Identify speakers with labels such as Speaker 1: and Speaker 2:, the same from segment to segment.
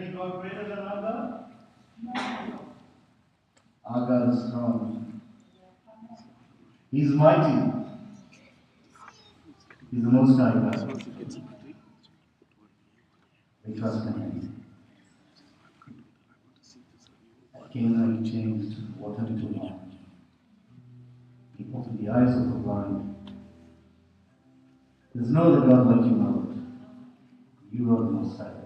Speaker 1: any God greater than our God? No.
Speaker 2: Our God is strong. He's mighty. He's the Most High God. We trust in Him. At Cana, He changed water into wine. He opened the eyes of the blind. There's no other God like you, my Lord. You are the Most High God.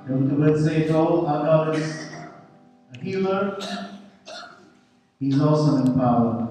Speaker 2: Don't the word say it all? Our God is a healer. He's also an empowerer.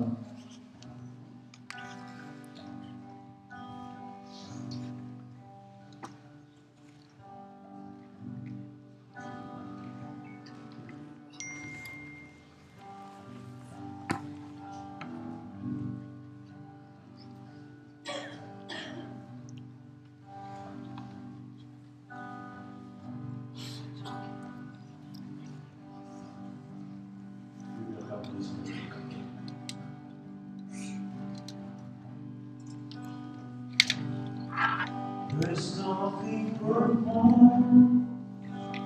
Speaker 3: There's nothing worth more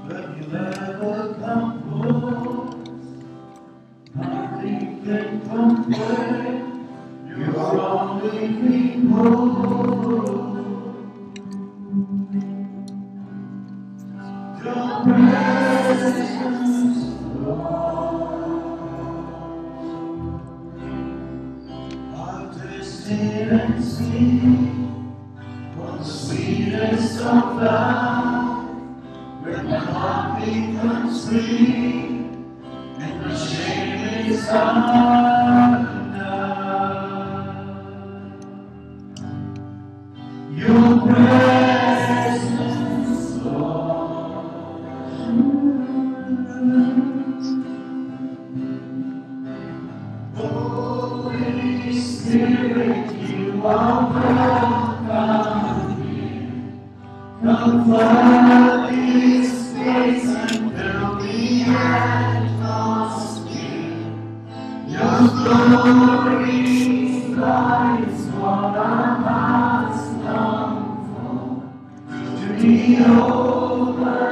Speaker 3: that you'll ever come close. Nothing can compare. You're only people. Your presence, Lord. I've tasted and seen the sweetest of love, when my heart becomes free, and the shame is undone. Your presence, Lord. Holy Spirit, you are welcome. Come flood this place and fill the atmosphere. Your glory lies what our hearts long for. To be overcome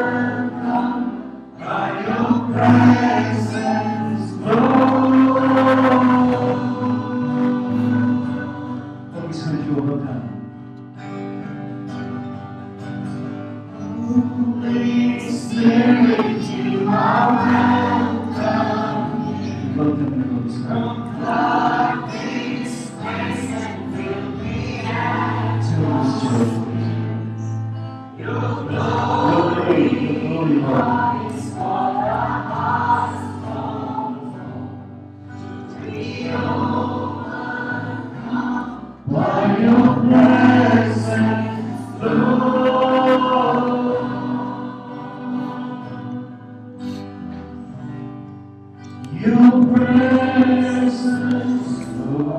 Speaker 3: by your presence, Lord.
Speaker 2: Holy Spirit, you overcome.
Speaker 3: Holy Spirit, you are welcome.
Speaker 2: Welcome, Holy Spirit.
Speaker 3: Come flood this place and fill the atmosphere. Your glory lies what our hearts long for. To be overcome by your presence, Lord. Your presence, Lord.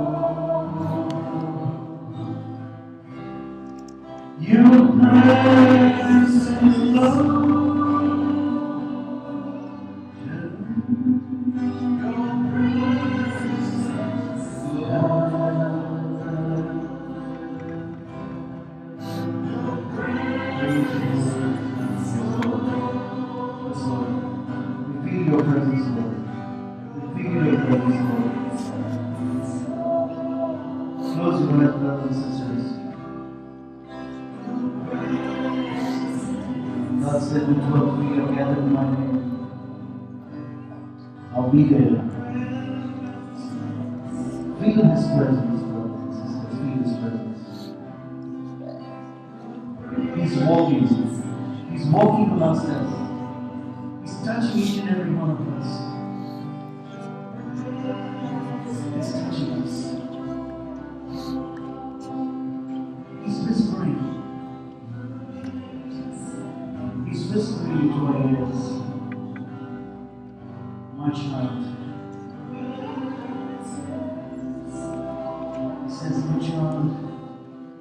Speaker 3: Your presence, Lord. Your presence, Lord. Your presence, Lord.
Speaker 2: We feel your presence, Lord. We feel your presence, Lord. Close your eyes, brothers and sisters. God said, "When 2 or 3 are gathered in my name, I'll be there." Feel His presence, brothers and sisters. Feel His presence. He's walking. He's walking amongst us. He's touching each and every one of us. He's touching us. He's whispering. He's whispering into our ears. My child. He says, my child,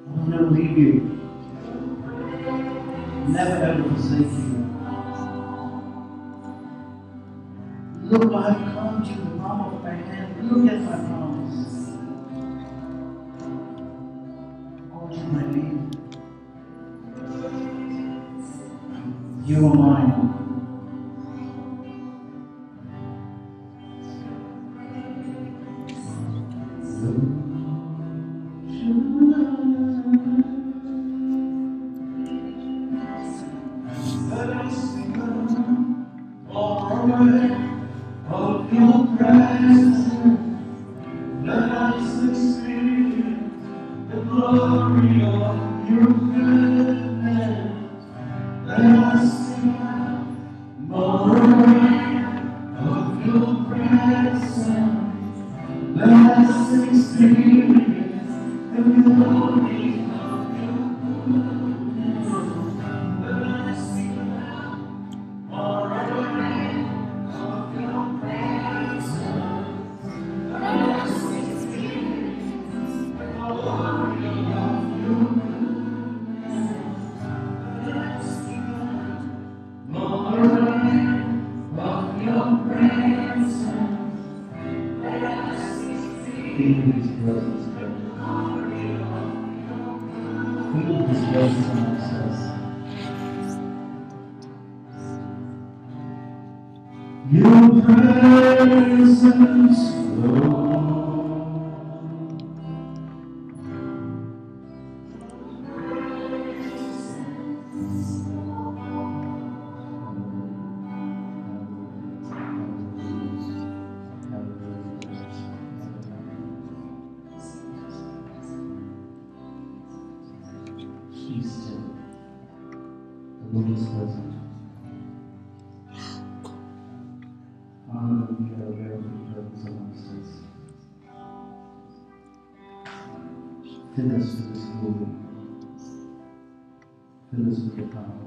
Speaker 2: I will never leave you. Never ever forsake you. Look, I have come to the palm of my hand. Look at my palms. Hold you my lead. You are mine.
Speaker 3: of your presence. Let us experience the glory of your goodness. Let us sing out more of your presence. Let us experience the glory of your goodness. Let us sing out more of your presence. Let us experience the glory of your goodness. Let us sing out more of your presence. Let us
Speaker 2: Feel
Speaker 3: experience
Speaker 2: His presence,
Speaker 3: the
Speaker 2: God.
Speaker 3: glory of your goodness.
Speaker 2: Feel His presence amongst us.
Speaker 3: Your presence, Lord.
Speaker 2: Be still. The Lord is present. Father, we are aware of your presence amongst us. Fill us with His glory. Fill us with your power.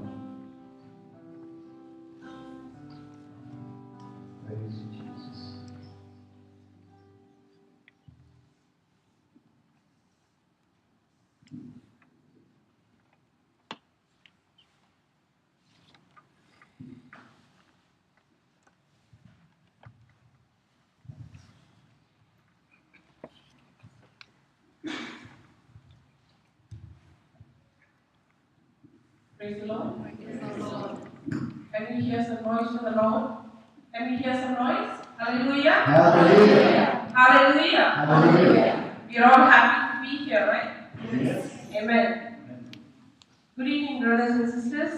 Speaker 2: Praise you, Jesus.
Speaker 4: Praise the Lord. Can we hear some noise from the Lord? Can we hear some noise? Hallelujah.
Speaker 2: Hallelujah.
Speaker 4: Hallelujah.
Speaker 2: Hallelujah.
Speaker 4: We are all happy to be here, right?
Speaker 2: Yes.
Speaker 4: Amen. Good evening, brothers and sisters.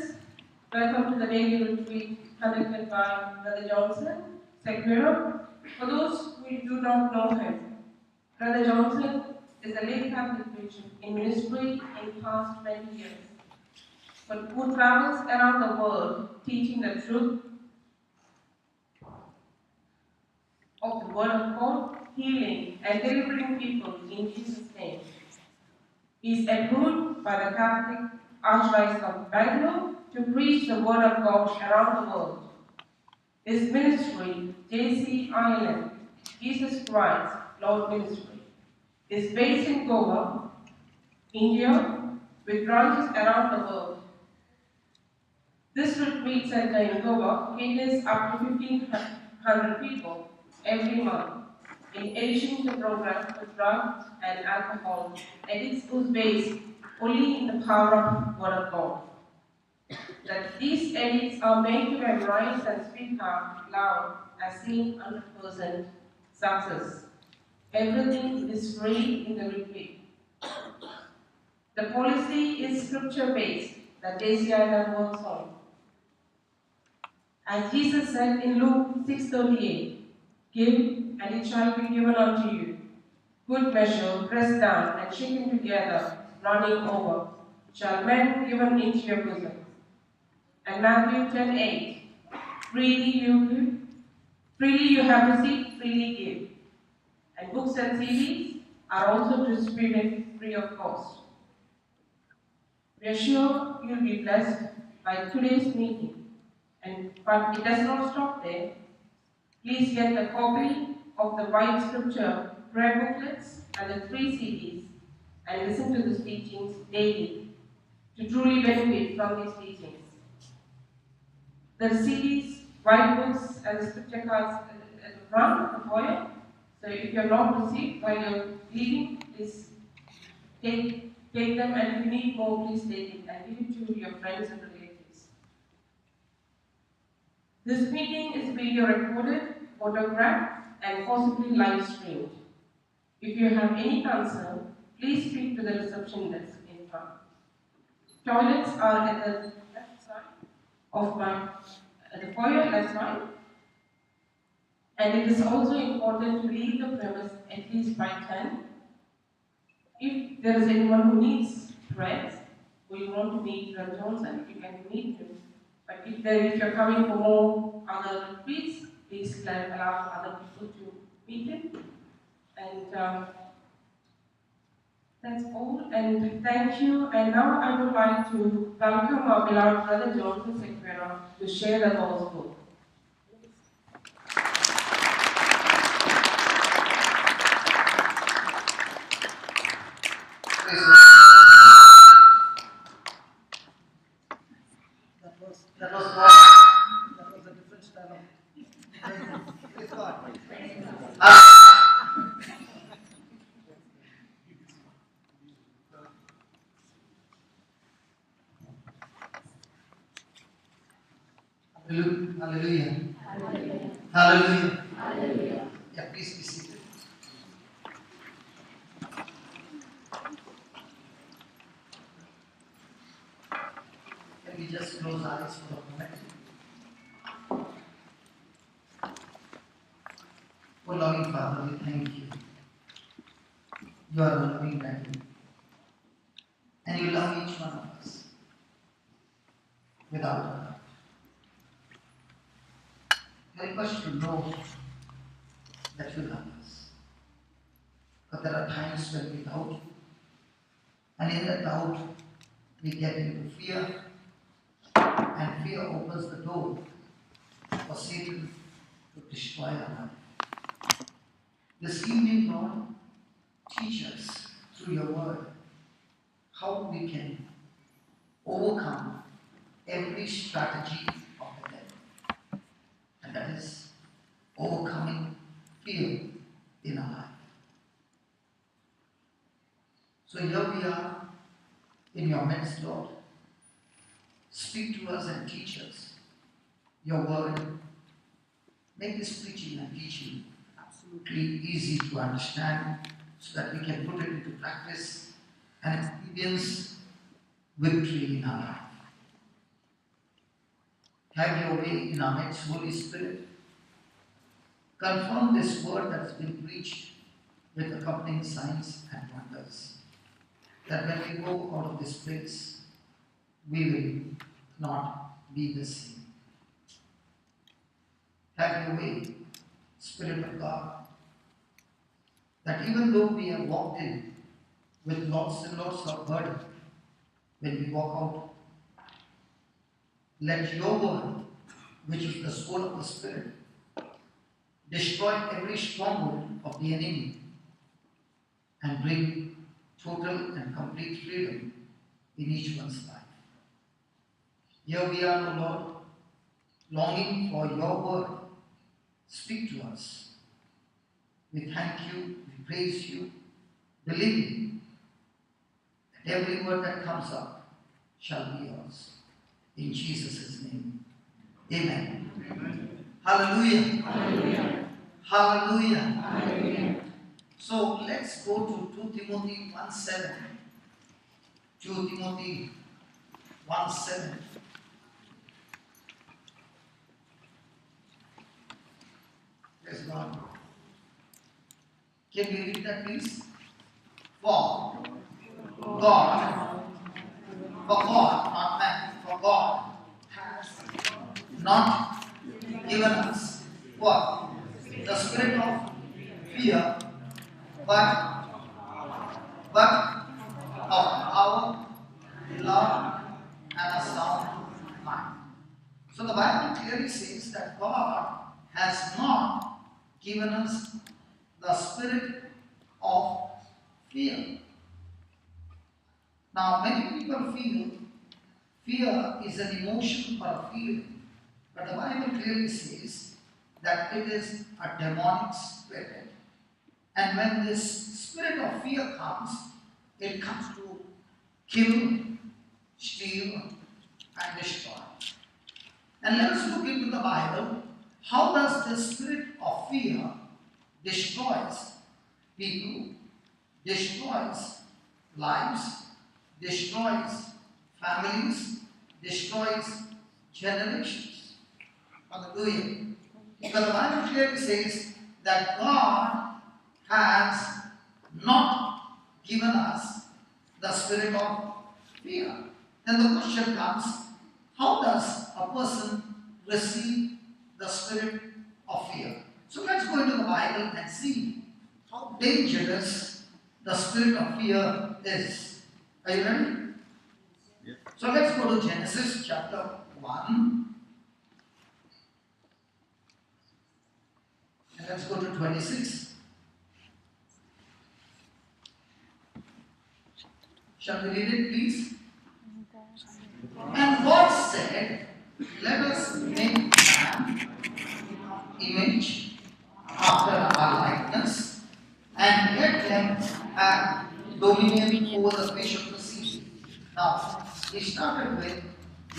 Speaker 4: Welcome to the daily retreat conducted by Brother Johnson, Sequeira. For those who do not know him, Brother Johnson is a lay Catholic preacher in ministry in past 20 years, but who travels around the world teaching the truth of the Word of God, healing and delivering people in Jesus' name. He is approved by the Catholic Archdiocese of Bangalore to preach the Word of God around the world. His ministry, JCILM, Jesus Christ Lord Ministry, is based in Goa, India, with branches around the world. This retreat center in Goa caters up to 1,500 people every month in addition to programs for drug and alcohol addicts whose based only in the power of Word of God. That these addicts are made to memorize and speak out loud as seen 100% success. Everything is free in the retreat. The policy is scripture-based that JCILM works on. As Jesus said in Luke 6:38, "Give, and it shall be given unto you. Good measure, pressed down and shaken together, running over, shall men given into your bosom." And Matthew 10:8, "Freely you give, freely you have received, freely give." And books and CDs are also distributed free of cost. We are sure you'll be blessed by today's meeting. But it does not stop there. Please get a copy of the white scripture prayer booklets and the 3 CDs and listen to these teachings daily to truly benefit from these teachings. The CDs, white books, and the scripture cards at the front of the foyer. So if you have not received while you're leaving, please take them, and if you need more, please take it and give it to your friends and relatives. This meeting is video recorded, photographed, and possibly live streamed. If you have any concern, please speak to the reception desk in front. Toilets are at the left side of the foyer left side, And it is also important to leave the premise at least by 10. If there is anyone who needs bread, or you want to meet Brother Johnson, you can meet him. But if you're coming for more other retreats, please allow other people to meet him. And that's all. And thank you. And now I would like to welcome our beloved Brother Johnson Sequeira to share the gospel.
Speaker 5: That was a different style of praise God. Hallelujah. Hallelujah. Hallelujah. Yeah, please be seated. Can we just close our eyes for a moment? Oh, loving Father, we thank you. You are a loving Daddy. And you love each one of us without a doubt. Help us to know that you love us. But there are times when we doubt you. And in that doubt, we get into fear. And fear opens the door for Satan to destroy our life. This evening, Lord, teach us through your word how we can overcome every strategy of the devil. And that is overcoming fear in our life. So here we are in your midst, Lord. Speak to us and teach us your word. Make this preaching and teaching absolutely easy to understand so that we can put it into practice and experience victory in our life. Have your way in our midst, Holy Spirit. Confirm this word that has been preached with accompanying signs and wonders. That when we go out of this place, we will not be the same. Have your way, Spirit of God, that even though we have walked in with lots and lots of burden, when we walk out, let your word, which is the soul of the Spirit, destroy every stronghold of the enemy and bring total and complete freedom in each one's life. Here we are, O Lord, longing for your word. Speak to us. We thank you, we praise you, believing that every word that comes up shall be yours. In Jesus' name. Amen. Amen. Hallelujah. Hallelujah. Hallelujah. Hallelujah. So let's go to 2 Timothy 1:7. 2 Timothy 1:7. Praise God. Can you read that, please? For God, not man, for God has not given us what? The spirit of fear, but of power, love, and a sound mind. So the Bible clearly says that God has not given us the spirit of fear. Now, many people feel fear is an emotion or a feeling, but the Bible clearly says that it is a demonic spirit. And when this spirit of fear comes, it comes to kill, steal, and destroy. And let us look into the Bible. How does the spirit of fear destroys people, destroys lives, destroys families, destroys generations? Hallelujah. Because the Bible clearly says that God has not given us the spirit of fear. Then the question comes, how does a person receive the spirit of fear? So let's go into the Bible and see how dangerous the spirit of fear is. Are you ready?
Speaker 2: Yes.
Speaker 5: So let's go to Genesis chapter 1. And let's go to 26. Shall we read it, please? And God said, let us make man in our image after our likeness, and let them have dominion over the fish of the sea. Now, he started with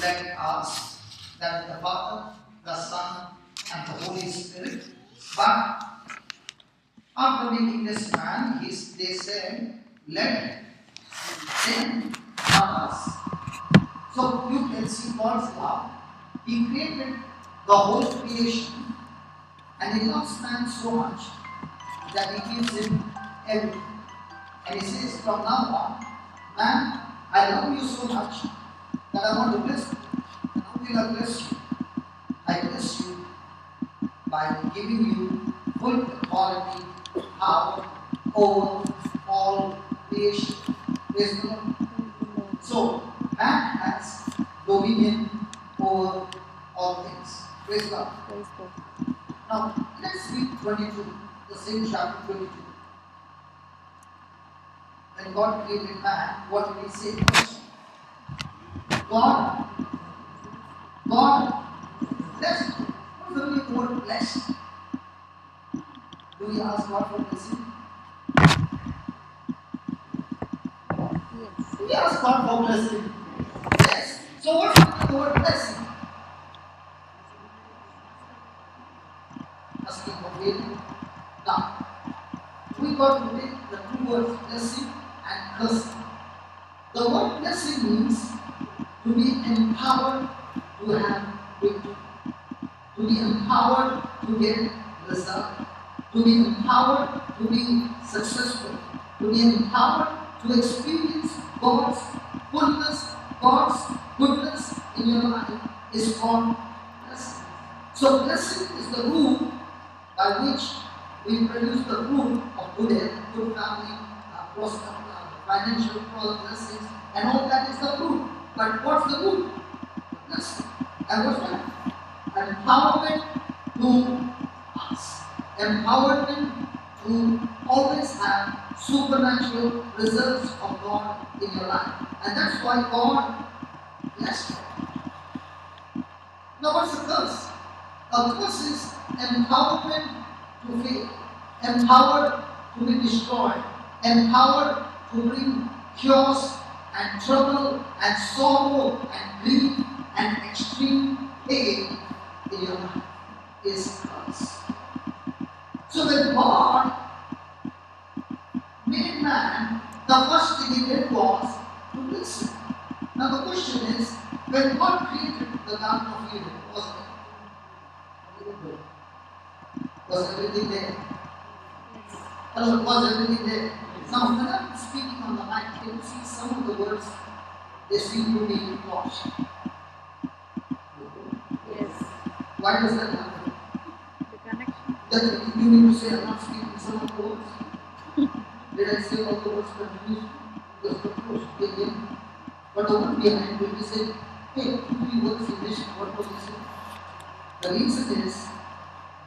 Speaker 5: let us, that is the Father, the Son, and the Holy Spirit. But after making this man, they said, let them have us. So you can see God's love. He created the whole creation, and He loves man so much that He gives him everything. And He says, from now on, man, I love you so much that I want to bless you. And how will I bless you? I bless you by giving you full authority, power over all creation. Praise the Lord. So, man has dominion over all things. Praise God. Now, let's read 22, the same chapter 22. When God created man, what did He say first? God blessed him. What does the word blessed? Do we ask God for blessing?
Speaker 6: Yes.
Speaker 5: Do we ask God for blessing? Yes. So what's the word blessing? Asking for favor. Now, we got to take the two words blessing and cursing. The word blessing means to be empowered to have victory, to be empowered to get result, to be empowered to be successful, to be empowered to experience God's fullness, God's goodness in your life is called blessing. So blessing is the root by which we produce the fruit of good health, good family, financial blessings, and all that is the fruit. But what's the root? Blessing. And what's that? Empowerment to us. Empowerment to always have supernatural results of God in your life. And that's why God blessed you. Now what's the curse? A curse is empowerment to fail, empowered to be destroyed, empowered to bring chaos and trouble and sorrow and grief and extreme pain in your life is curse. So when God made man, the first thing He did was to bless him. Now the question is, when God created the Garden of Eden, was everything there? Hello, was everything there? Now when I'm speaking on the mic, can you see some of the words? They seem to be lost.
Speaker 6: Yes.
Speaker 5: Why does that happen?
Speaker 6: The connection.
Speaker 5: That you mean to say I'm not speaking some of the words? Did I say all the words continuously? Because of course, again. But the one behind when we say, hey, 2-3 words in this, what was he saying? The reason is,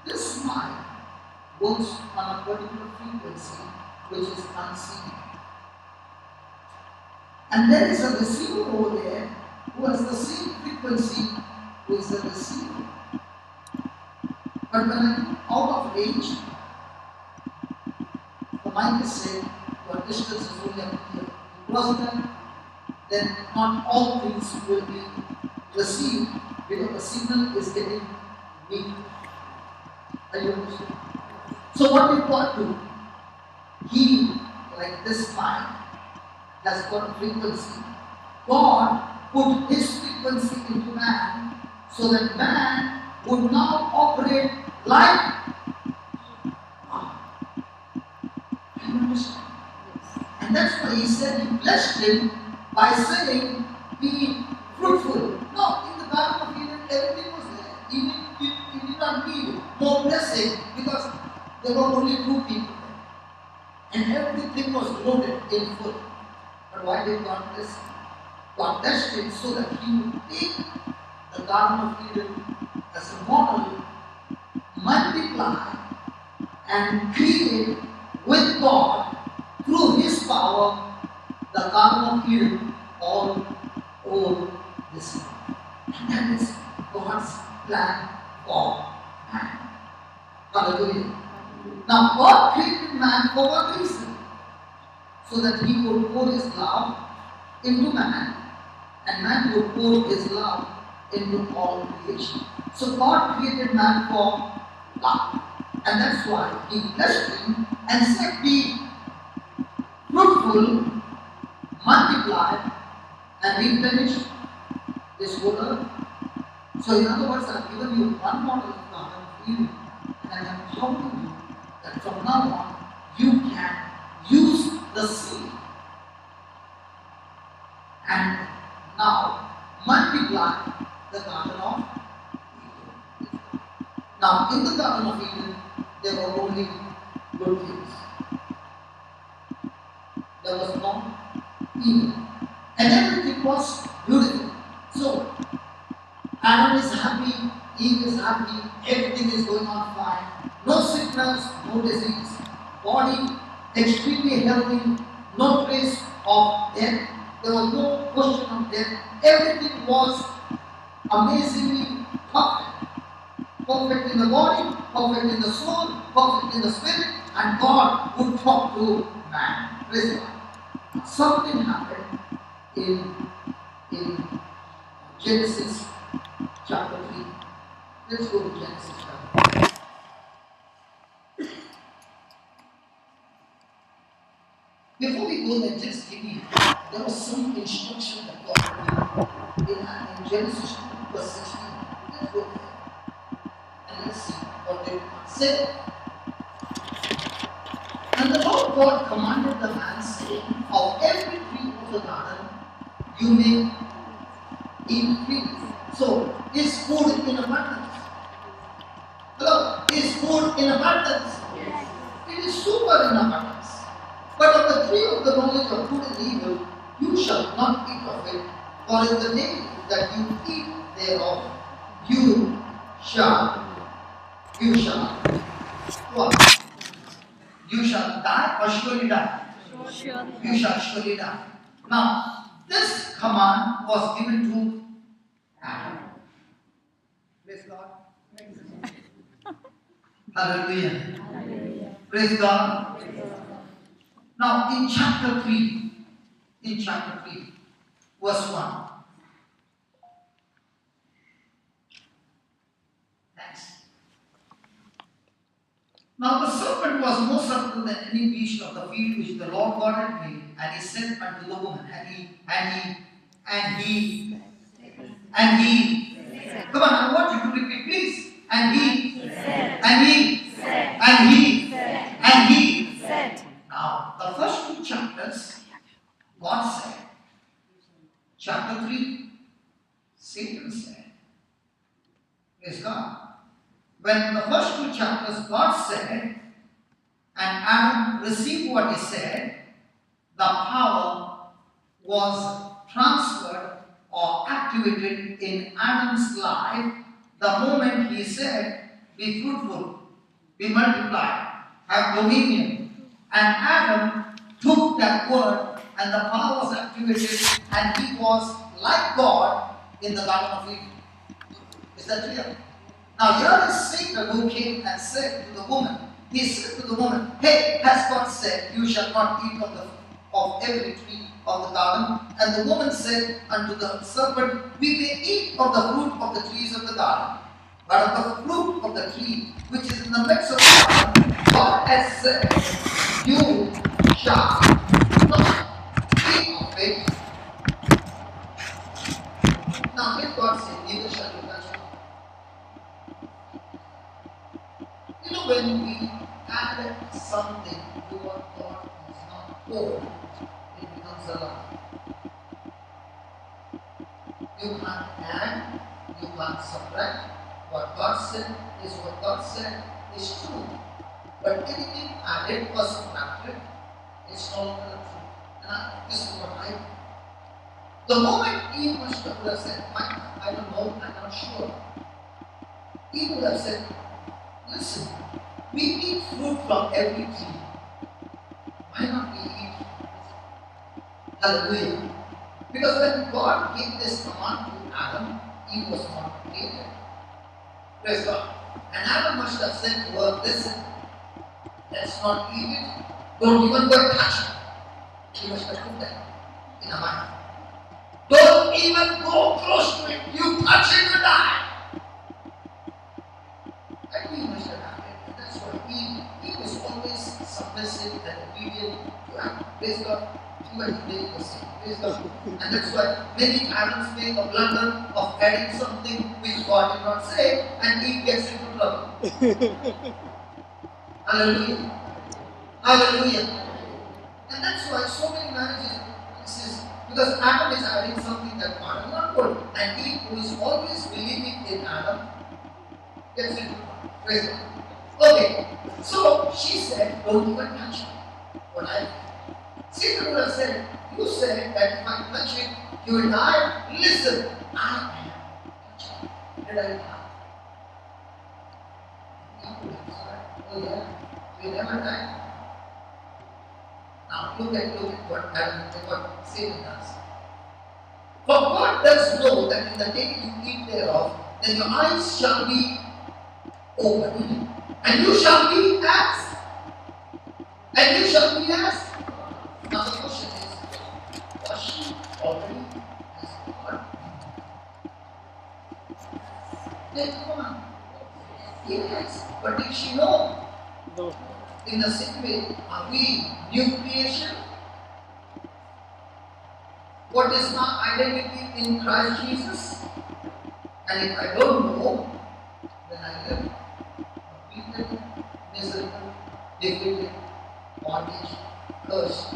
Speaker 5: this mind works on a particular frequency which is unseen. And there is a receiver over there who has the same frequency who is the receiver. But when I'm out of range, the mic is said, your distance is only up here. Because that, then not all things will be received because the signal is getting weak. Are you understand? So what did God do? He, like this mind, has got a frequency. God put His frequency into man so that man would now operate like you understand? And that's why he said he blessed him by saying, be fruitful. No, in the Garden of Eden, everything was there. He did not need more blessing because there were only two people there. And everything was loaded in full. But why did God bless him? God blessed him so that he would take the Garden of Eden as a model, multiply, and create with God through his power the Garden of Eden all over this world. And that is God's plan for man. Hallelujah. Now God created man for what reason? So that he would pour his love into man, and man would pour his love into all creation. So God created man for love. And that's why he blessed him and said, be fruitful, multiply, and replenish this whole earth. So in other words, I have given you one model of Garden of Eden, and I am telling you that from now on you can use the seed and now multiply the Garden of Eden. Now in the Garden of Eden there were only good things. There was no evil. And everything was beautiful. So Adam is happy, Eve is happy, everything is going on fine. No sickness, no disease. Body extremely healthy, no trace of death. There was no question of death. Everything was amazingly perfect. Perfect in the body, perfect in the soul, perfect in the spirit, and God would talk to man. Praise God. Something happened in Genesis chapter 3. Let's go to Genesis chapter 3. Before we go there, just give me, there was some instruction that God gave in Genesis 2 verse 16. Let's go there. And let's see what did God say. And the Lord God commanded the man, saying, of every tree of the garden you may eat freely. So, is food in abundance? Hello? Is food in abundance? Yes. It is super in abundance. But of the tree of the knowledge of good and evil, you shall not eat of it, for in the day that you eat thereof, you shall what? You shall die or surely die?
Speaker 6: Sure.
Speaker 5: You shall surely die. Now, this command was given to Adam. Praise God. Hallelujah.
Speaker 6: Hallelujah.
Speaker 5: Praise God. Now, in chapter 3, verse 1. Thanks. Now the serpent was more subtle than any beast of the field which the Lord God had made, and he said unto the woman, and he, come on, I want you to repeat, please. And he said. Now, the first two chapters, God said. Chapter 3, Satan said. Praise God. When the first two chapters God said, and Adam received what he said, the power was transferred or activated in Adam's life the moment he said, be fruitful, be multiplied, have dominion. And Adam took that word and the power was activated and he was like God in the Garden of Eden. Is that clear? Now here is Satan who came and said to the woman, he said to the woman, hey, has God said, you shall not eat of every tree of the garden? And the woman said unto the serpent, we may eat of the fruit of the trees of the garden, but of the fruit of the tree which is in the midst of the garden, God has said, you shall not eat of it. Now did God say, neither shall you touch it? You know, when we add something to what God has not told, it becomes a lie. You can't add, you can't subtract. What God said is what God said is true. But anything added or subtracted is no longer true. And this is what I. The moment Eve must have said, I don't know, I'm not sure. Eve would have said, listen, we eat fruit from every tree. Why not we eat? Hallelujah. Because when God gave this command to Adam, Eve was not created. Praise God. And Adam must have said to her, listen, let's not eat it. Don't even go and touch it. He must have put that in her mind. Don't even go close to it. You touch it, you die. And we must have done it. And that's why Eve is always submissive and obedient to Adam. Praise God. Even today the same. Praise God. And that's why many parents make a blunder of adding something which God did not say, and Eve gets into trouble. Hallelujah. Hallelujah. And that's why so many marriages exist. Because Adam is adding something that God has not told. And Eve, who is always believing in Adam, gets into trouble. Praise God. Okay. So she said, don't even touch it. What I Satan would have said, you said that if I touch it, you will die. Listen, I am touching it. Did I die? Eve would have said, oh yeah, we never die. Now look at what Satan does. For God does know that in the day you eat thereof, then your eyes shall be opened, and you shall be as. Now the question is, was she already as God? Then come on. Yes, but did she know?
Speaker 7: No.
Speaker 5: In the same way, are we new creation? What is my identity in Christ Jesus? And if I don't know, then I live completely miserable, defeated, bondage, cursed.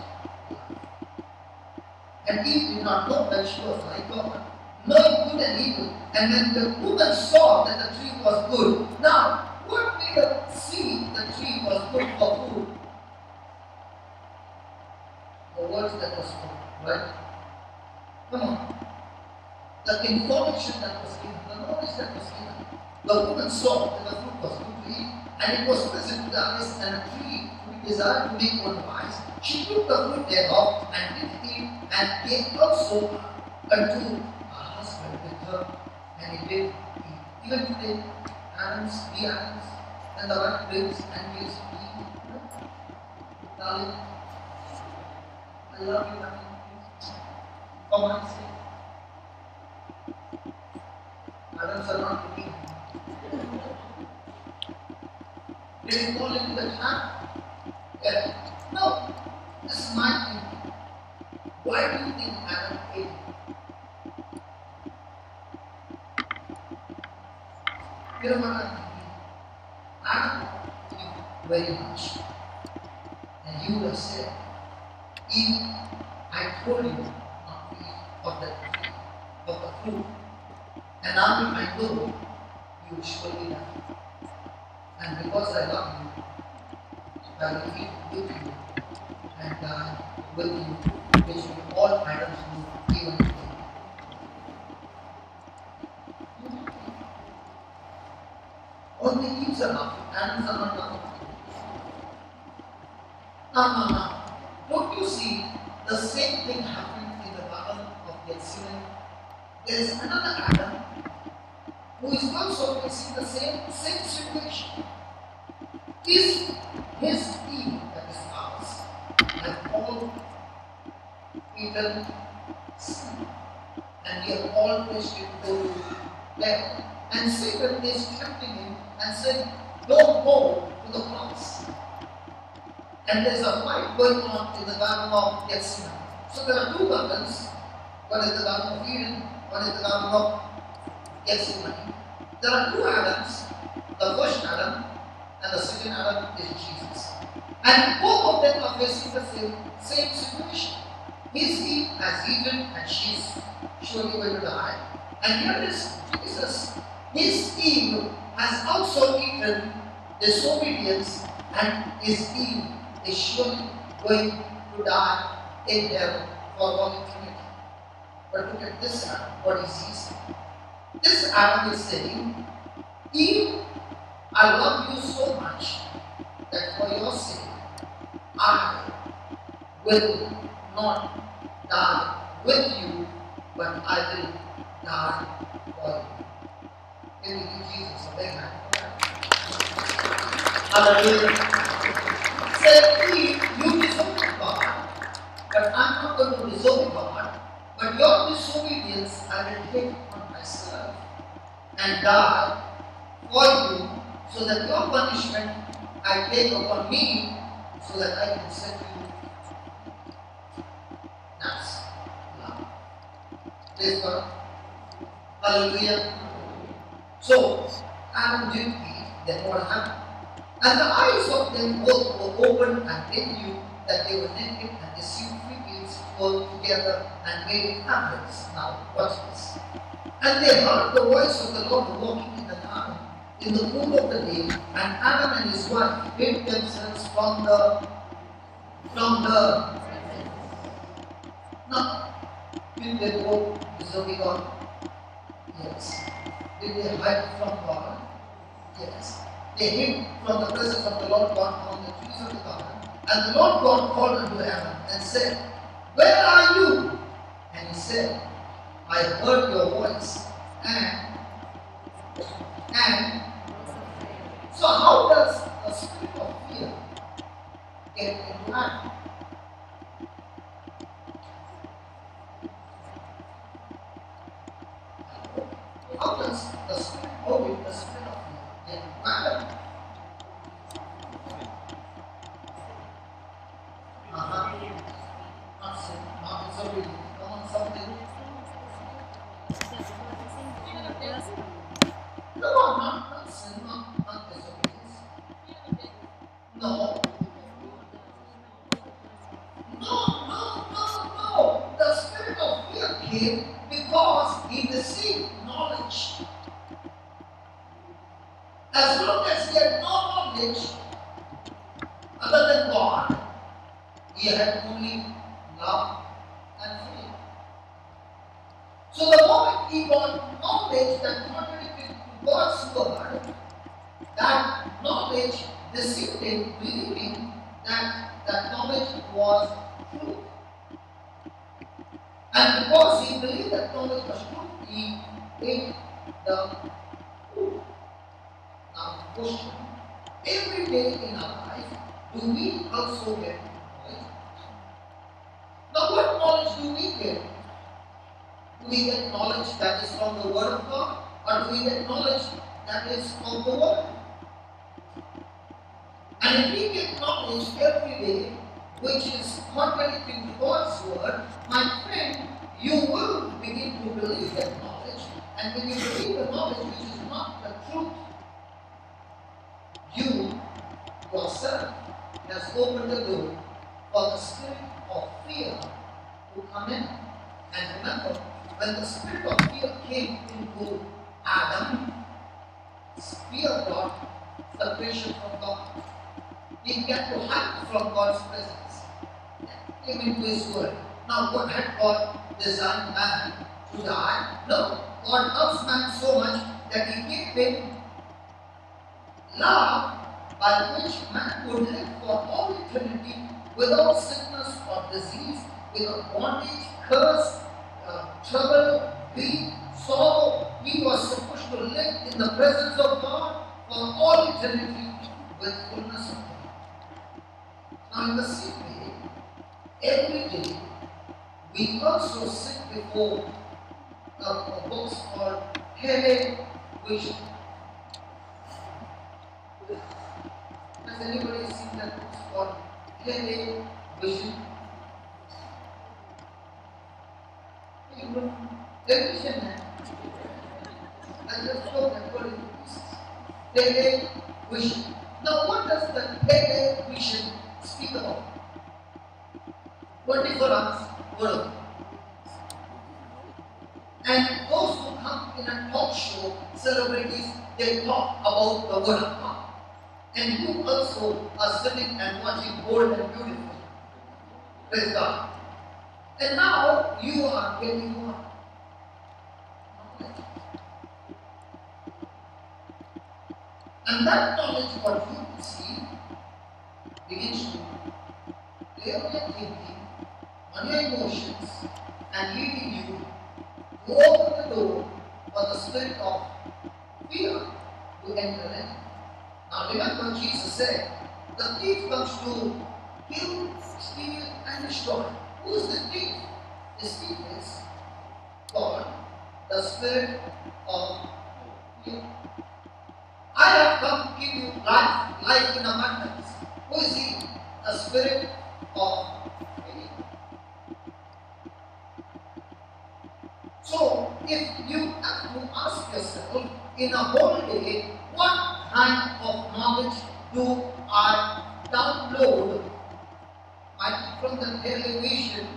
Speaker 5: And Eve did not know that she was like God, knowing good and evil. And when the woman saw that the tree was good, now what made her see the tree was good for food? The words that were spoken, right? Come on. The information that was given, the knowledge that was given. The woman saw that the fruit was good to eat, and it was pleasant to the eyes, and a tree to be desired to make one wise. She took the fruit thereof, and did eat, and gave also unto her husband with her, and he did eat. Even today, Adams, and the wife brings and gives me. Darling, I love you, honey. For my sake. Adams are not to me. Did he fall into the trap? Yeah. No. This is my thinking. Why do you think Adam ate it? You know what I'm thinking? Adam loved you very much. And you would have said, Eve, I told you not to eat of the tree, of the fruit. And now if I know, you will surely die. And because I love you, I will eat with you and die with you, which will all Adams do even today. Only Eve's are laughing, Adams are not laughing. Now, don't you see the same thing happened in the Garden of Gethsemane? There is another Adam who is also facing the same situation. Is his Eve, that is ours, have all eaten sin, and we have all tasted to death. And Satan is tempting him and saying, don't go to the cross. And there is a fight going on in the Garden of Gethsemane. So there are two gardens. One is the Garden of Eden, one is the Garden of Gethsemane. There are two Adams, the first Adam and the second Adam is Jesus. And both of them are facing the same situation. Eve has eaten and she's surely going to die. And here is Jesus. His Eve has also eaten disobedience, and his Eve is surely going to die in hell for all eternity. But look at this Adam, what he sees. This Adam is saying, Eve, I love you so much that for your sake, I will not die with you, but I will die for you. Can we give Jesus a big hand for that? Hallelujah. Said Eve, you disobey God, but I'm not going to disobey God, but your disobedience I will take on myself and die for you, so that your punishment I take upon me, so that I can set you. That's love. Praise God. Hallelujah. So, Adam did eat, then what happened? And the eyes of them both were opened, and they knew that they were naked, and they sewed figs together and made tablets. Now, watch this. And they heard the voice of the Lord walking in the garden in the cool of the day, and Adam and his wife hid themselves from the Now, did they go disobey God? Yes. Did they hide from God? Yes. They hid from the presence of the Lord God among the trees of the garden. And the Lord God called unto Adam and said, Where are you? And he said, I heard your voice. And so how does the spirit of fear get into Adam? How does the spirit of the spirit of fear get into Adam? Not disobedience. Come on, something. Come on, not sin, not disobedience. No. No. The spirit of fear came because he received knowledge. As long as he had no knowledge other than God, he had only love and fear. So the moment he got knowledge that contradicted to God's word, that knowledge deceived him, believing that that knowledge was truth. And because he believed that knowledge was truth, he ate the food. Now, question: every day in our life, do we also get knowledge? Now, what knowledge do we get? Do we get knowledge that is from the Word of God, or do we get knowledge that is from the Word? And if we get knowledge every day, which is contradicting to God's Word, my friend, you will begin to believe that knowledge, and when you believe the knowledge which is not the truth, you yourself has opened the door for the spirit of fear to come in. And remember, when the spirit of fear came into Adam, fear brought separation from God. He began to hide from God's presence. Came into his word. Now, what had God designed man to die? No. God loves man so much that he gave him love by which man would live for all eternity without sickness or disease, without bondage, curse, trouble, grief, sorrow. He was supposed to live in the presence of God for all eternity with fullness of God. Now, in the same way, every day we also sit before a book called Vision. Has anybody seen that book called Vision? Television, I just saw that word in pieces. Vision. Now, what does the television speak about? 24 hours word. And those who come in a talk show, celebrities, they talk about the word of God. And you also are sitting and watching bold and beautiful. Praise God. And now you are getting what? Knowledge. And that knowledge, what you see, begins to play on your thinking, on your emotions, and leading you to open the door for the spirit of fear to enter in. Now remember, Jesus said, the thief comes to kill, steal, and destroy. Who is the thief? The thief is called the spirit of fear. I have come to give you life in abundance. Who is he? The spirit of fear. So, if you have to ask yourself in a whole day, what kind of knowledge do I download? Might be from the television,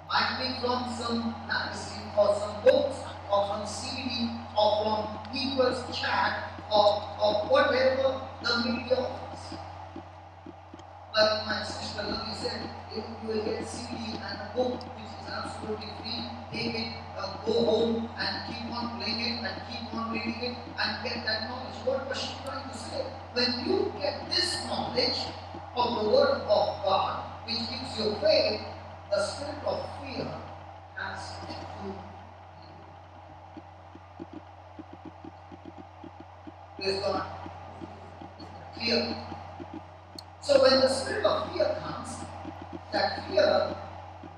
Speaker 5: might be from some magazine or some books or from CD or from people's chat or whatever the media offers. Like my sister Lovey said, if you will get CD and a book which is absolutely free, take it, go home and keep on playing it and keep on reading it and get that knowledge. What was she trying to say? When you get this knowledge of the Word of God, which gives you faith, the spirit of fear has to leave. Praise God. Fear. So when the spirit of fear comes, that fear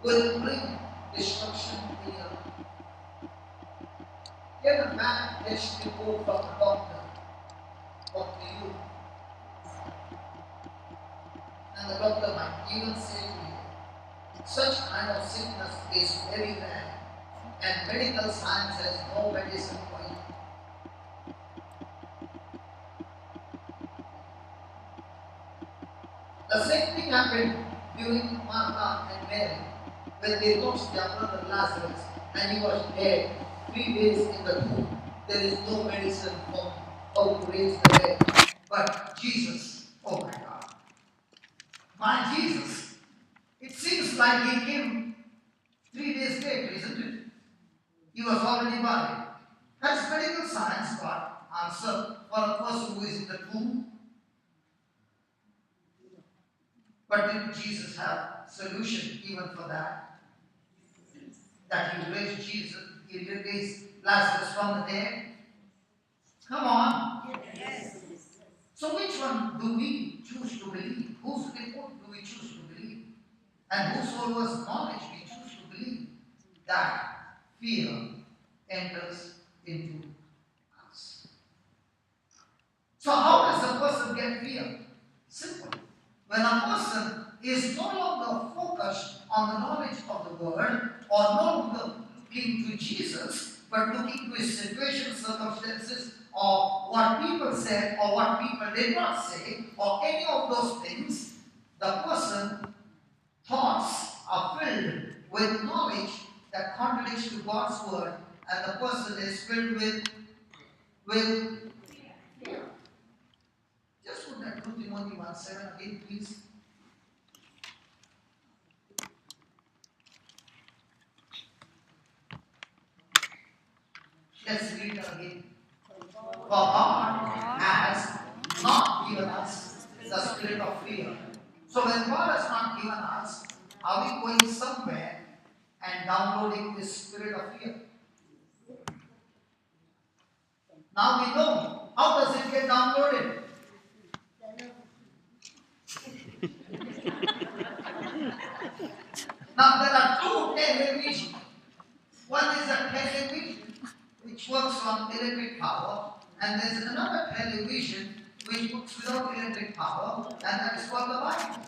Speaker 5: will bring destruction in your life. Get a bad test report from a doctor. What do you? And the doctor might even say to you, such kind of sickness is very rare, and medical science has no medicine for you. The same thing happened during Martha and Mary when they lost their brother Lazarus and he was dead 3 days in the tomb. There is no medicine for how to raise the dead. But Jesus, oh my God, my Jesus, it seems like he came 3 days later, isn't it? He was already buried. Has medical science got answer for a person who is in the tomb? But did Jesus have solution even for that? That he raised Jesus, he raised Lazarus from the dead? Come on. Yes. So which one do we choose to believe? Whose report do we choose to believe? And whosoever's knowledge we choose to believe? That fear enters into us. So how does a person get fear? Simple. When a person is no longer focused on the knowledge of the word or no longer looking to Jesus, but looking to his situation, circumstances, or what people said or what people did not say, or any of those things, the person's thoughts are filled with knowledge that contradicts to God's word, and the person is filled with fear. Just put that 2 Timothy 1:7 again, please. Let's read it again. For God has not given us the spirit of fear. So when God has not given us, are we going somewhere and downloading this spirit of fear? Now we know. How does it get downloaded? Now there are 2 televisions. One is a television which works on electric power, and there is another television which works without electric power, and that is called the Bible.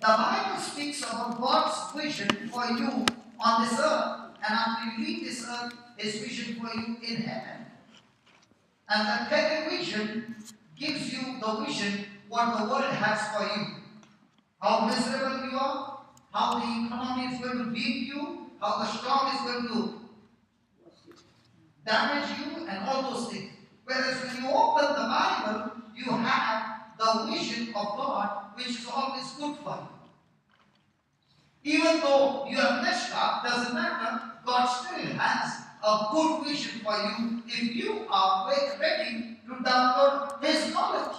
Speaker 5: The Bible speaks about God's vision for you on this earth, and after you leave this earth, His vision for you in heaven. And the television gives you the vision what the world has for you. How miserable you are, how the economy is going to beat you, how the storm is going to damage you, and all those things. Whereas when you open the Bible, you have the vision of God, which is always good for you. Even though you are messed up, doesn't matter, God still has a good vision for you if you are ready to download His knowledge.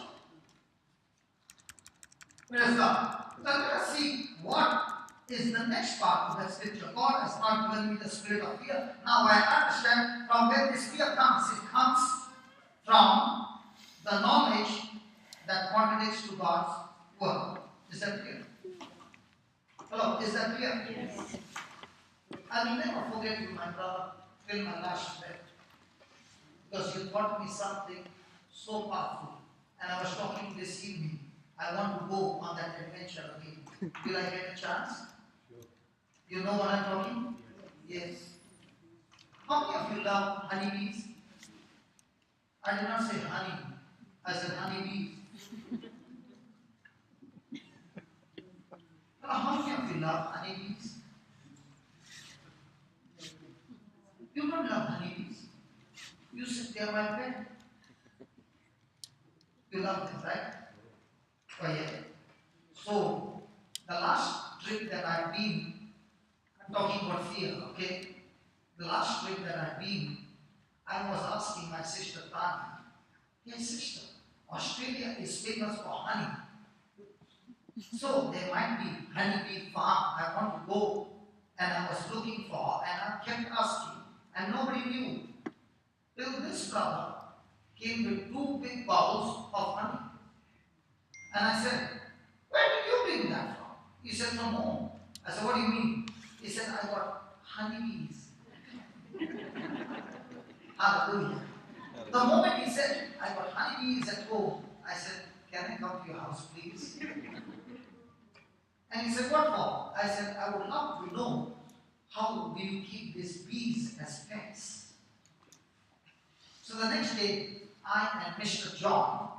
Speaker 5: Praise God. So let us see what is the next part of the scripture. God has not given me the spirit of fear. Now I understand from where this fear comes. It comes from the knowledge that contradicts to God's word. Is that clear? Hello, is that clear?
Speaker 6: Yes.
Speaker 5: I will never forget you, my brother, till my last breath. Because you taught me something so powerful. And I was talking this evening. I want to go on that adventure again. Will I get a chance?
Speaker 3: Sure.
Speaker 5: You know what I'm talking? Yes. How many of you love honeybees? I did not say honey. I said honeybees. How many of you love honeybees? You don't love honeybees. You said they are my pet. You love them, right? Oh yeah. So the last trip that I've been, I'm talking about fear, okay? The last trip that I've been, I was asking my sister Tanya, hey sister, Australia is famous for honey. So there might be honeybee farm. I want to go, and I was looking for, and I kept asking, and nobody knew. Till this brother came with 2 big bowls of honey. And I said, where did you bring that from? He said, from home. I said, what do you mean? He said, I got honeybees. Hallelujah. The moment he said, I got honeybees at home, I said, can I come to your house, please? And he said, what for? I said, I would love to know how do you keep these bees as pets. So the next day, I and Mr. John,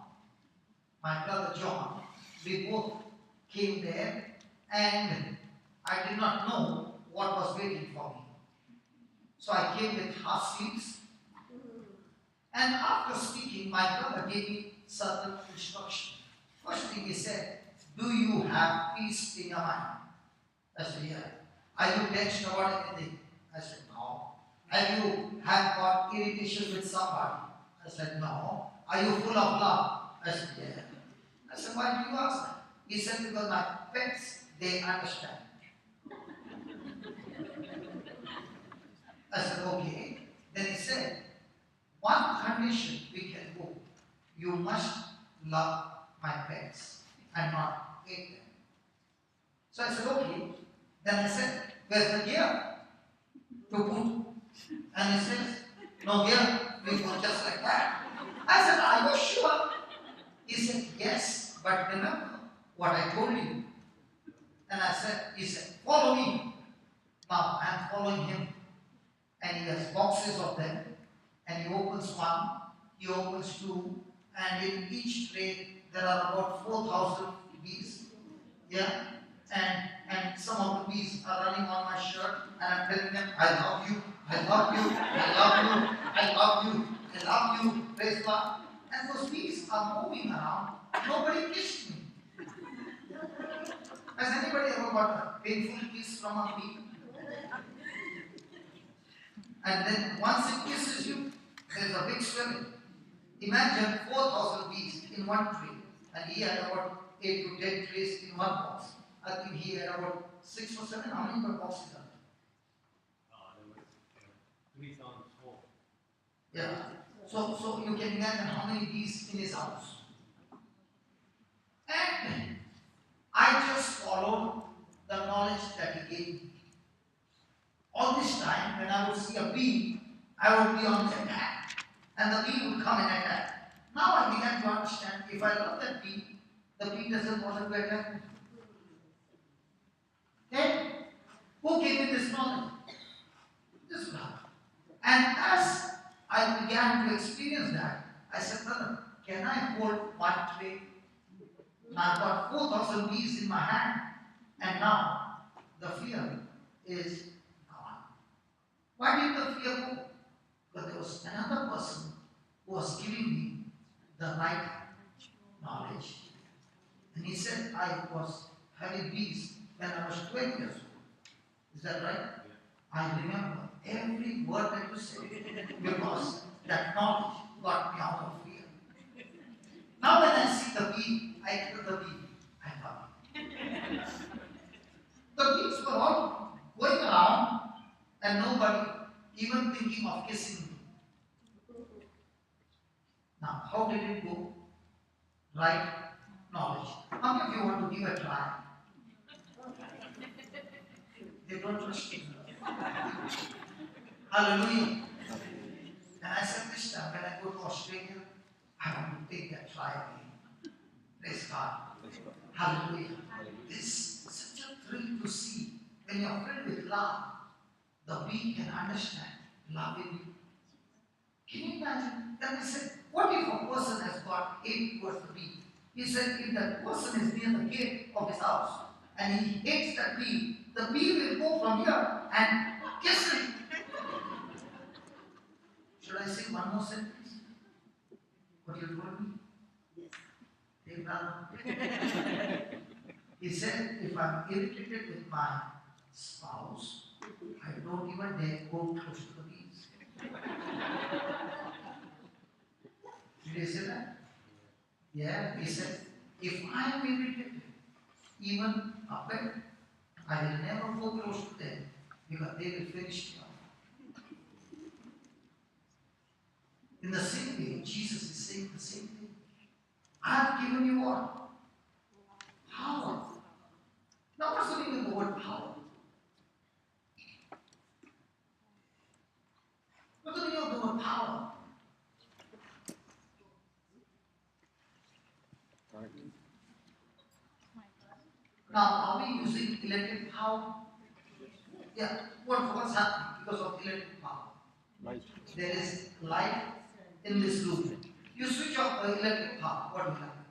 Speaker 5: my brother John, we both came there, and I did not know what was waiting for me. So I came with half sleeves, and after speaking, my brother gave me certain instructions. First thing he said, do you have peace in your mind? I said, yeah. Are you tensed about anything? I said, no. Have you got irritation with somebody? I said, no. Are you full of love? I said, yeah. I said, why do you ask that? He said, because my pets, they understand. I said, okay. Then he said, one condition we can go. You must love my pets and not hate them. So I said, okay. Then I said, where's the gear to put? And he says, no gear, we go just like that. I said, are you sure? He said, yes, but remember what I told you. And I said, he said, follow me. Now I am following him. And he has boxes of them. And he opens one, he opens two, and in each tray there are about 4,000 bees. Yeah? And some of the bees are running on my shirt, and I'm telling them, I love you, I love you, I love you, I love you, I love you, praise God. And those bees are moving around. Nobody kissed me. Has anybody ever got a painful kiss from a bee? And then once it kisses you, there is a big swelling. Imagine 4,000 bees in one tray, and he had about 8 to 10 trays in one box. I think he had about 6 or 7. How many boxes are there?
Speaker 3: There was 3,004.
Speaker 5: Yeah. So you can imagine how many bees in his house. And I just followed the knowledge that he gave me. All this time, when I would see a bee, I would be on the attack, and the bee would come and attack. Now I began to understand, if I love that bee, the bee doesn't want to attack me. Then, who gave me this knowledge? This God. And as I began to experience that, I said, brother, can I hold one tray? Now I've got 4,000 bees in my hand, and now the fear is gone. Why did the fear go? Because there was another person who was giving me the right knowledge. And he said I was having bees when I was 12 years old. Is that right? I remember every word that you said because that knowledge got me out of fear. Now when I see the bee, I kill the bee. I love it. The bees were all going around and nobody even thinking of kissing me. Now, how did it go? Right knowledge. How many of you want to give a try? They don't trust me. Hallelujah. And I said this time when I go to Australia, I want to take that try again. Praise God. Hallelujah. It's such a thrill to see when you're filled with love, the bee can understand love in you. Can you imagine? Then I said, what if a person has got hate towards the bee? He said, if that person is near the gate of his house and he hates that bee, the bee will go from here and kiss him. Should I say one more sentence? What you told me? Yes. Hey, brother. He said, if I'm irritated with my spouse, I don't even dare go close to the bees. Did he say that? Yeah, he said, if I am irritated, even a pet, I will never go close to them because they will finish me off. In the same way, Jesus is saying the same thing. I have given you what? Power. Now, what's the meaning of the word power? What's the meaning of the word power? Now, are we using electric power? Yeah. What's happening because of electric power? Light. There is light in this room. You switch off the electric power. What will happen?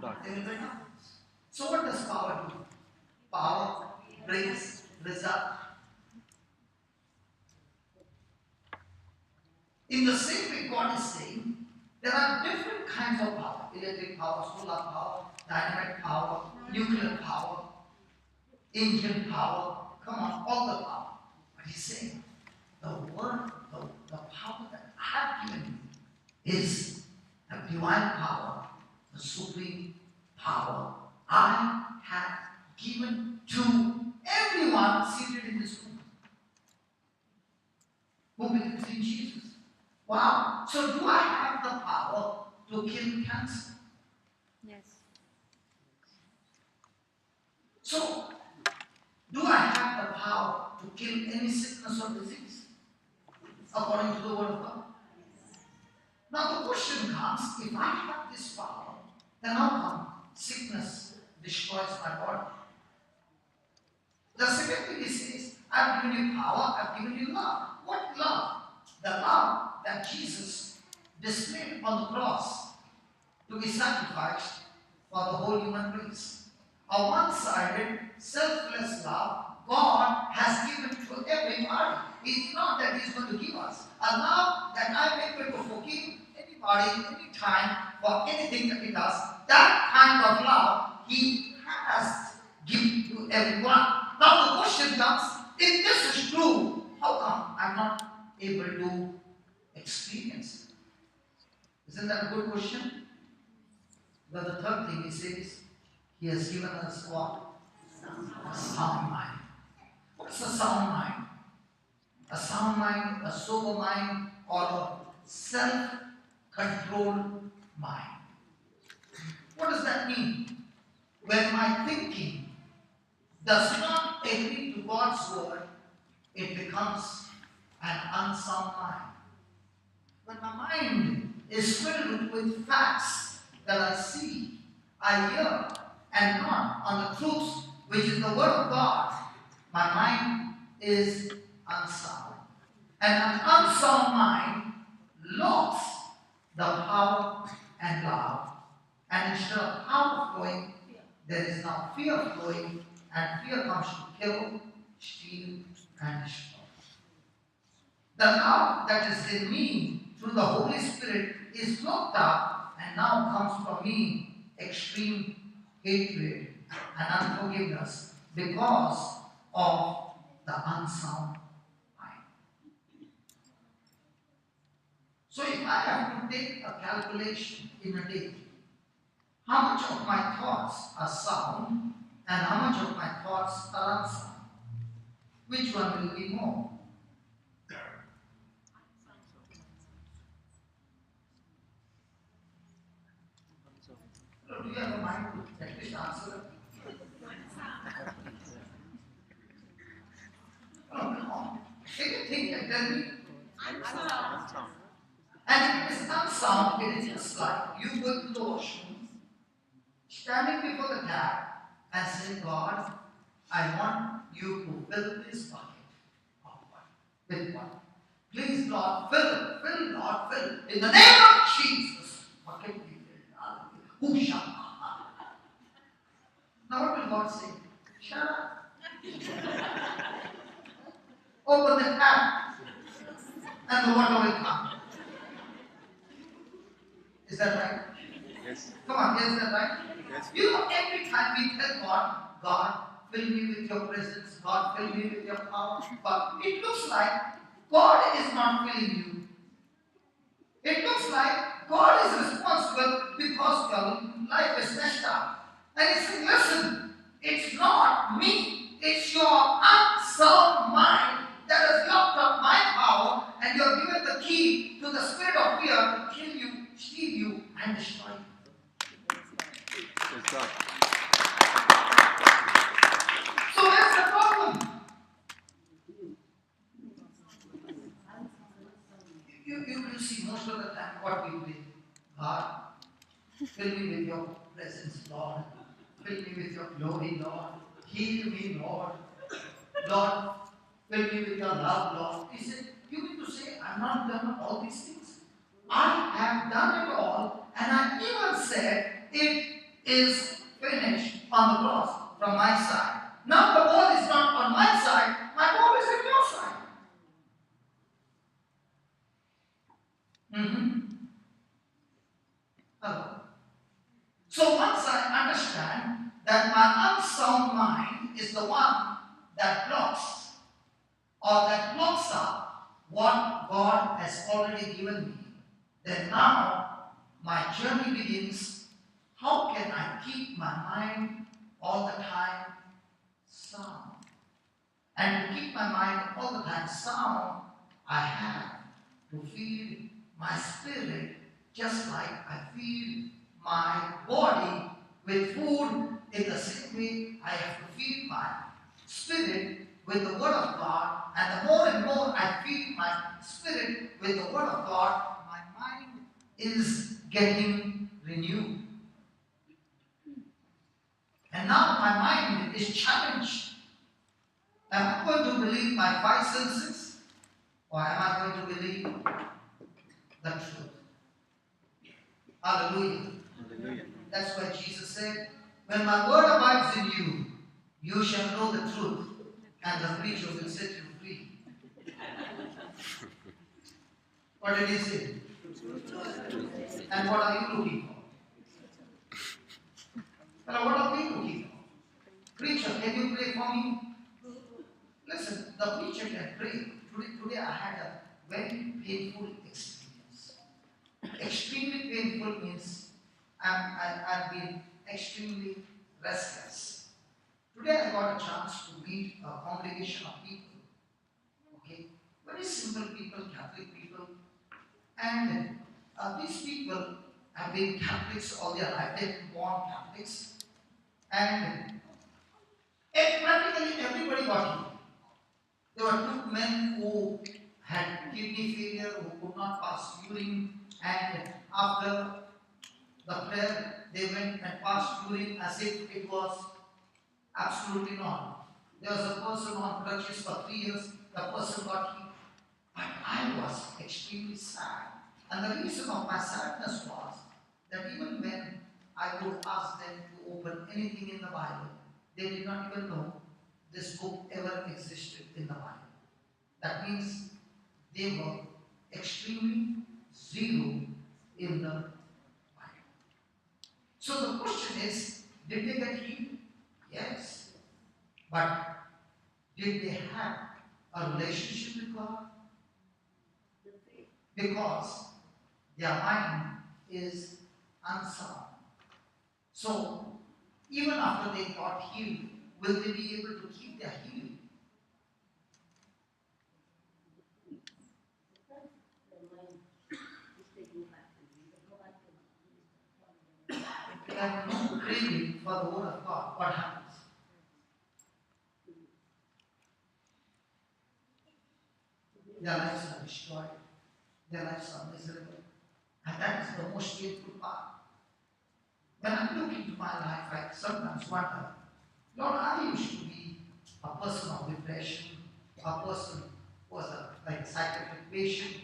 Speaker 5: Dark. There will be darkness. So what does power do? Power brings result. In the same way, God is saying there are different kinds of power: electric power, solar power, dynamic power, nuclear power, engine power. Come on, all the power. But He's saying the word, the power that I have given you is the divine power, the supreme power I have given to everyone seated in this room who believes in Jesus. Wow. So do I have the power to kill cancer?
Speaker 6: Yes.
Speaker 5: So, do I have the power to kill any sickness or disease? According to the word of God. Now the question comes, if I have this power, then how come sickness destroys my body? The second thing He says, I've given you power, I've given you love. What love? The love that Jesus displayed on the cross to be sacrificed for the whole human race. A one-sided, selfless love God has given to everybody. It's not that He's going to give us a love that I'm able to forgive anybody, anytime, for anything that He does. That kind of love He has given to everyone. Now the question comes, if this is true, how come I'm not able to experience it? Isn't that a good question? But the third thing He says, He has given us what? A sound mind. What's a sound mind? A sound mind, a sober mind, or a self-controlled mind. What does that mean? When my thinking does not agree to God's word, it becomes an unsound mind. When my mind is filled with facts that I see, I hear, and not on the truths which is the word of God, my mind is unsound. And an unsound mind locks the power and love And instead of power flowing, there is now fear flowing, and fear comes to kill, steal, and destroy. The love that is in me through the Holy Spirit is looked up and now comes from me extreme hatred and unforgiveness because of the unsound mind. So if I have to take a calculation in a day, how much of my thoughts are sound and how much of my thoughts are unsound? Which one will be more? Do you have a mind to at least answer that? No, come on. If you think and tell me. And if it is unsound, it is just like you go to the washroom, standing before the tap and saying, God, I want you to fill this bucket of water with water. Please, Lord, fill, Lord, fill. In the name of Jesus, bucket be filled. Who shall? Now what will God say? Shut up. Open the tap and the water will come. Is that right?
Speaker 3: Yes.
Speaker 5: Come on, is that right?
Speaker 3: Yes.
Speaker 5: You know, every time we tell God, God, fill me with your presence, God, fill me with your power, but it looks like God is not filling you. It looks like God is responsible because your life is messed up. And He says, listen, it's not me, it's your unsound mind that has locked up my power, and you have given the key to the spirit of fear to kill you, steal you, and destroy you.
Speaker 3: Yes, God.
Speaker 5: So that's the problem. You see most of the time what we pray. God, fill me with your presence, Lord. Fill me with your glory, Lord. Heal me, Lord. Lord, fill me with your love, Lord. He said, you mean to say I've not done all these things? I have done it all, and I even said it is finished on the cross from my side. Now the ball is not on my side, my ball is on your side. Hello. So once I understand that my unsound mind is the one that blocks up what God has already given me, then now my journey begins. How can I keep my mind all the time sound? And to keep my mind all the time sound, I have to feed my spirit just like I feed my body with food. In the same way, I have to feed my spirit with the Word of God, and the more and more I feed my spirit with the Word of God, my mind is getting renewed. And now my mind is challenged. Am I going to believe my five senses, or am I going to believe the truth? Hallelujah.
Speaker 3: Hallelujah.
Speaker 5: That's why Jesus said, when my word abides in you, you shall know the truth, and the preacher will set you free. What did he say? And what are you looking for? Well, what are we looking for? Preacher, can you pray for me? Listen, the preacher can pray. Today I had a very painful experience. Extremely painful means I've been extremely restless. Today I got a chance to meet a congregation of people. Okay, very simple people, Catholic people, and these people have been Catholics all their life. They've been born Catholics, and practically everybody got healed. There were two men who had kidney failure, who could not pass urine, and after the prayer, they went and passed urine as if it was absolutely not. There was a person on crutches for 3 years, the person got healed. But I was extremely sad. And the reason of my sadness was that even when I would ask them to open anything in the Bible. They did not even know this book ever existed in the Bible. That means they were extremely zero in the Bible. So the question is, did they get healed? Yes. But did they have a relationship with God? Because their mind is unsound. So, even after they got healed, will they be able to keep their healing? If they have no craving for the word of God, what happens? Their lives are destroyed. Their lives are miserable. And that is the most painful part. When I look into my life, I sometimes wonder, Lord, I used to be a person of depression, a person who was like a psychiatric patient,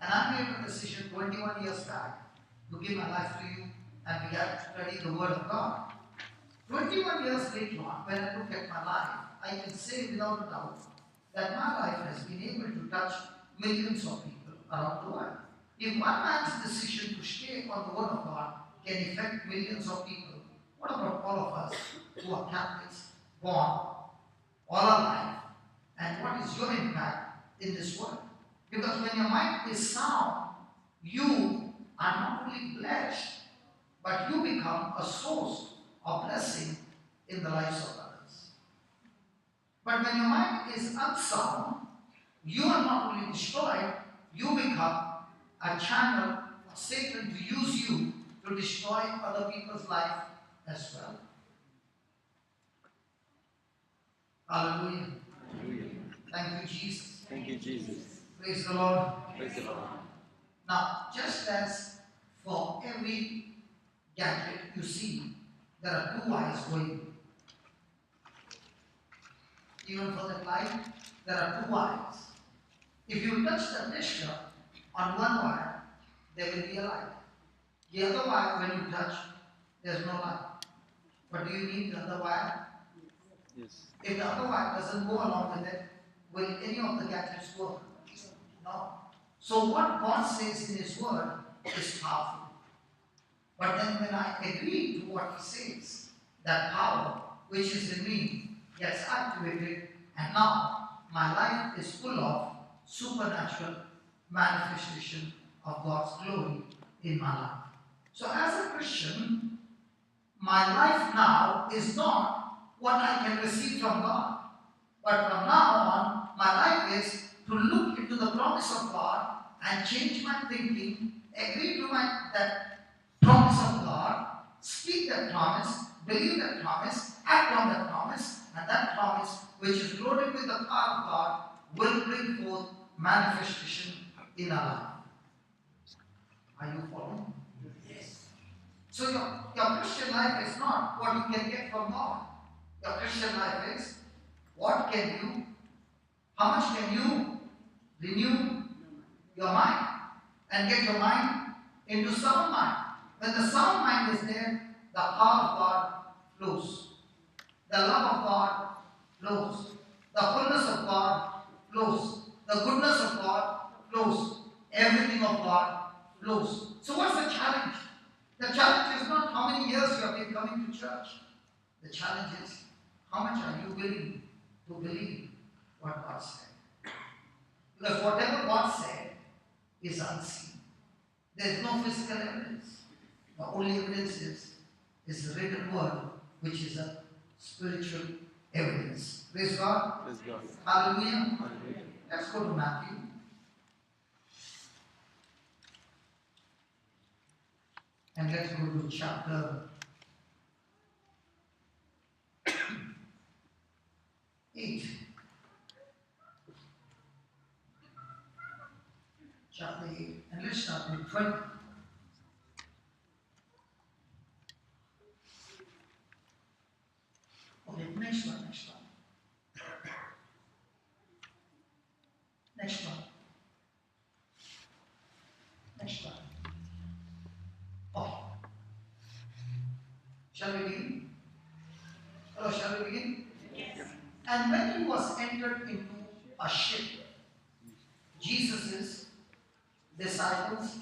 Speaker 5: and I made a decision 21 years back to give my life to you and began to study the Word of God. 21 years later on, when I look at my life, I can say without a doubt that my life has been able to touch millions of people around the world. If one man's decision to stay on the Word of God can affect millions of people, what about all of us who are Catholics, born all our life? And what is your impact in this world? Because when your mind is sound, you are not only blessed, but you become a source of blessing in the lives of others. But when your mind is unsound, you are not only destroyed, you become a channel for Satan to use you to destroy other people's life as well. Hallelujah.
Speaker 3: Hallelujah.
Speaker 5: Thank you, Jesus.
Speaker 3: Thank you, Jesus.
Speaker 5: Praise the Lord.
Speaker 3: Praise the Lord.
Speaker 5: Now, just as for every gadget you see, there are two wires going. Even for the light, there are two wires. If you touch the tester on one wire, there will be a light. The other wire, when you touch, there's no light. But do you need the other wire?
Speaker 3: Yes.
Speaker 5: If the other wire doesn't go along with it, will any of the gadgets work? No. So what God says in His Word is powerful. But then when I agree to what He says, that power which is in me gets activated, and now my life is full of supernatural manifestation of God's glory in my life. So as a Christian, my life now is not what I can receive from God. But from now on, my life is to look into the promise of God and change my thinking, agree to that promise of God, speak that promise, believe that promise, act on that promise, and that promise, which is loaded with the power of God, will bring forth manifestation in our life. Are you following? Yes. So your Christian life is not what you can get from God. Your Christian life is how much can you renew your mind and get your mind into sound mind. When the sound mind is there, the power of God flows. The love of God flows. The fullness of God flows. The goodness of God flows. Everything of God flows. So what's the challenge? The challenge is not how many years you have been coming to church. The challenge is how much are you willing to believe what God said. Because whatever God said is unseen. There is no physical evidence. The only evidence is the written word, which is a spiritual evidence. Praise God.
Speaker 3: Praise God.
Speaker 5: Hallelujah.
Speaker 3: Hallelujah.
Speaker 5: Let's go to Matthew. And let's go to chapter 8. Chapter 8. And let's start with 20. Okay, next one. Okay. begin? Hello, shall we begin? Yes. And when he was entered into a ship, Jesus' disciples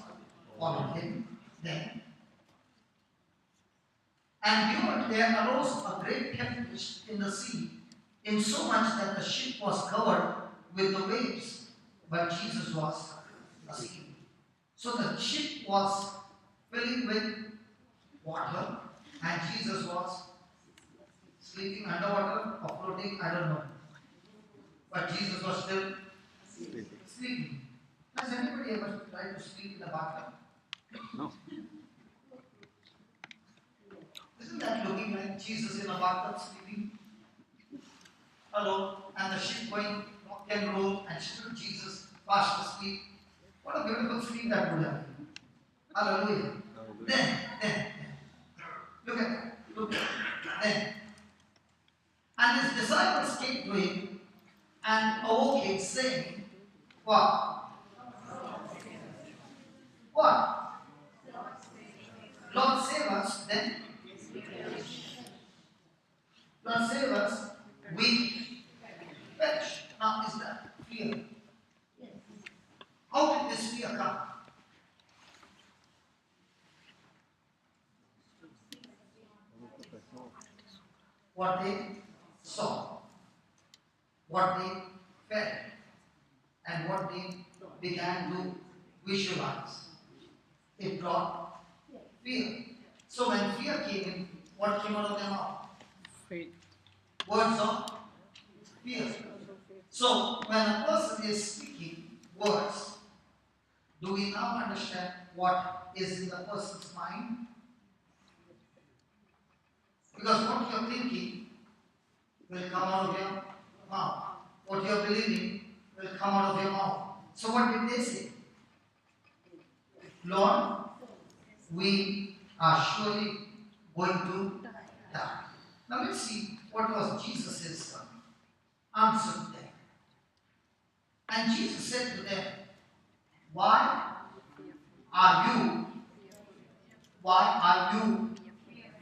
Speaker 5: followed him then. And behold, there arose a great tempest in the sea, insomuch that the ship was covered with the waves, but Jesus was asleep. So the ship was filling with water, and Jesus was sleeping underwater or floating, I don't know. But Jesus was still sleeping. Has anybody ever tried to sleep in a bathtub?
Speaker 3: No.
Speaker 5: Isn't that looking like Jesus in a bathtub sleeping? Hello, and the ship going rock and roll, and still Jesus fast asleep. What a beautiful sleep that would have been. Hallelujah. Then, look at that. Look at that. Then. And his disciples came to him and awoke him, saying, what? What? Lord, save us. Then, Lord, save us. We perish. Now, is that fear? How did this fear come? What they saw, what they felt, and what they began to visualize. It brought fear. So when fear came in, what came out of their mouth?
Speaker 3: Faith.
Speaker 5: Words of fear. So when a person is speaking words, do we now understand what is in the person's mind? Because what you are thinking will come out of your mouth. What you are believing will come out of your mouth. So what did they say? Lord, we are surely going to die. Now let's see what was Jesus' answer to them. And Jesus said to them, why are you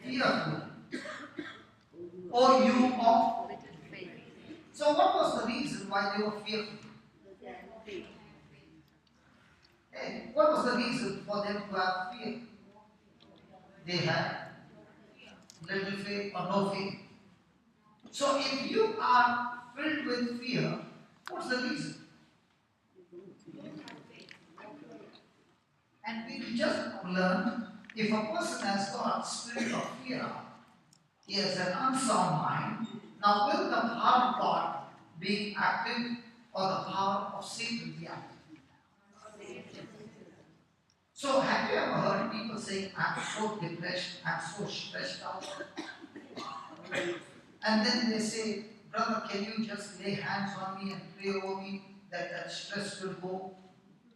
Speaker 5: fearful? O you of little faith. So what was the reason why they were fearful? Hey, what was the reason for them to have fear? They had little faith or no faith. So if you are filled with fear, what's the reason? And we just learned, if a person has got spirit of fear, he has an unsound mind. Now will the power of God be active or the power of Satan be active? So have you ever heard people saying, I'm so depressed, I'm so stressed out? And then they say, brother, can you just lay hands on me and pray over me that stress will go?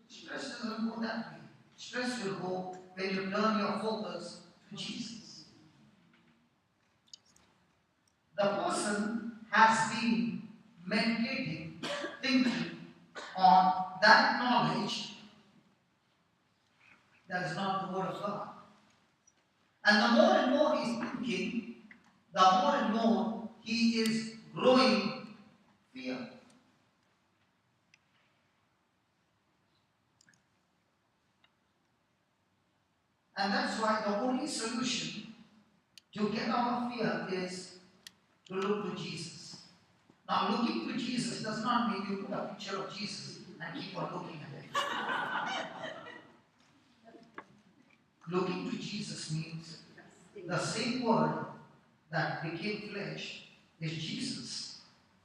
Speaker 5: Stress doesn't go that way. Stress will go when you turn your focus to Jesus. The person has been meditating, thinking on that knowledge that is not the Word of God. And the more and more he is thinking, the more and more he is growing fear. And that's why the only solution to get out of fear is to look to Jesus. Now, looking to Jesus does not mean you put a picture of Jesus and keep on looking at it. Looking to Jesus means the same Word that became flesh is Jesus.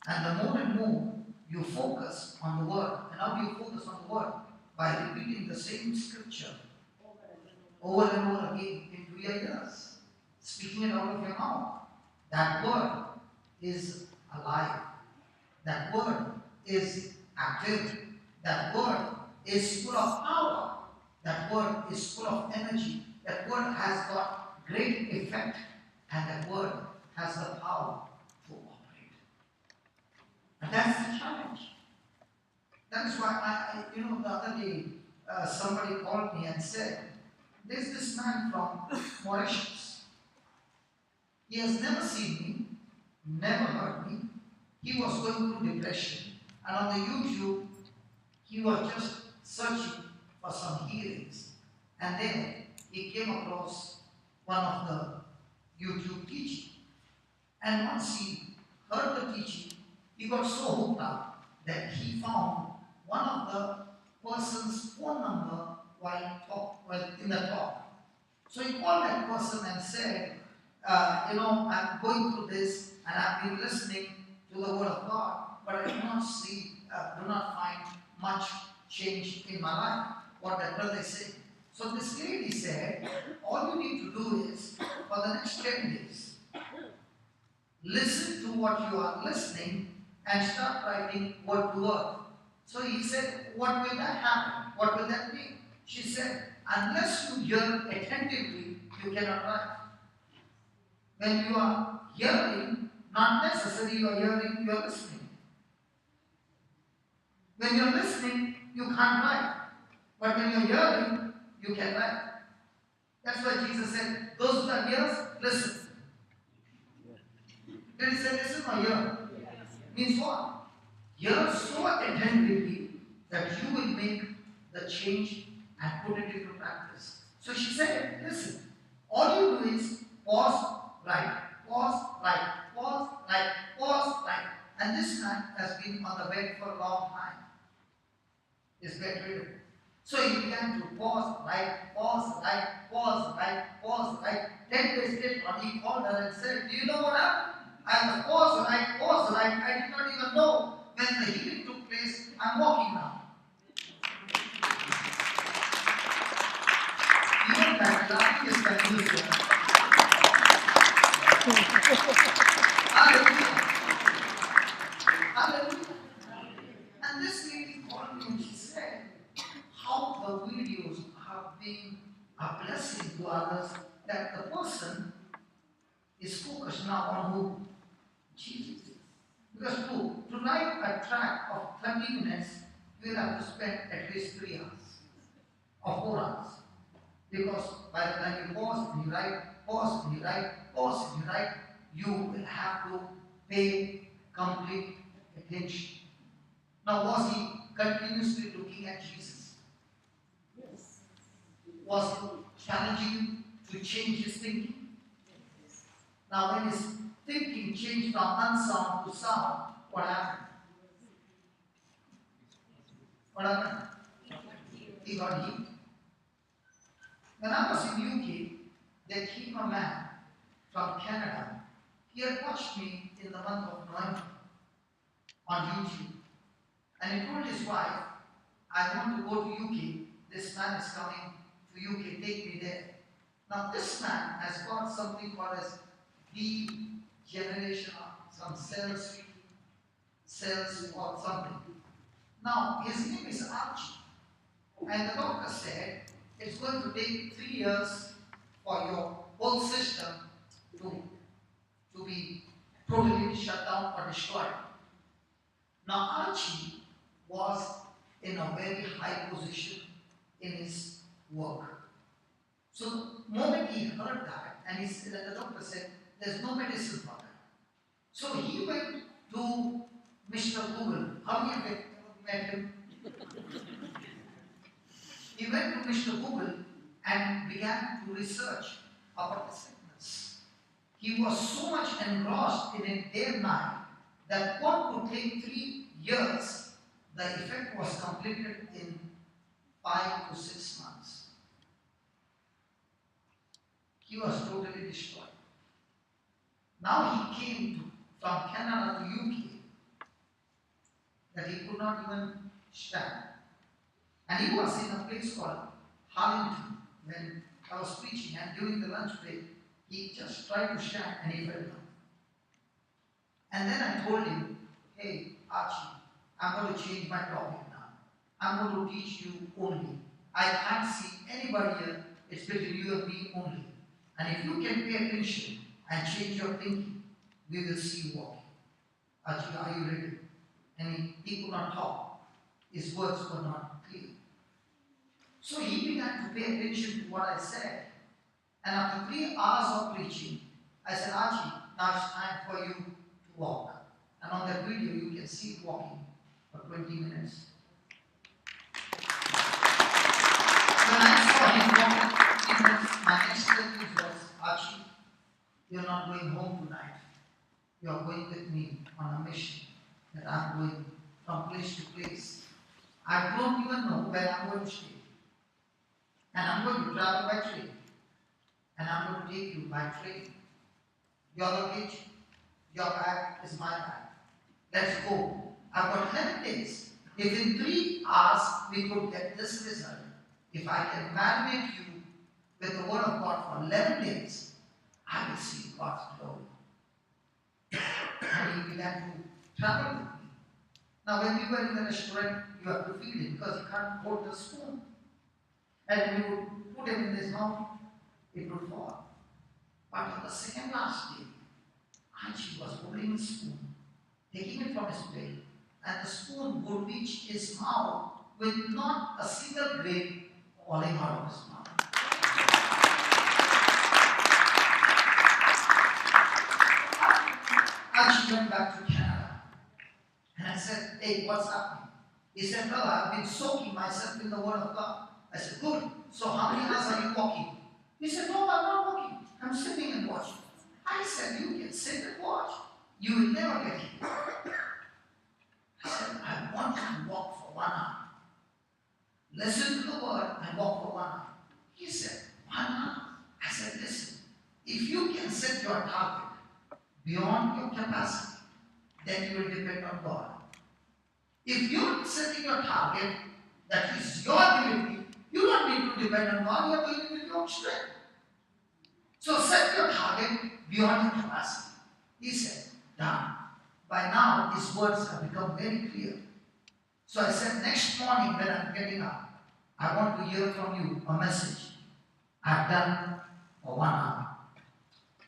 Speaker 5: And the more and more you focus on the Word, and how do you focus on the Word? By repeating the same scripture over and over again into your ears, speaking it out of your mouth. That Word is alive. That Word is active. That Word is full of power. That Word is full of energy. That Word has got great effect. And that Word has the power to operate. And that's the challenge. That's why the other day, somebody called me and said, there's this man from Mauritius. He has never seen me, never heard me. He was going through depression, and on the YouTube, he was just searching for some healings. And then he came across one of the YouTube teaching. And once he heard the teaching, he got so hooked up that he found one of the person's phone number while in the talk. So he called that person and said, I'm going through this and I've been listening to the word of God, but I do not find much change in my life. What that brother is saying. So this lady said, all you need to do is, for the next 10 days, listen to what you are listening and start writing word to word. So he said, what will that happen? What will that mean? She said, unless you hear attentively, you cannot write. When you are hearing, not necessarily you are hearing, you are listening. When you are listening, you can't write. But when you are hearing, you can write. That's why Jesus said, those who are ears, listen. Did he say listen or hear? Means what? Hear so attentively that you will make the change and put it into practice. So she said, listen, all you do is pause, write, pause, write, pause, write, pause, write. And this man has been on the bed for a long time. His bedridden. So he began to pause, write, pause, write, pause, write, pause, write. 10 days later, he called her and said, do you know what happened? I was pause, write. I did not even know when the healing took place. I'm walking now. Even that laughing is confusing. Hallelujah. Hallelujah. And this lady called me and she said, how the videos have been a blessing to others, that the person is focused now on who? Jesus. Because to write a track of 30 minutes, you will have to spend at least 3 hours or 4 hours. Because by the time you pause and you write, pause and you write, pause and you write, you will have to pay complete attention. Now, was he continuously looking at Jesus? Yes. Was he challenging him to change his thinking? Now, when his thinking changed from unsound to sound, what happened? What happened? He got healed. When I was in UK, there came a man from Canada. He had watched me in the month of November on YouTube. And he told his wife, I want to go to UK. This man is coming to UK. Take me there. Now this man has got something called as degeneration of some cells or something. Now his name is Archie. And the doctor said, it's going to take 3 years for your whole system to be totally shut down or destroyed. Now Archie was in a very high position in his work. So the moment he heard that, and the doctor said, there's no medicine for that. So he went to Mr. Google. How many of you met him? He went to Mr. Google and began to research about the sickness. He was so much engrossed in it day and night that what would take 3 years, the effect was completed in 5 to 6 months. He was totally destroyed. Now he came from Canada to UK that he could not even stand. And he was in a place called Harlington when I was preaching, and during the lunch break, he just tried to stand and he fell down. And then I told him, hey, Archie, I'm going to change my topic now. I'm going to teach you only. I can't see anybody here. It's between you and me only. And if you can pay attention and change your thinking, we will see you walking. Archie, are you ready? And he could not talk. His words were not clear. So he began to pay attention to what I said. And after 3 hours of preaching, I said, Archie, now it's time for you to walk. And on that video, you can see it walking for 20 minutes. When I saw him walking 20 minutes, my next message was, Archie, you're not going home tonight. You're going with me on a mission that I'm going from place to place. I don't even know where I'm going to stay. And I'm going to travel by train. And I'm going to take you by train. Your luggage, your bag is my bag. Let's go. I've got 11 days. If in 3 hours we could get this result, if I can marinate you with the word of God for 11 days, I will see God's glory. And he began to travel with me. Now when we were in the restaurant, you have to feed him because he can't hold the spoon. And when you would put him in his mouth, it would fall. But on the second last day, Archie was holding his spoon, taking it from his plate, and the spoon would reach his mouth with not a single grain falling out of his mouth. Archie went back to Canada. And I said, hey, what's happening? He said, brother, I've been soaking myself in the Word of God. I said, good. So how many hours are you walking? He said, no, I'm not walking. I'm sitting and watching. I said, you can sit and watch. You will never get it. I said, I want you to walk for 1 hour. Listen to the Word and walk for 1 hour. He said, 1 hour? I said, listen, if you can set your target beyond your capacity, then you will depend on God. If you're setting your target that is your ability, you don't need to depend on God, you are doing it with your own strength. So set your target beyond your capacity. He said, done. By now, his words have become very clear. So I said, next morning when I'm getting up, I want to hear from you a message I've done for 1 hour.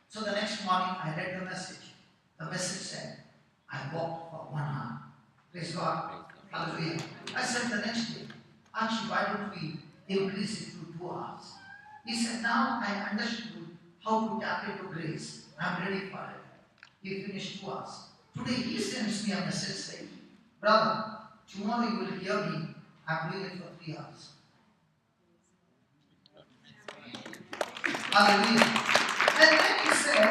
Speaker 5: So the next morning, I read the message. The message said, I walked for 1 hour. Praise God. Hallelujah. I said the next day, actually, why don't we increase it to 2 hours? He said, now I understood how to tap into grace. I'm ready for it. He finished 2 hours. Today, he sends me a message saying, brother, tomorrow you will hear me. I'm doing it for 3 hours. Hallelujah. And then he said,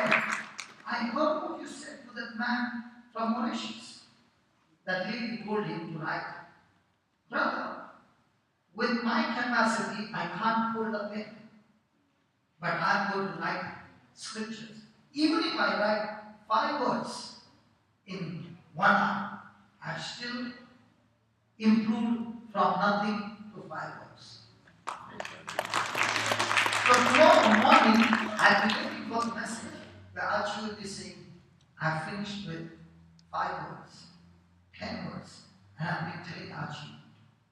Speaker 5: I heard what you said to that man from Mauritius. That lady told him to write, brother, with my capacity, I can't hold a pen. But I'm going to write scriptures. Even if I write 5 words in 1 hour, I've still improved from nothing to 5 words. So tomorrow morning, I'll be looking for the message where Archie will be saying, I've finished with 5 words, 10 words. And I've been telling Archie,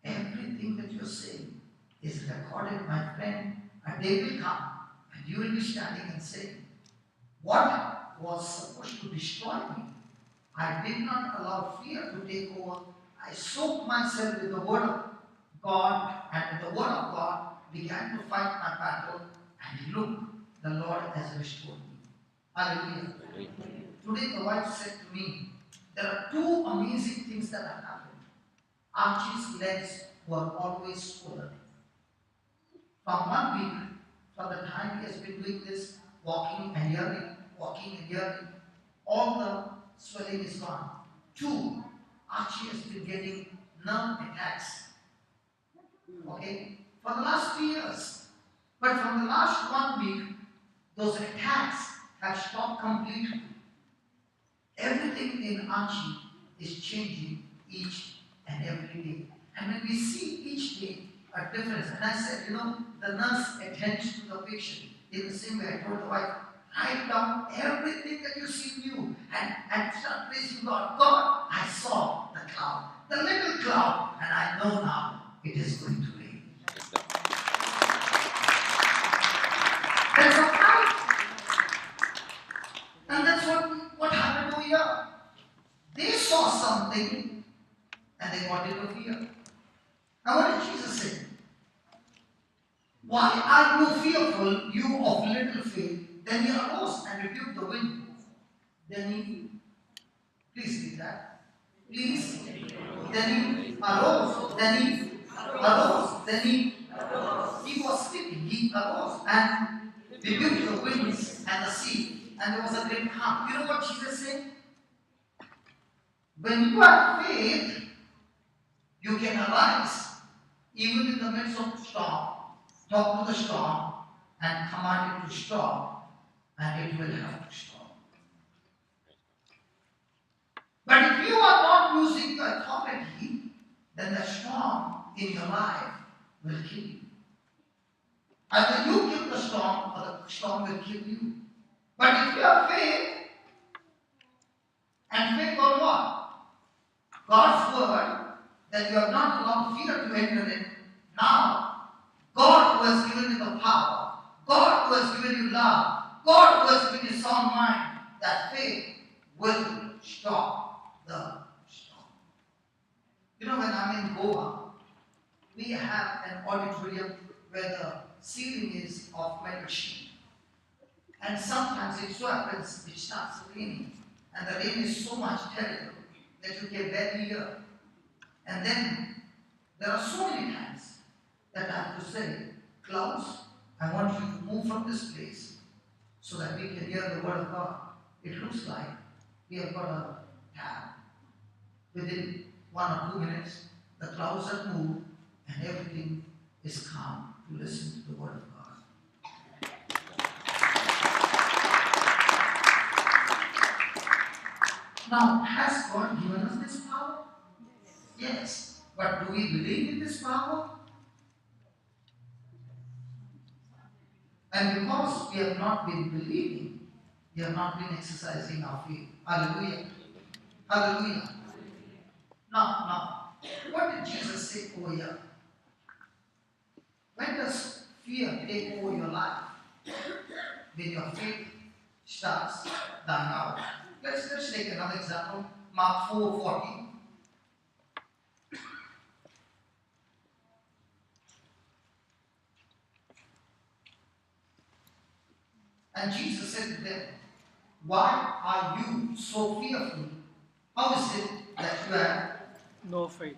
Speaker 5: everything that you're saying is recorded, my friend. A day will come and you will be standing and saying, what was supposed to destroy me? I did not allow fear to take over. I soaked myself with the Word of God, and with the Word of God began to fight my battle. And look, the Lord has restored me. Hallelujah. Today the wife said to me, there are 2 amazing things that have happened. Archie's legs were always swollen. From 1 week, from the time he has been doing this, walking and hearing, all the swelling is gone. 2, Archie has been getting nerve attacks. Okay? For the last 3 years. But from the last 1 week, those attacks have stopped completely. Everything in Archie is changing each and every day. And when we see each day a difference, and I said, the nurse attends to the patient. In the same way, I told the wife, write down everything that you see new and start praising God. God, I saw the cloud, the little cloud, and I know now it is going to rain. That's a fact. And that's what happened over here. They saw something and they got into fear. Now what did Jesus say? Why are you fearful, you of little faith? Then he arose and rebuked the wind. Then he, please read that. Please. Then he arose. Then he arose. Then he was sleeping. He arose and rebuked the winds and the sea. And there was a great calm. You know what Jesus said? When you have faith, you can arise even in the midst of the storm, talk to the storm, and command it to stop, and it will have to stop. But if you are not using the authority, then the storm in your life will kill you. Either you kill the storm or the storm will kill you. But if you have faith, and faith on what? God's word, that you have not allowed fear to enter in. Now, God who has given you the power, God who has given you love, God who has given you sound mind, that faith will stop the storm. You know, when I'm in Goa, we have an auditorium where the ceiling is of metal sheet. And sometimes it so happens it starts raining, and the rain is so much terrible that you can barely hear. And then there are so many times that I have to say, clouds, I want you to move from this place so that we can hear the word of God. It looks like we have got a tab. Within 1 or 2 minutes, the clouds have moved and everything is calm to listen to the word of God. Now, has God given us this power? Yes. But do we believe in this power? And because we have not been believing, we have not been exercising our faith. Hallelujah. Hallelujah. Now, what did Jesus say over here? When does fear take over your life? When your faith starts dying out. Let's take another example. Mark 4:40. And Jesus said to them, why are you so fearful? How is it that you have
Speaker 3: No faith.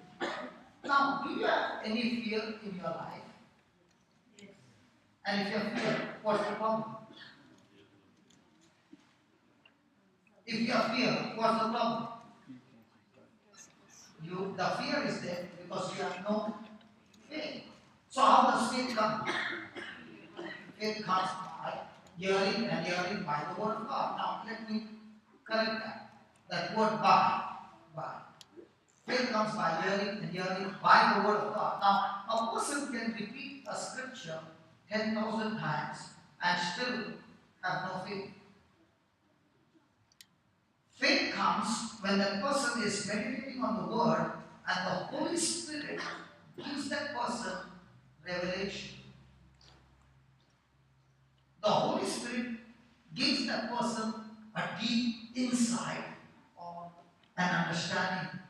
Speaker 5: Now, do you have any fear in your life? Yes. And if you have fear, what's the problem? If you have fear, what's the problem? The fear is there because you have no faith. So how does faith come? Faith comes by hearing and hearing by the word of God. Now let me correct that. That word by. Faith comes by hearing and hearing by the word of God. Now a person can repeat a scripture 10,000 times and still have no faith. Faith comes when that person is meditating on the word and the Holy Spirit gives that person revelation. The Holy Spirit gives that person a deep insight or an understanding.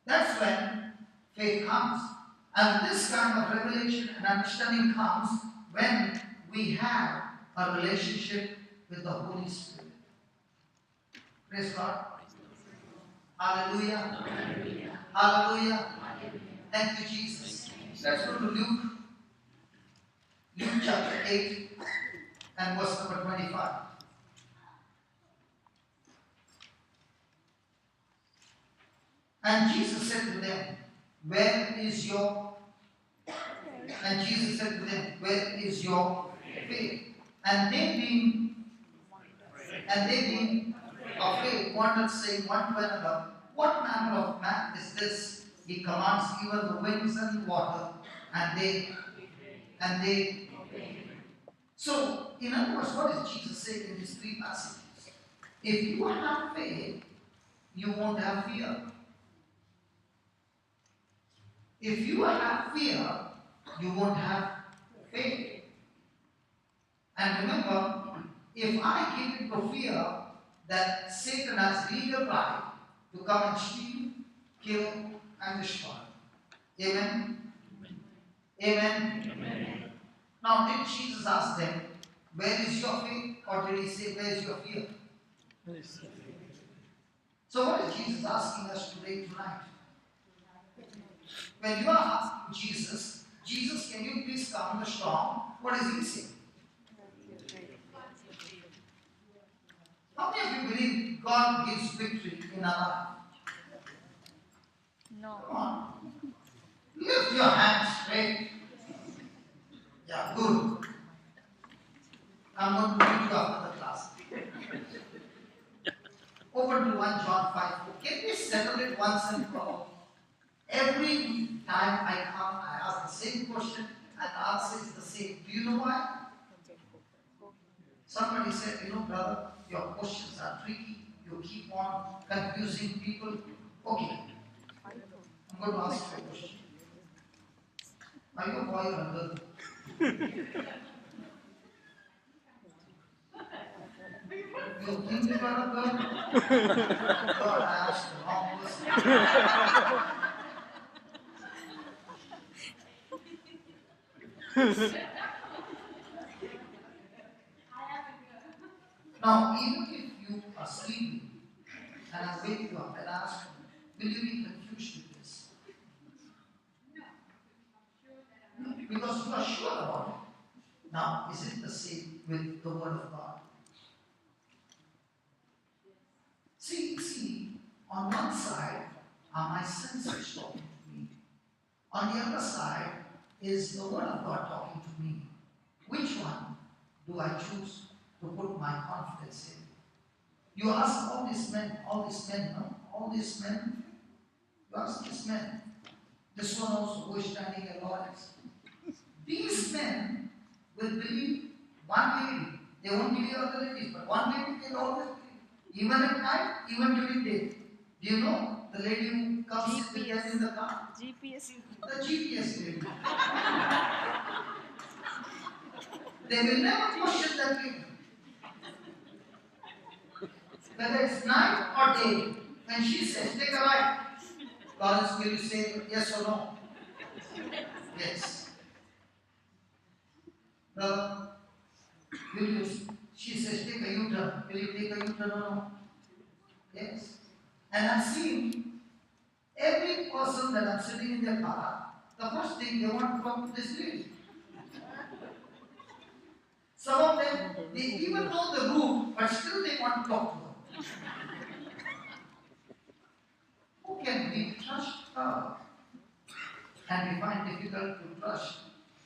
Speaker 5: That's when faith comes. And this kind of revelation and understanding comes when we have a relationship with the Holy Spirit. Praise God. Hallelujah. Hallelujah. Hallelujah. Thank you, Jesus. Let's go to Luke. Luke chapter 8 and verse number 25. And Jesus said to them, where is your faith? And they being afraid, wondered, saying one to another, what manner of man is this? He commands even the winds and the water, and they. So, in other words, what is Jesus saying in these three passages? If you have faith, you won't have fear. If you have fear, you won't have faith. And remember, if I give into fear that Satan has legal right to come and steal, kill, and destroy. Amen? Amen? Amen. Now, did Jesus ask them, Where is your faith? Or did he say, where is your fear? So what is Jesus asking us today, tonight? When you are asking Jesus, Jesus, can you please calm the storm? What is he saying? How many of you believe God gives victory in our life?
Speaker 6: No.
Speaker 5: Come on. Lift your hands straight. Yeah, good. I'm going to read you after the class. Open to 1 John 5. Can we settle it once and for all? Every time I come, I ask the same question and the answer is the same. Do you know why? Somebody said, you know, brother, your questions are tricky. You keep on confusing people. Okay, I'm going to ask you a question. Are you a boy or a girl? You think you are a girl? God, I asked the wrong person. Now, even if you are sleeping and I wake you up and ask you, will you be confused with this? Because you are sure about it. Now, is it the same with the Word of God? See, on one side are my senses talking to me. On the other side is the Word of God talking to me. Which one do I choose to put my confidence in? You ask all these men, no? All these men, you ask these men. This one also who is standing at Lawrence. These men will believe one lady. They won't believe other ladies, but one lady they will always believe. Even at night, even during day. Do you know the lady who comes with them in the car?
Speaker 6: GPS.
Speaker 5: The GPS lady. They will never question that lady. Whether it's night or day, when she says, take a ride, Lawrence, will you say yes or no? Yes. Brother, will you, she says, take a U-turn. Will you take a U-turn or no? Yes. And I've seen every person that I'm sitting in their car, the first thing they want to talk to this lady. Some of them, they even know the route, but still they want to talk to her. Who can we trust her? And we find difficult to trust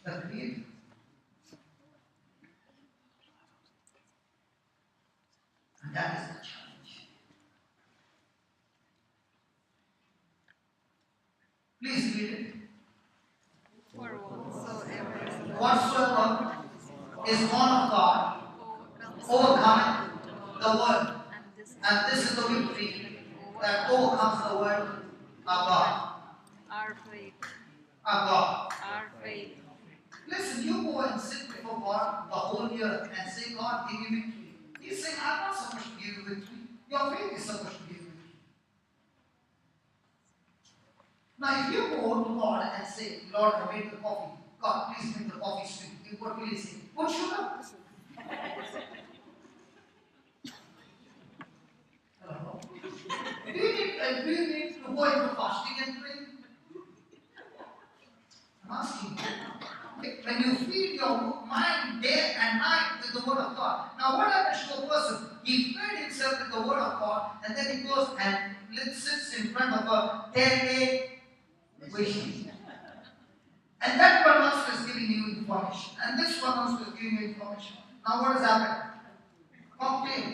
Speaker 5: the Creator. And that is the challenge. Please read it.
Speaker 6: For whatsoever
Speaker 5: Whatsoever is born of God overcometh the world. And this is the victory that overcomes the world, our God.
Speaker 6: our faith.
Speaker 5: Our God.
Speaker 6: Our faith.
Speaker 5: Listen, you go and sit before God the whole year and say, God, give me victory. He's saying, I'm not supposed to give you victory. Your faith is supposed to give you victory. Now, if you go to God and say, Lord, I made the coffee. God, please make the coffee sweet. What will he say? Put sugar. Hello? Do you need to go into fasting and pray? I'm asking you. When you feed your mind day and night with the Word of God. Now, what happens to a person? He fed himself with the Word of God and then he goes and sits in front of a 10-day wishing. And that one also is giving you information. And this one also is giving you information. Now, what has happened? Cocktail.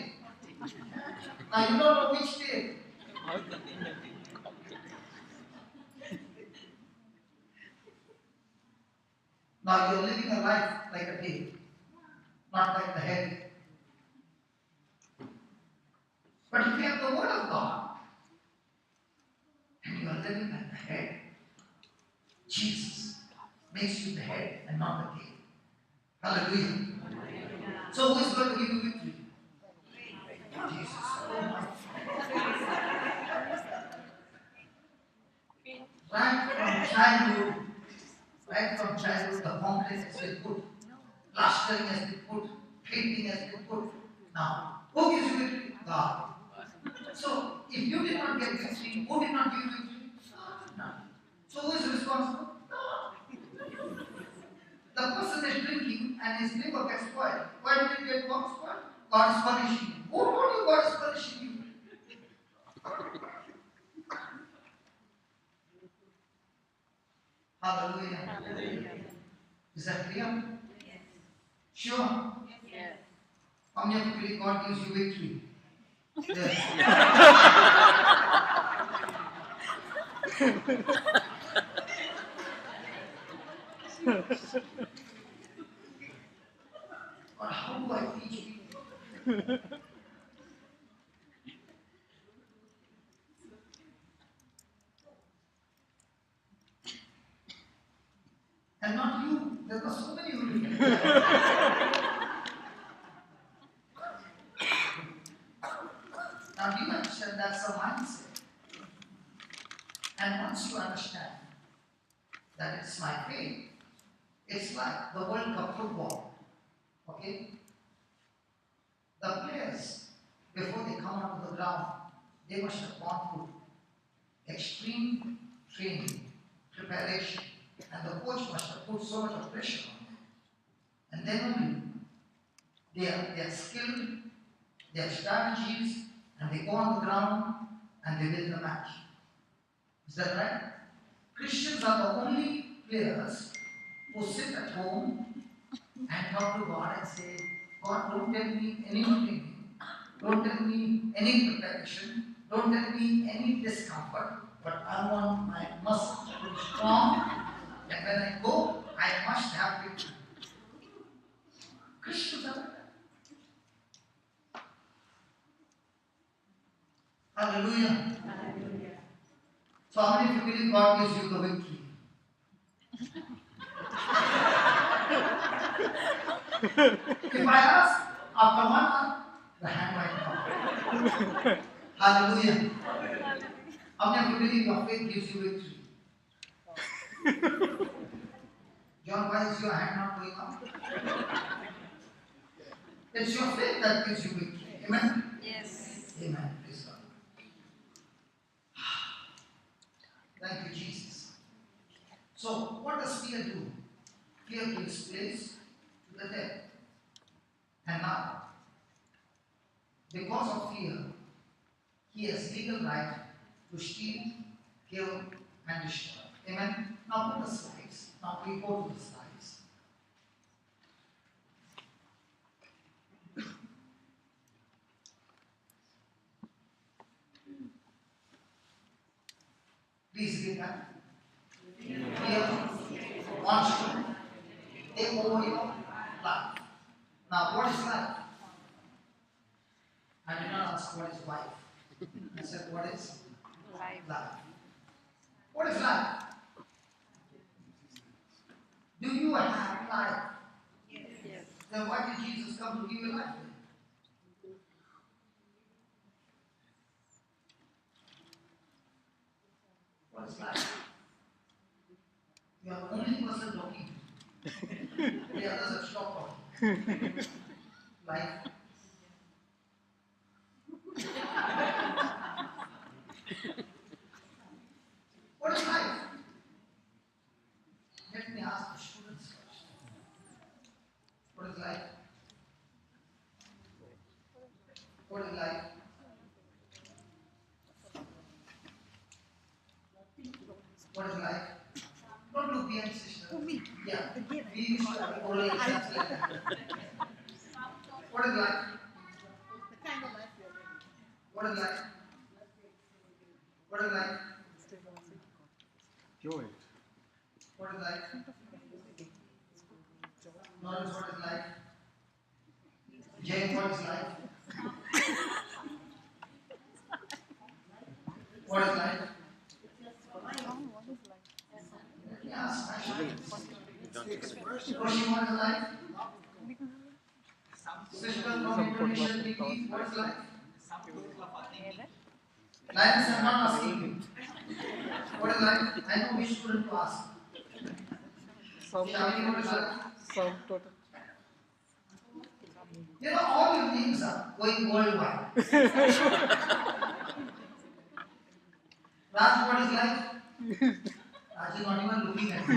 Speaker 5: Now, you don't know which day. Now you're living a life like a tail, not like the head. But if you have the Word of God, and you are living like the head, Jesus makes you the head and not the tail. Hallelujah. So who is going to give you victory? Jesus. Right from childhood, the foundation has been put, plastering has been put, Everything has been put. Now, who gives you victory? God. So, if you did not get victory, who did not give you victory? No. So, who is responsible? No. The person is drinking and his liver gets spoiled. Why did it get spoiled? God is punishing you. Who told you God is punishing you? Hallelujah.
Speaker 6: Hallelujah.
Speaker 5: Is that clear?
Speaker 6: Yes.
Speaker 5: Sure.
Speaker 6: Yes.
Speaker 5: How many of you believe God gives you victory? Yes. But how do I teach people? And not you. There are so many who live. Now, do you understand that's a mindset? And once you understand that it's my faith, it's like the World Cup football. Okay? The players, before they come onto the ground, they must have gone through extreme training, preparation, and the coach must have put so much of pressure on them. And then only they are skilled, they have strategies, and they go on the ground and they win the match. Is that right? Christians are the only players who sit at home and talk to God and say, God, don't tell me any training, don't tell me any preparation, don't tell me any discomfort, but I want my muscles to be strong, and when I go, I must have victory. Christians are like that. Hallelujah.
Speaker 6: Hallelujah.
Speaker 5: So how many of you believe God gives you the victory? If I ask after 1 hour, the hand might come. Hallelujah. How many of you believe your faith gives you victory? John, why is your hand not going up? It's your faith that gives you victory. Amen?
Speaker 6: Yes.
Speaker 5: Amen. Praise God. Thank you, Jesus. So, what does fear do? Fear gives place to the dead. And now, because of fear, he has legal right to steal, kill, and destroy. Amen? Now put the slides. Now we go to the slides. Please read that. Fear wants to take over your life. Now what is life? I did not ask what is wife. I said what is
Speaker 6: Life.
Speaker 5: life? What is life? Do you have life?
Speaker 6: Yes.
Speaker 5: Then why did Jesus come to give you life? What is life? You are the only person talking. The others have stopped talking. Life. What is life? Let me ask the students first. What is life? What is life? What is life? Don't look behind, sister. Yeah, we used to have oral exams like that. What is life? What is life? What is life?
Speaker 3: Joy.
Speaker 5: What is life? Knowledge, what is life? Jay, what is life? What is life? Let me ask my students. Roshi, what is life? Sister from Indonesia, Vicky, what is life? Lions, I'm not asking you. What is life? I know which student to ask. Shamini, what is life? You know, all your names are going worldwide. Raj, what is life? Raj is not even looking at me.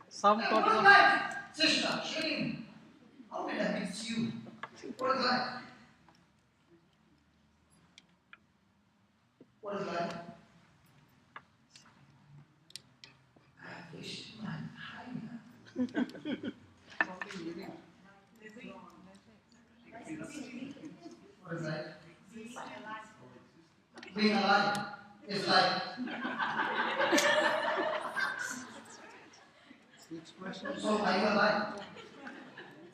Speaker 3: Some
Speaker 5: What
Speaker 3: talk
Speaker 5: is
Speaker 3: about
Speaker 5: life? Sister, Shane, how did I miss you? What is life? What is life? I wish my time. What is life? Being alive is life. So are you alive?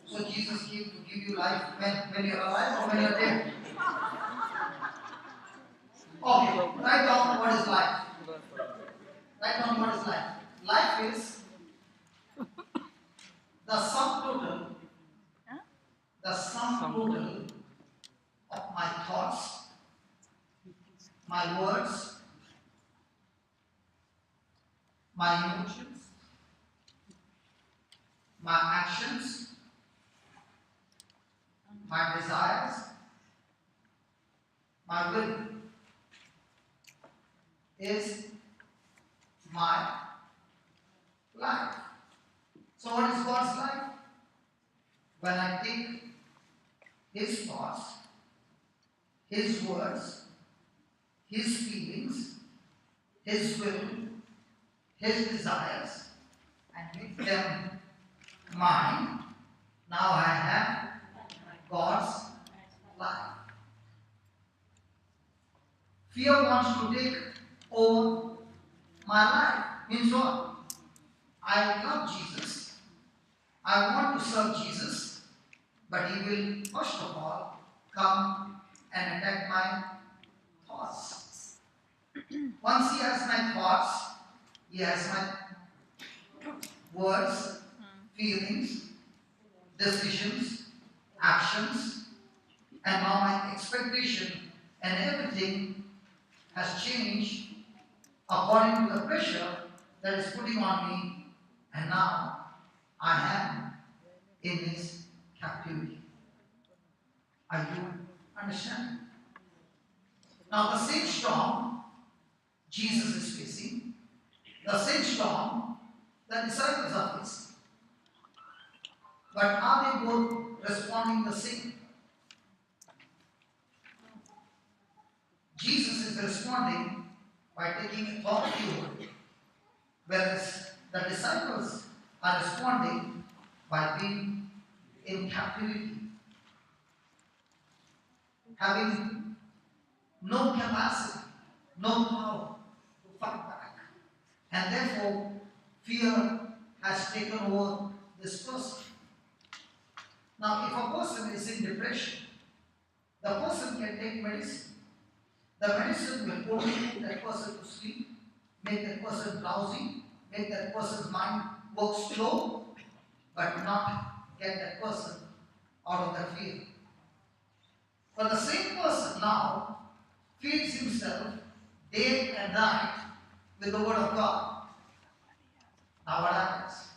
Speaker 5: So Jesus came to give you life when you're alive or when you're dead? Okay, write down what is life. Write down what is life. Life is the sum total of my thoughts, my words, my emotions, my actions, my desires, my will is my life. So what is God's life? When I take His thoughts, His words, His feelings, His will, His desires, and make them mine, now I have God's life. Fear wants to take over my life. Means what? I love Jesus. I want to serve Jesus. But he will, first of all, come and attack my thoughts. Once he has my thoughts, he has my words, feelings, decisions, actions, and now my expectation and everything has changed according to the pressure that is putting on me, and now I am in his captivity. Are you understanding? Now the same storm Jesus is facing, the same storm the disciples are facing. But are they both responding the same? Jesus is responding by taking authority over it, whereas the disciples are responding by being in captivity, having no capacity, no power to fight back. And therefore, fear has taken over this person. Now, if a person is in depression, the person can take medicine. The medicine will only make that person to sleep, make that person drowsy, make that person's mind work slow, but not get that person out of that fear. But the same person now feeds himself day and night with the Word of God. Now what happens?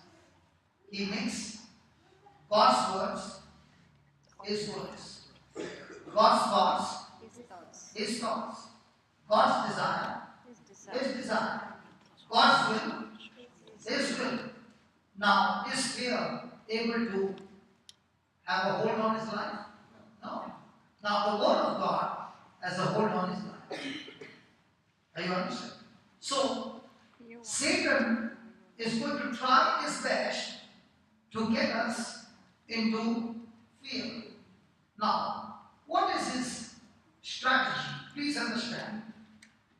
Speaker 5: He makes God's words his words, God's thoughts his thoughts, God's desire his desire, God's will his will. Now, is fear able to have a hold on his life? No. Now, the Word of God has a hold on his life. Are you understanding? So, Satan is going to try his best to get us into fear. Now, what is his strategy? Please understand,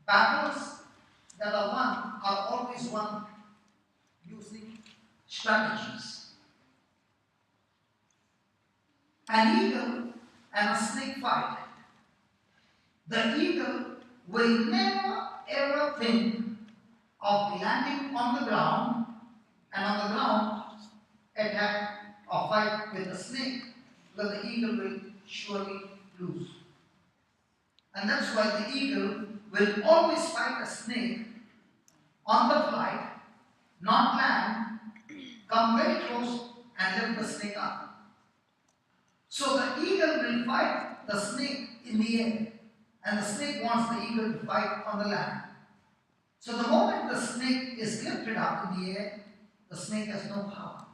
Speaker 5: battles that are won are always won using strategies. An eagle and a snake fight. The eagle will never ever think of landing on the ground and on the ground attack or fight with the snake, because the eagle will surely lose. And that's why the eagle will always fight a snake on the flight, not land, come very close and lift the snake up. So the eagle will fight the snake in the air, and the snake wants the eagle to fight on the land. So the moment the snake is lifted up in the air, the snake has no power.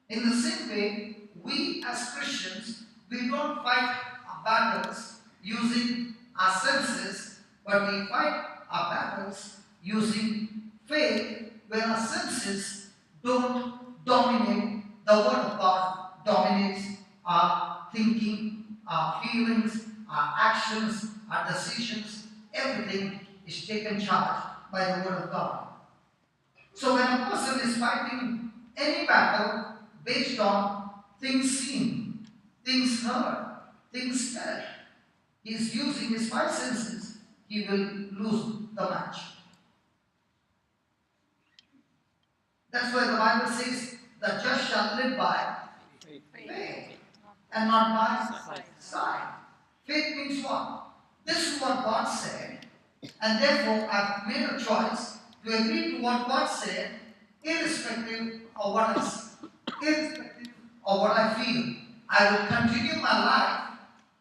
Speaker 5: In the same way, we as Christians, we don't fight our battles using our senses, but we fight our battles using faith, where our senses don't dominate. The Word of God dominates our thinking, our feelings, our actions, our decisions. Everything is taken charge by the Word of God. So when a person is fighting any battle based on things seen, things heard, things felt, he is using his five senses, he will lose the match. That's why the Bible says, the just shall live by faith and not by sight. Faith means what? This is what God said, and therefore I've made a choice to agree to what God said, irrespective of what I see, irrespective of what I feel. I will continue my life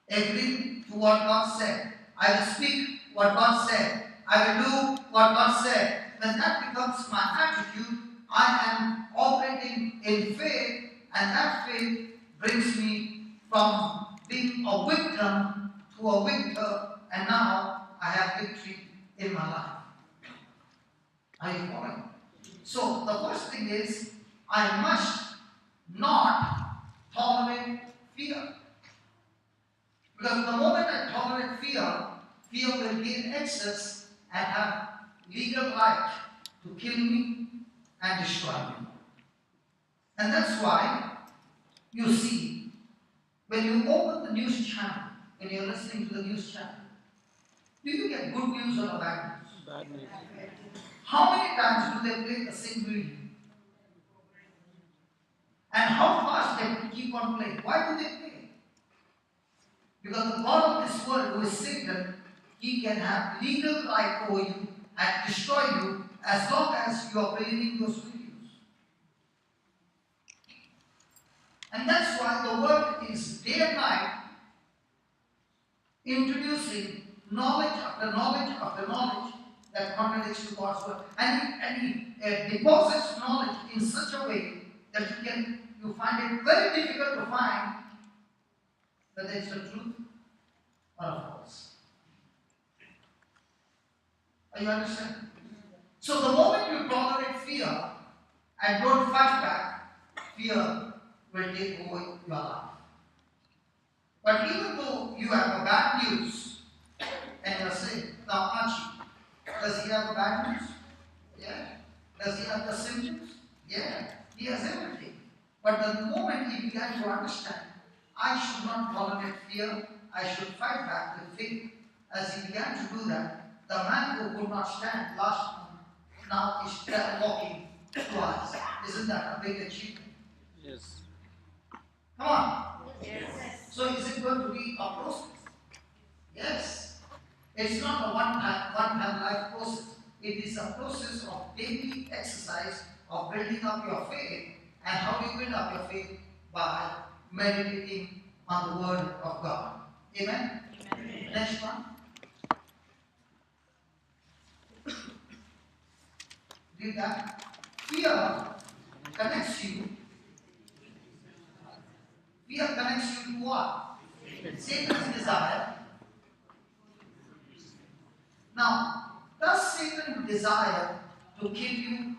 Speaker 5: agreeing to what God said. I will speak what God said. I will do what God said. When that becomes my attitude, I am operating in faith, and that faith brings me from being a victim to a victor, and now I have victory in my life. Are you following? So the first thing is, I must not tolerate fear. Because the moment I tolerate fear, fear will gain access and have legal right to kill me and destroy me. And that's why you see, when you open the news channel, when you're listening to the news channel, do you get good news or bad news?
Speaker 3: Bad news.
Speaker 5: How many times do they play the same video? And how fast they keep on playing? Why do they play? Because the God of this world, who is Satan, he can have legal right over you and destroy you as long as you are believing those videos. And that's why the world is day and night introducing knowledge after knowledge after knowledge that contradicts to God's word. And he deposits knowledge in such a way that you find it very difficult to find whether it's the truth or a false. Are you understand? So the moment you tolerate fear and don't fight back, fear will take over your life. But even though you have a bad news, and you're saying, now Archie, does he have a bad news? Yeah. Does he have the symptoms? Yeah. He has everything. But the moment he began to understand, I should not tolerate fear, I should fight back with faith. As he began to do that, the man who could not stand last month now is walking twice. Isn't that a big achievement?
Speaker 3: Yes.
Speaker 5: Come on.
Speaker 6: Yes.
Speaker 5: So is it going to be a process? Yes. It's not a one-time life process. It is a process of daily exercise of building up your faith. And how do you build up your faith? By meditating on the Word of God. Amen?
Speaker 6: Amen.
Speaker 5: Next one. Read that. Fear connects you. Fear connects you to what? Satan's desire. Now, does Satan desire to kill you,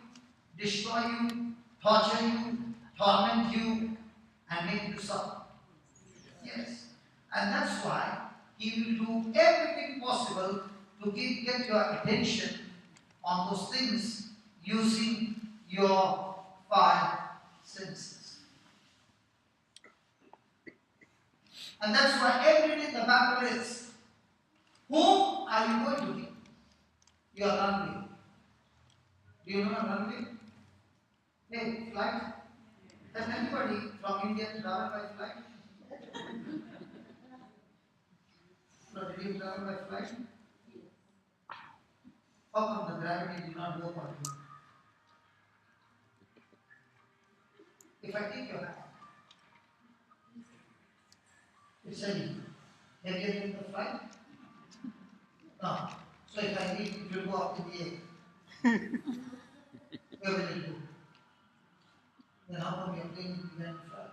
Speaker 5: destroy you, torture you, torment you, and make you suffer? Yes. And that's why he will do everything possible to get your attention on those things using your five senses. And that's why every day the battle is, whom are you going to be? Your runway. Do you know a runway? Hey, flight. Has anybody from India traveled by flight? No, did you travel by flight? How come the gravity did not work on you? If I take your hand, it's heavy. Heavier than the flight? No. So if I leave, it will go up in the air. Where will it go? Then how come your plane began to fly?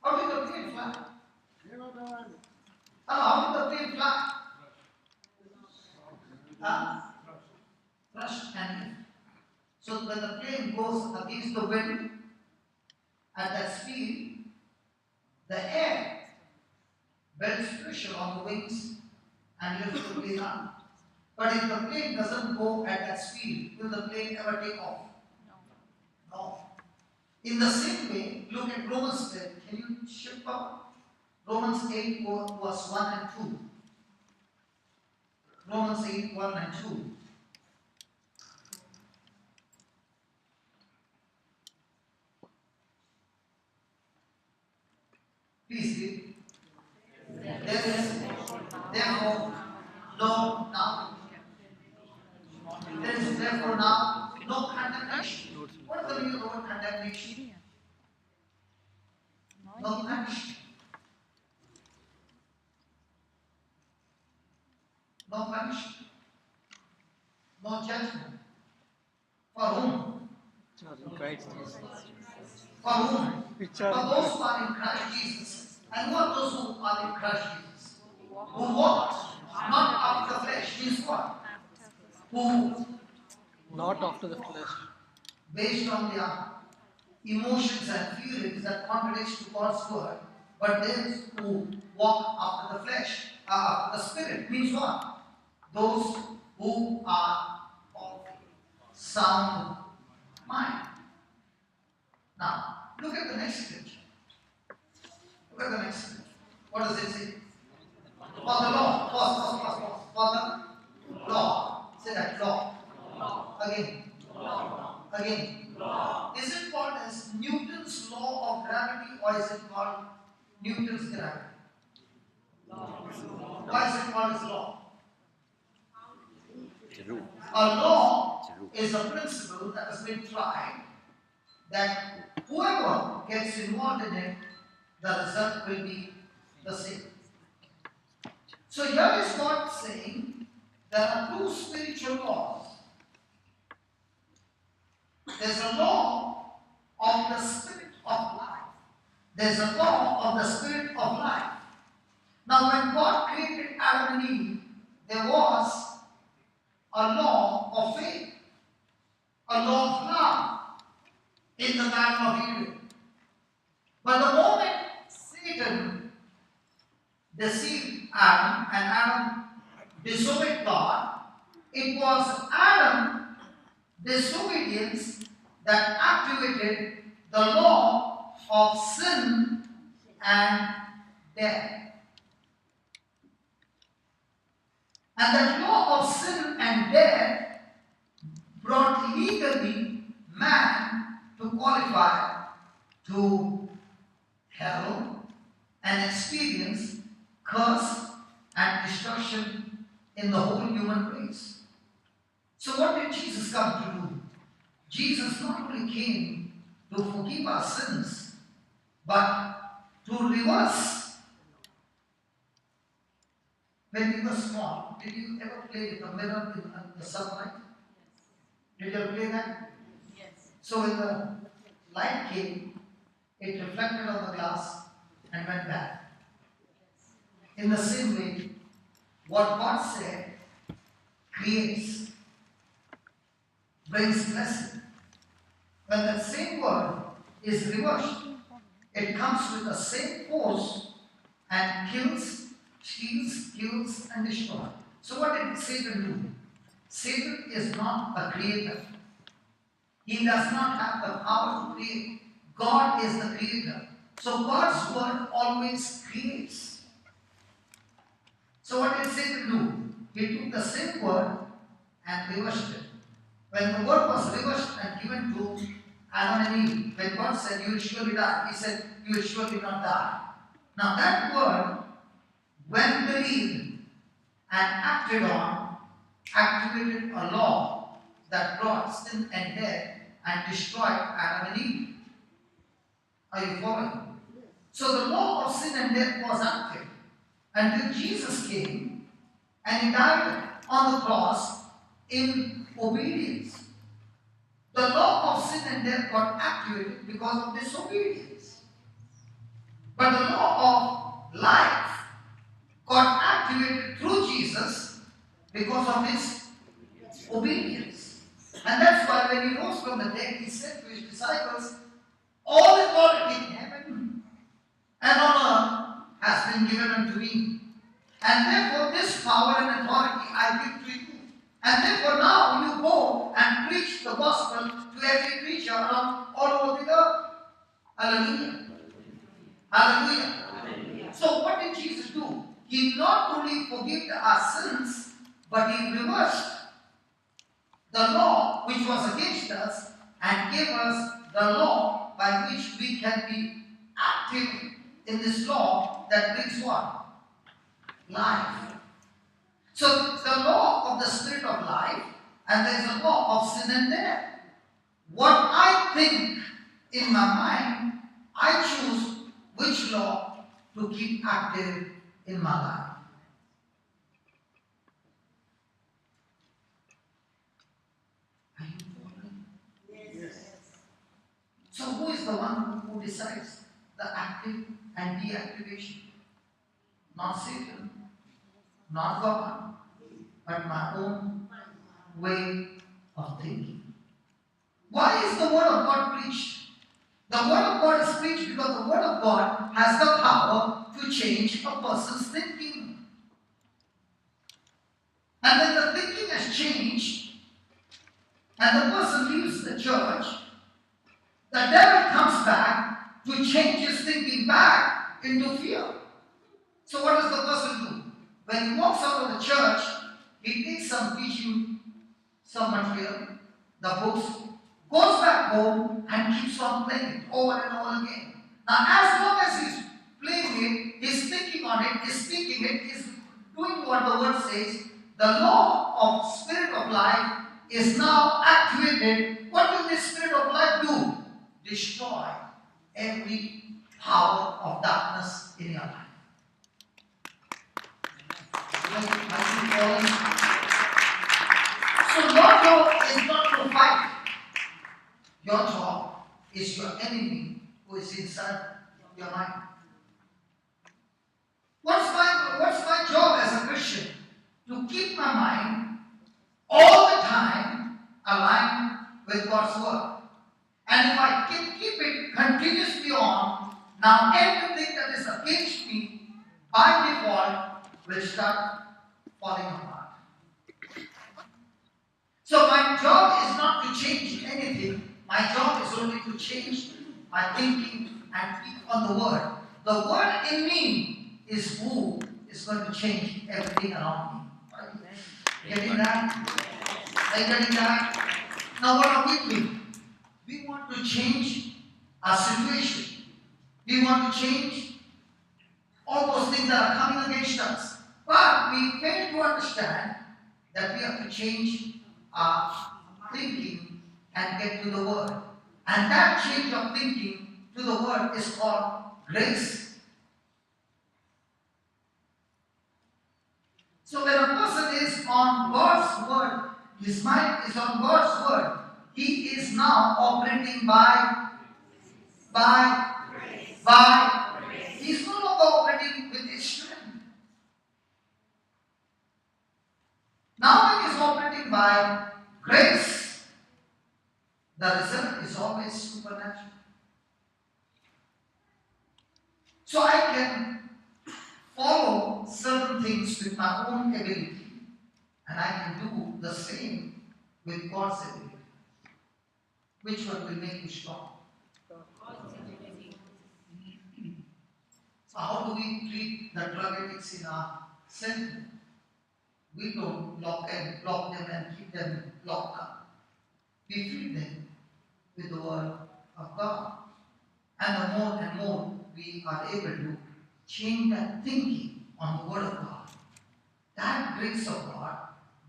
Speaker 5: How did the plane fly? How did the plane fly? Thrust and lift. So when the plane goes against the wind at that speed, the air builds pressure on the wings and lifts the plane up. But if the plane doesn't go at that speed, will the plane ever take off? No. In the same way, look at Romans 10. Can you shift up? Romans 8 verse 1 and 2. Romans 8, 1 and 2. Please read. There is therefore now no condemnation. What is the meaning of the word condemnation? No punishment. No punishment. No judgment. For whom?
Speaker 3: In Christ Jesus.
Speaker 5: For whom? For those who are in Christ Jesus. And who are those who are in Christ Jesus? Who walk not after the flesh. Means what? Who
Speaker 3: Not after the flesh.
Speaker 5: based on their emotions and feelings that contradicts to God's word, but those who walk after the flesh, after the spirit, means what? Those who are of sound mind. Now, look at the next scripture. Look at the next scripture. What does it say? For the law. Pause. For the law. Say that, law. Again. Is it called as Newton's law of gravity or is it called Newton's gravity? Why is it called as law? A law is a principle that has been tried that whoever gets involved in it, the result will be the same. So here is God saying there are two spiritual laws. There's a law of the spirit of life. There's a law of the spirit of life. Now when God created Adam and Eve, there was a law of faith, a law of love in the Garden of Eden. But the moment Satan deceived Adam and Adam disobeyed God, it was Adam's disobedience that activated the law of sin and death. And that law of sin and death brought legally man to qualify to hell and experience curse and destruction in the whole human race. So what did Jesus come to do? Jesus not only came to forgive our sins, but to reverse. When we were small, did you ever play with a mirror in the sunlight? Did you ever play that?
Speaker 6: Yes.
Speaker 5: So when the light came, it reflected on the glass and went back. In the same way, what God said creates, brings blessing. When that same word is reversed, it comes with the same force and kills, steals, kills, and destroys. So what did Satan do? Satan is not a creator. He does not have the power to create. God is the creator. So God's word always creates. So what did Satan do? He took the same word and reversed it. When the word was reversed and given to Adam and Eve, when God said, "You will surely die," he said, "You will surely not die." Now that word, when believed and acted on, activated a law that brought sin and death and destroyed Adam and Eve. Are you following? So the law of sin and death was active until Jesus came and he died on the cross in obedience. The law of sin and death got activated because of disobedience. But the law of life got activated through Jesus because of his obedience. And that's why when he rose from the dead, he said to his disciples, all authority in heaven and on earth has been given unto me. And therefore this power and authority I give to you. And therefore now you go and preach the gospel to every creature all over the earth. Hallelujah. Hallelujah. Hallelujah. So what did Jesus do? He not only forgave our sins, but he reversed the law which was against us and gave us the law by which we can be active in this law that brings what? Life. So the law of the spirit of life, and there is a law of sin and death. What I think in my mind, I choose which law to keep active in my life. Are you following? Yes. So who is the one who decides the active and deactivation? Not Satan, not God, but my own way of thinking. Why is the word of God preached? The word of God is preached because the word of God has the power to change a person's thinking. And when the thinking has changed and the person leaves the church, the devil comes back to change his thinking back into fear. So what does the person do? When he walks out of the church, he takes some teaching, some material, the books, goes back home and keeps on playing it over and over again. Now as long as he's playing it, he's thinking on it, he's speaking it, he's doing what the word says, the law of spirit of life is now activated. What will this spirit of life do? Destroy every power of darkness in your life. So your job is not to fight. Your job is your enemy who is inside your mind. What's my job as a Christian? To keep my mind all the time aligned with God's word. And if I can keep it continuously on, now everything that is against me by default will start falling apart. So my job is not to change anything. My job is only to change my thinking and keep on the word. The word in me is who is going to change everything around me. Getting that? Are you getting that? Now what are we doing? We want to change our situation. We want to change all those things that are coming against us. But we fail to understand that we have to change our thinking and get to the word. And that change of thinking to the word is called grace. So when a person is on God's word, his mind is on God's word, he is now operating by. He's no longer operating with his strength. Now when he's operating by grace, the result is always supernatural. So I can follow certain things with my own ability, and I can do the same with God's ability. Which one will make you strong? So how do we treat the drug addicts in our center? We don't lock them and keep them locked up. We feed them with the word of God. And the more and more we are able to change that thinking on the word of God, that grace of God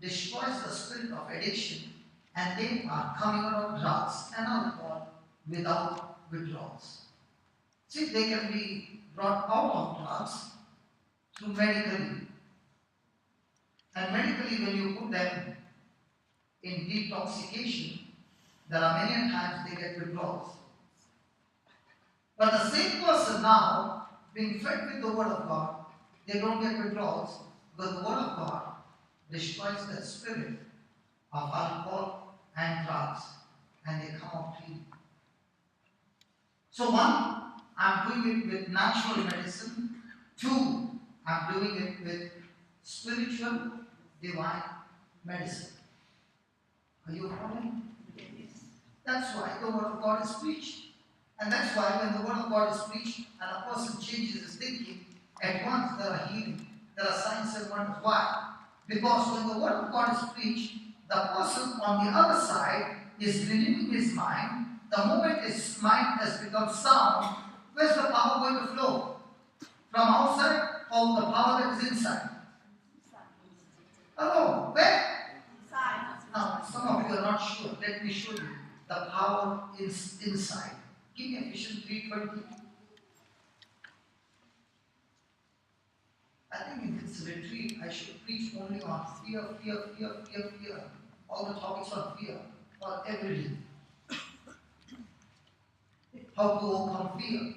Speaker 5: destroys the spirit of addiction and they are coming out of drugs and alcohol without withdrawals. See, they can be brought out of drugs through medically. And medically, when you put them in detoxification, there are many times they get withdrawals. But the same person now, being fed with the Word of God, they don't get withdrawals because the Word of God destroys the spirit of alcohol and drugs and they come out clean. So one, I'm doing it with natural medicine. Two, I'm doing it with spiritual divine medicine. Are you following? That's why the Word of God is preached. And that's why when the Word of God is preached and a person changes his thinking, at once there are healing, there are signs and wonders. Why? Because when the Word of God is preached, the person on the other side is renewing his mind. The moment his mind has become sound, where's the power going to flow? From outside or the power that is inside? Hello, where? Now, some of you are not sure. Let me show you. The power is inside. Give me Ephesians 3:20. I think in this retreat, I should preach only on fear. All the topics on fear, or everything. How to overcome fear.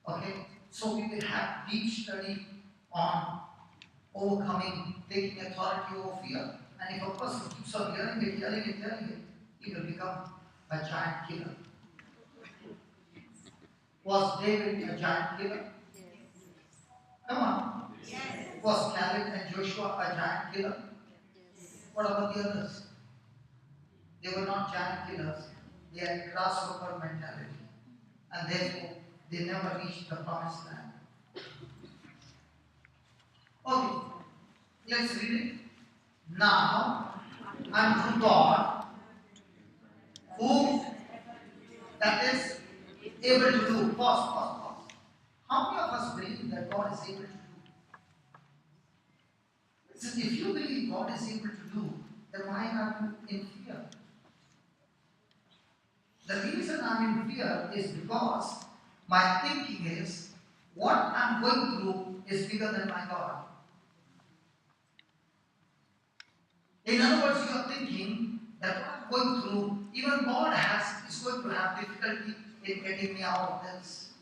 Speaker 5: Okay? So we will have deep study on overcoming, taking authority over fear. And if a person keeps on hearing it, he will become a giant killer. Was David a giant killer? Come on. Was Caleb and Joshua a giant killer? What about the others? They were not giant killers. They had grasshopper mentality. And therefore, they never reached the promised land. Okay, let's read it. Now, unto God, who that is able to do. Pause. How many of us believe that God is able to do? So if you believe God is able to do, then why are you in fear? The reason I'm in fear is because my thinking is what I'm going through is bigger than my God. In other words, you are thinking that what I'm going through, even God is going to have difficulty in getting me out of this.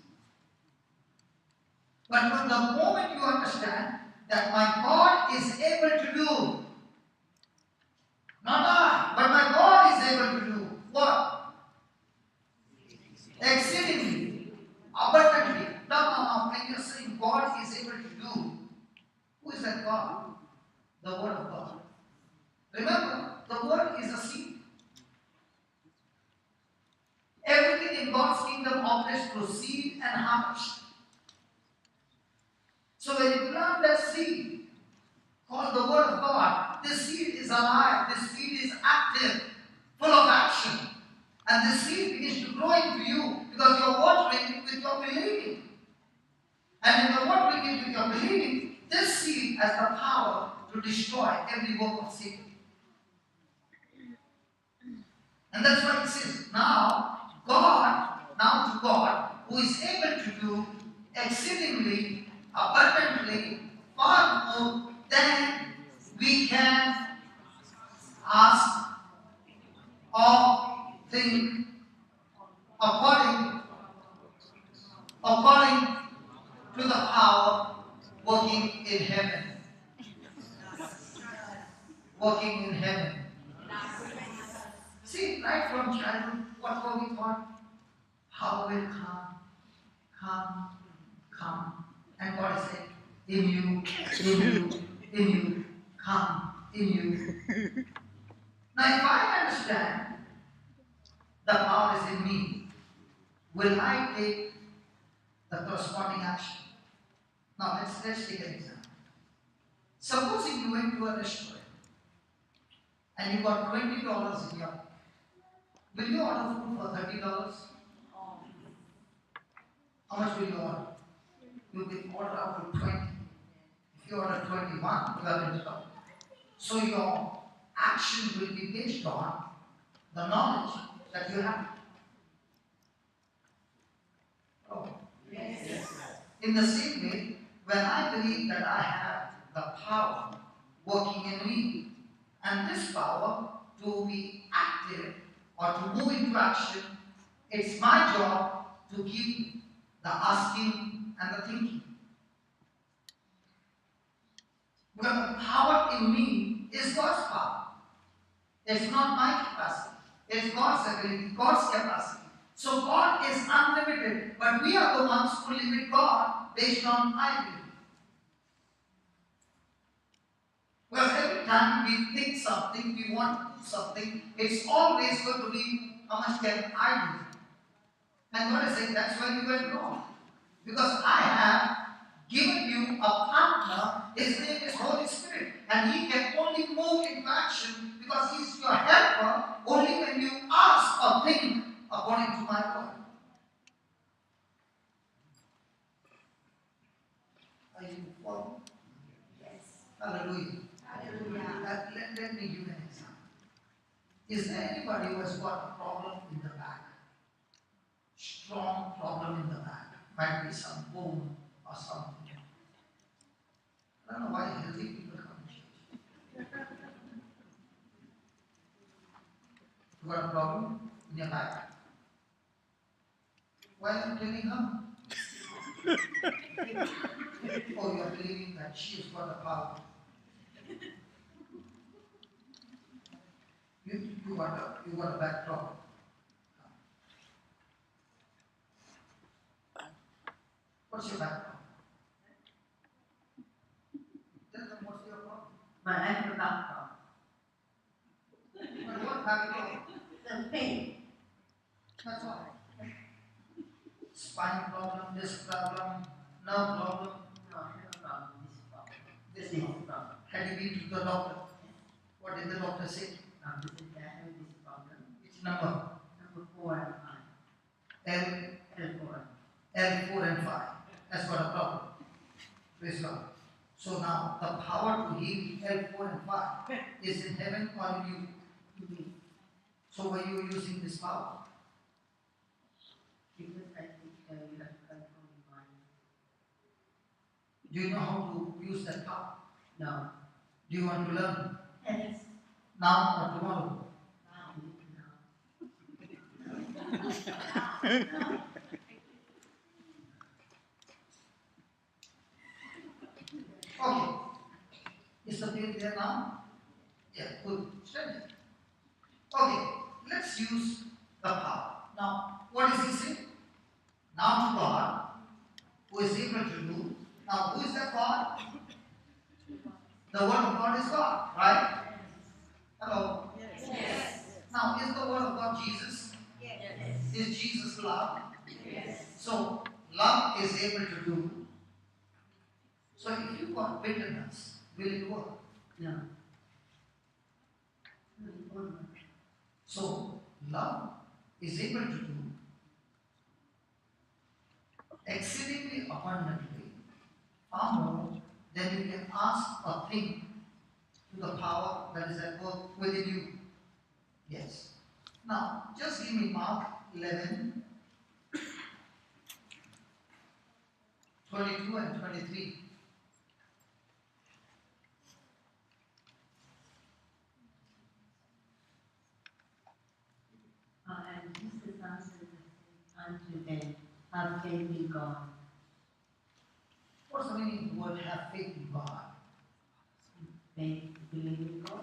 Speaker 5: But from the moment you understand that my God is able to do, not I, but my God is able to do what? Exceedingly, abundantly. Now, when you're saying God is able to do, who is that God? The Word of God. Remember, the Word is a seed. Everything in God's kingdom operates through seed and harvest. So when you plant that seed, called the Word of God, this seed is alive, this seed is active, full of action. And this seed begins to grow into you because you're watering it with your believing. And when you're watering it with your believing, this seed has the power to destroy every work of Satan. And that's why it says, now to God, who is able to do exceedingly, abundantly, far more than we can ask or think, according to the power working in heaven. Working in heaven. See, right from childhood, what were we taught? Power will come. And God is saying, in you, come, in you. Now, if I understand the power is in me, will I take the corresponding action? Now, let's take an example. Supposing you went to a restaurant and you got $20 in your pocket. Will you order food for $30? How much will you order? You will order up to 20. If you order 21, you are in trouble. So your action will be based on the knowledge that you have. Oh.
Speaker 6: Yes.
Speaker 5: In the same way, when I believe that I have the power working in me, and this power to be active or to move into action, it's my job to give the asking and the thinking. Because the power in me is God's power. It's not my capacity. It's God's ability, God's capacity. So God is unlimited, but we are the ones who limit God based on my belief. Because every time we think something, we want to do something, it's always going to be, how much can I do? And God is saying, that's where you went wrong. Because I have given you a partner, his name is Holy Spirit, and he can only move into action because he is your helper only when you ask or think according to my word. Are you following?
Speaker 6: Yes.
Speaker 5: Hallelujah.
Speaker 6: Hallelujah.
Speaker 5: Let me give you an example. Is there anybody who has got a problem in the back? Strong problem in the back. Might be some bone or something. I don't know why healthy people come to church. You got a problem in your back? Why are you telling her? Oh, you are believing that she has got the power. You got a back problem. What's your back problem? Tell them what's your problem.
Speaker 7: My ankle back problem.
Speaker 5: But what back problem?
Speaker 7: The pain.
Speaker 5: That's all. Spine problem, disc problem, nerve problem.
Speaker 7: No, I have a problem. This
Speaker 5: This
Speaker 7: problem.
Speaker 5: problem. Had you been to the doctor? What did the doctor say?
Speaker 7: Doctor said I have this problem.
Speaker 5: Which number?
Speaker 7: Number 4 and 5.
Speaker 5: L,
Speaker 7: L4.
Speaker 5: L4 and 5. That's got a problem. Praise God. So now the power to heal L4 and 5 is in heaven or in you. So why you using this power?
Speaker 7: Because I think you have to control your mind.
Speaker 5: Do you know how to use that power?
Speaker 7: No.
Speaker 5: Do you want to learn
Speaker 7: Yes.
Speaker 5: now or tomorrow? Okay. Is the pain there now? Yeah, good. Stand it. Okay, let's use the power. Now, what is he saying? Now to God, who is able to do. Now, who is that God? The word of God is God, right? Hello?
Speaker 6: Yes.
Speaker 5: Now, is the word of God Jesus?
Speaker 6: Yes.
Speaker 5: Is Jesus love?
Speaker 6: Yes.
Speaker 5: So, love is able to do. So, if you got bitterness, will it work?
Speaker 7: No.
Speaker 5: So, love is able to do exceedingly abundantly, far more than you can ask or think to the power that is at work within you. Yes. Now, just give me Mark 11, 22 and 23.
Speaker 7: And Jesus answered unto them, have faith in God.
Speaker 5: What's the meaning of the word have faith in God?
Speaker 7: Faith, believe in God.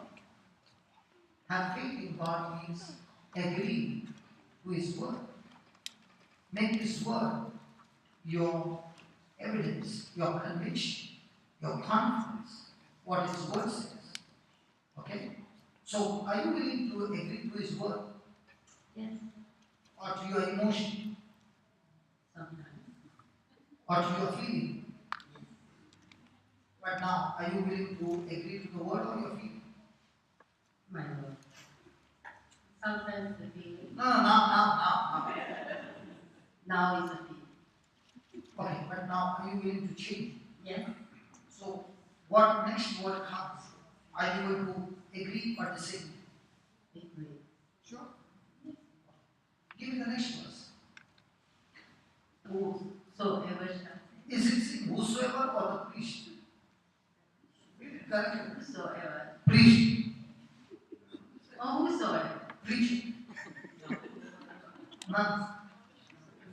Speaker 5: Have faith in God means agree to His word. Make His word your evidence, your conviction, your confidence, what His word says. Okay? So, are you willing to agree to His word
Speaker 7: Yes.
Speaker 5: or to your emotion
Speaker 7: Sometimes.
Speaker 5: or to your feeling? But now, are you willing to agree to the word or your feeling?
Speaker 7: My Lord. Sometimes the feeling.
Speaker 5: No, now.
Speaker 7: Now is the feeling.
Speaker 5: Okay, but now, are you willing to change?
Speaker 7: Yes.
Speaker 5: So, what next word comes? Are you going to Agree or disagree?
Speaker 7: Agree.
Speaker 5: Sure. Give me the next verse.
Speaker 7: Whosoever shall
Speaker 5: Is it saying whosoever or the priest? Read it correctly.
Speaker 7: whosoever.
Speaker 5: Priest.
Speaker 7: Oh, whosoever.
Speaker 5: Preacher. None.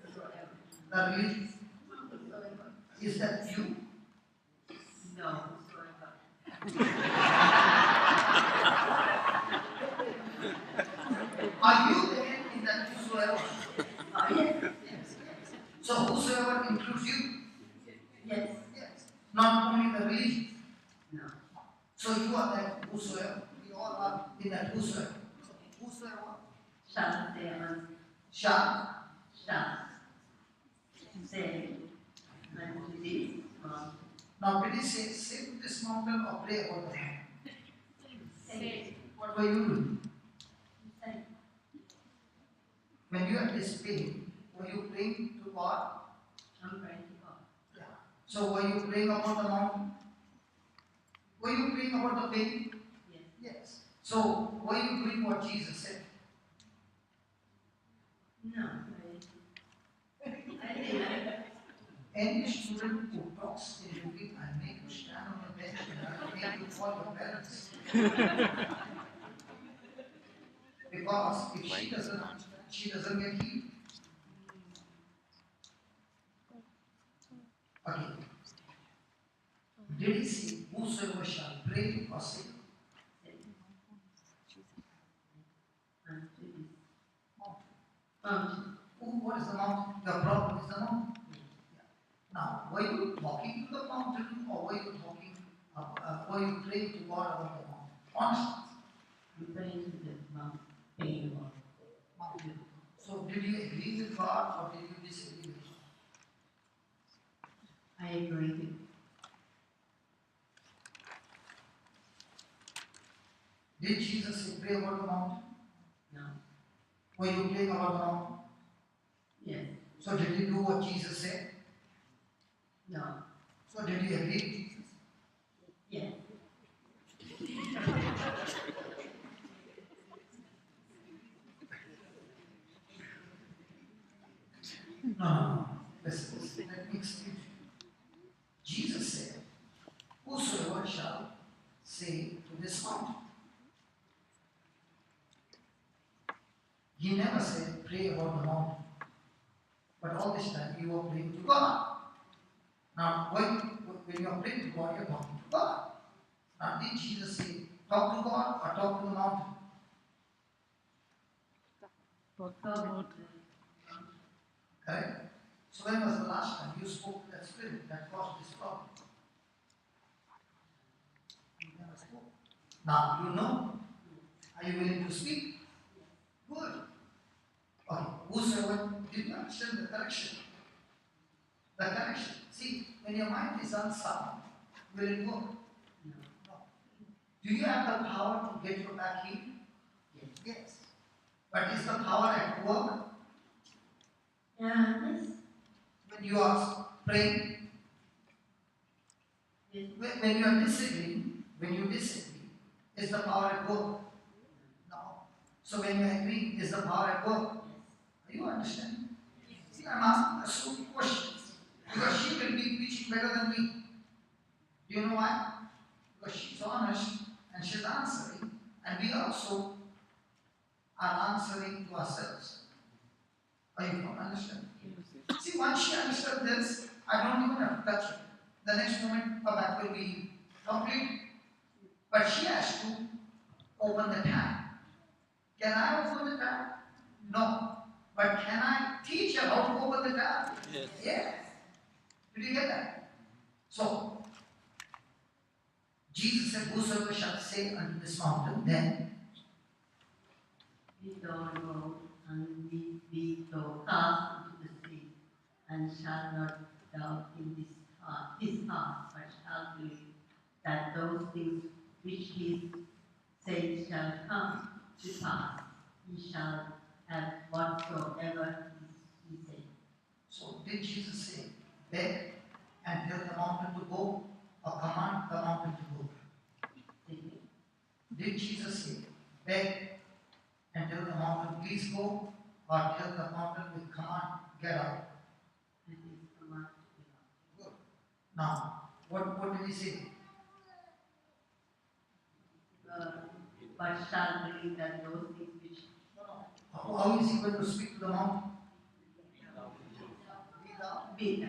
Speaker 7: Whosoever.
Speaker 5: The religion.
Speaker 7: Whosoever.
Speaker 5: Is that you?
Speaker 7: No, whosoever.
Speaker 5: Are you there in that whosoever?
Speaker 7: Yes.
Speaker 5: So whosoever includes you?
Speaker 7: Yes.
Speaker 5: Yes. Not only the religion.
Speaker 7: No.
Speaker 5: So you are that whosoever. We all are in that whosoever. Whosoever
Speaker 7: Shall say unto
Speaker 5: shall.
Speaker 7: shall say unto this mountain.
Speaker 5: Now did he say to this mountain or pray about the mountain?
Speaker 7: Say.
Speaker 5: What were you doing?
Speaker 7: Say.
Speaker 5: When you had this pain, were you praying to God?
Speaker 7: I'm praying to God.
Speaker 5: Yeah. So were you praying about the mountain? Were you praying about the pain?
Speaker 7: Yes.
Speaker 5: Yes. So were you doing what Jesus said?
Speaker 7: No. I didn't.
Speaker 5: Any student who talks in between, I make you stand on the bench and I make you call your parents. Because if she doesn't understand, she doesn't get healed. Okay. Did he say, whosoever shall pray or say,
Speaker 7: Unto this
Speaker 5: mountain?
Speaker 7: mountain.
Speaker 5: What is the mountain? Your problem is the mountain. Now, were you talking to the mountain or were you praying to God about the mountain? Honestly.
Speaker 7: I'm praying to the mountain.
Speaker 5: Mountain. So, did you agree with God or did you disagree with God?
Speaker 7: I agree with you.
Speaker 5: Did Jesus say pray about the mountain?
Speaker 7: No.
Speaker 5: Were you praying about the mountain?
Speaker 7: Yes.
Speaker 5: So, did you do what Jesus said?
Speaker 7: No.
Speaker 5: So, did you agree with Jesus?
Speaker 7: Yes.
Speaker 5: No. Listen. Let me explain to you. Jesus said, whosoever shall say to this mountain. He never said pray about the mountain. But all this time you were praying to God. Now, when you are praying to God, you are talking to God. Now, did Jesus say talk to God or talk to the mountain?
Speaker 7: God.
Speaker 5: Correct? So when was the last time you spoke to that spirit that caused this problem? You never spoke. Now you know. Are you willing to speak? Good. Okay. Whosoever, did you understand the correction? The correction. See, when your mind is unsound, will it work?
Speaker 7: No.
Speaker 5: No. Do you have the power to get your back healed?
Speaker 7: Yes.
Speaker 5: Yes. But is the power at work?
Speaker 7: Yes.
Speaker 5: When you are praying,
Speaker 7: Yes.
Speaker 5: when you are disagreeing, is the power at work? No. So when you are agreeing, is the power at work? Are you understanding? See, I'm asking her so many questions because she will be preaching better than me. Do you know why? Because she's honest and she's answering, and we also are answering to ourselves. Are you understanding? See, once she understood this, I don't even have to touch it. The next moment, her back will be complete. But she has to open the tap. Can I open the tap? No. But can I teach her how to open the tap?
Speaker 3: Yes.
Speaker 5: Yes. Did you get that? So, Jesus said, whosoever shall say unto this mountain, then
Speaker 7: Be thou removed, and be thou cast into the sea, and shall not doubt in his heart, but shall believe that those things which he said shall come to pass. He shall have whatsoever he said.
Speaker 5: So did Jesus say, beg and tell the mountain to go or command the mountain to go?
Speaker 7: Second.
Speaker 5: Did Jesus say, beg and tell the mountain, please go, or tell the mountain with command, get out?
Speaker 7: And his command to
Speaker 5: Good. Now, what did he say?
Speaker 7: but shall believe that those things which
Speaker 5: How is he going to speak to the mountain?
Speaker 7: be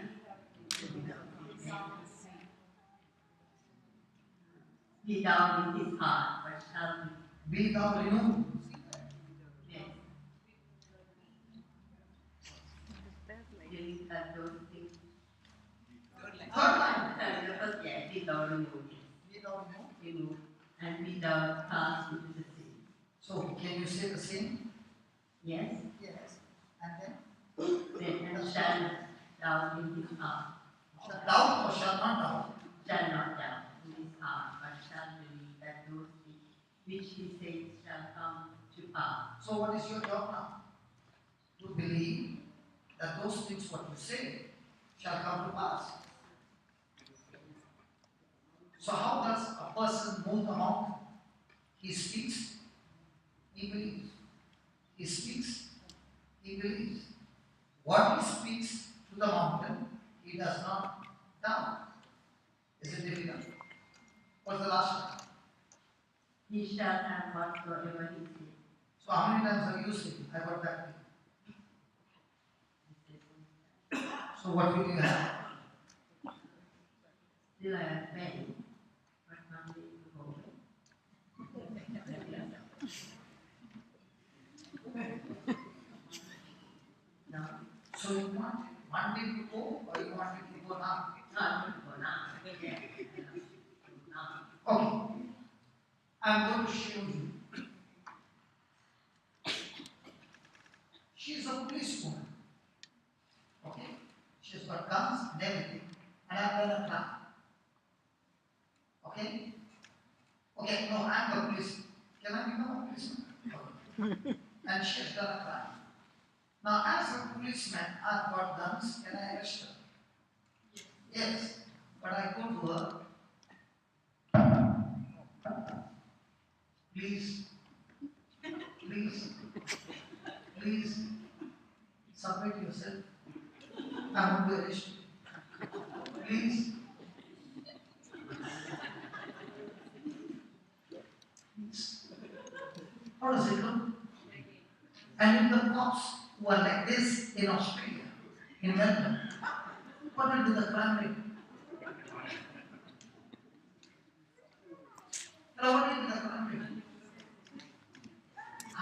Speaker 7: be down in his heart, but shall
Speaker 5: Be thou renewed.
Speaker 7: be believe that those things
Speaker 5: Third line.
Speaker 7: be thou removed,
Speaker 5: Be thou renewed.
Speaker 7: removed, and be thou cast into the sea.
Speaker 5: So, can you say the same?
Speaker 7: Yes,
Speaker 5: Yes. And then?
Speaker 7: then and shall down in his heart,
Speaker 5: Shall doubt or shall not doubt?
Speaker 7: shall not doubt in his heart, but shall believe that those things which he says shall come to pass.
Speaker 5: So, what is your job now? To believe that those things what you say shall come to pass. So, how does a person move the mountain? He speaks, he believes. He speaks, he believes. What he speaks to the mountain, he does not doubt. Is it difficult? What's the last one?
Speaker 7: He shall have whatsoever he says.
Speaker 5: So, how many times have you said, I got that thing? So, what will you have?
Speaker 7: Still I have faith, but one day to go away. No,
Speaker 5: So, you want one day to go or you want it to go now?
Speaker 7: not for now. Yeah. Now.
Speaker 5: Okay. I'm going to show you. She's a policewoman. Okay? She's got guns and everything. And I've done a crime. Okay? Okay, no, I'm a police. Can I become a policeman? Okay. And she has done a crime. Now, as a policeman, I've got guns. Can I arrest her? Yes. But I go to her. Please, submit yourself. I won't be arrested. Please. How does it look? And if the cops were like this in Australia, in Melbourne, what will be the crime rate? Now, what will be the crime rate?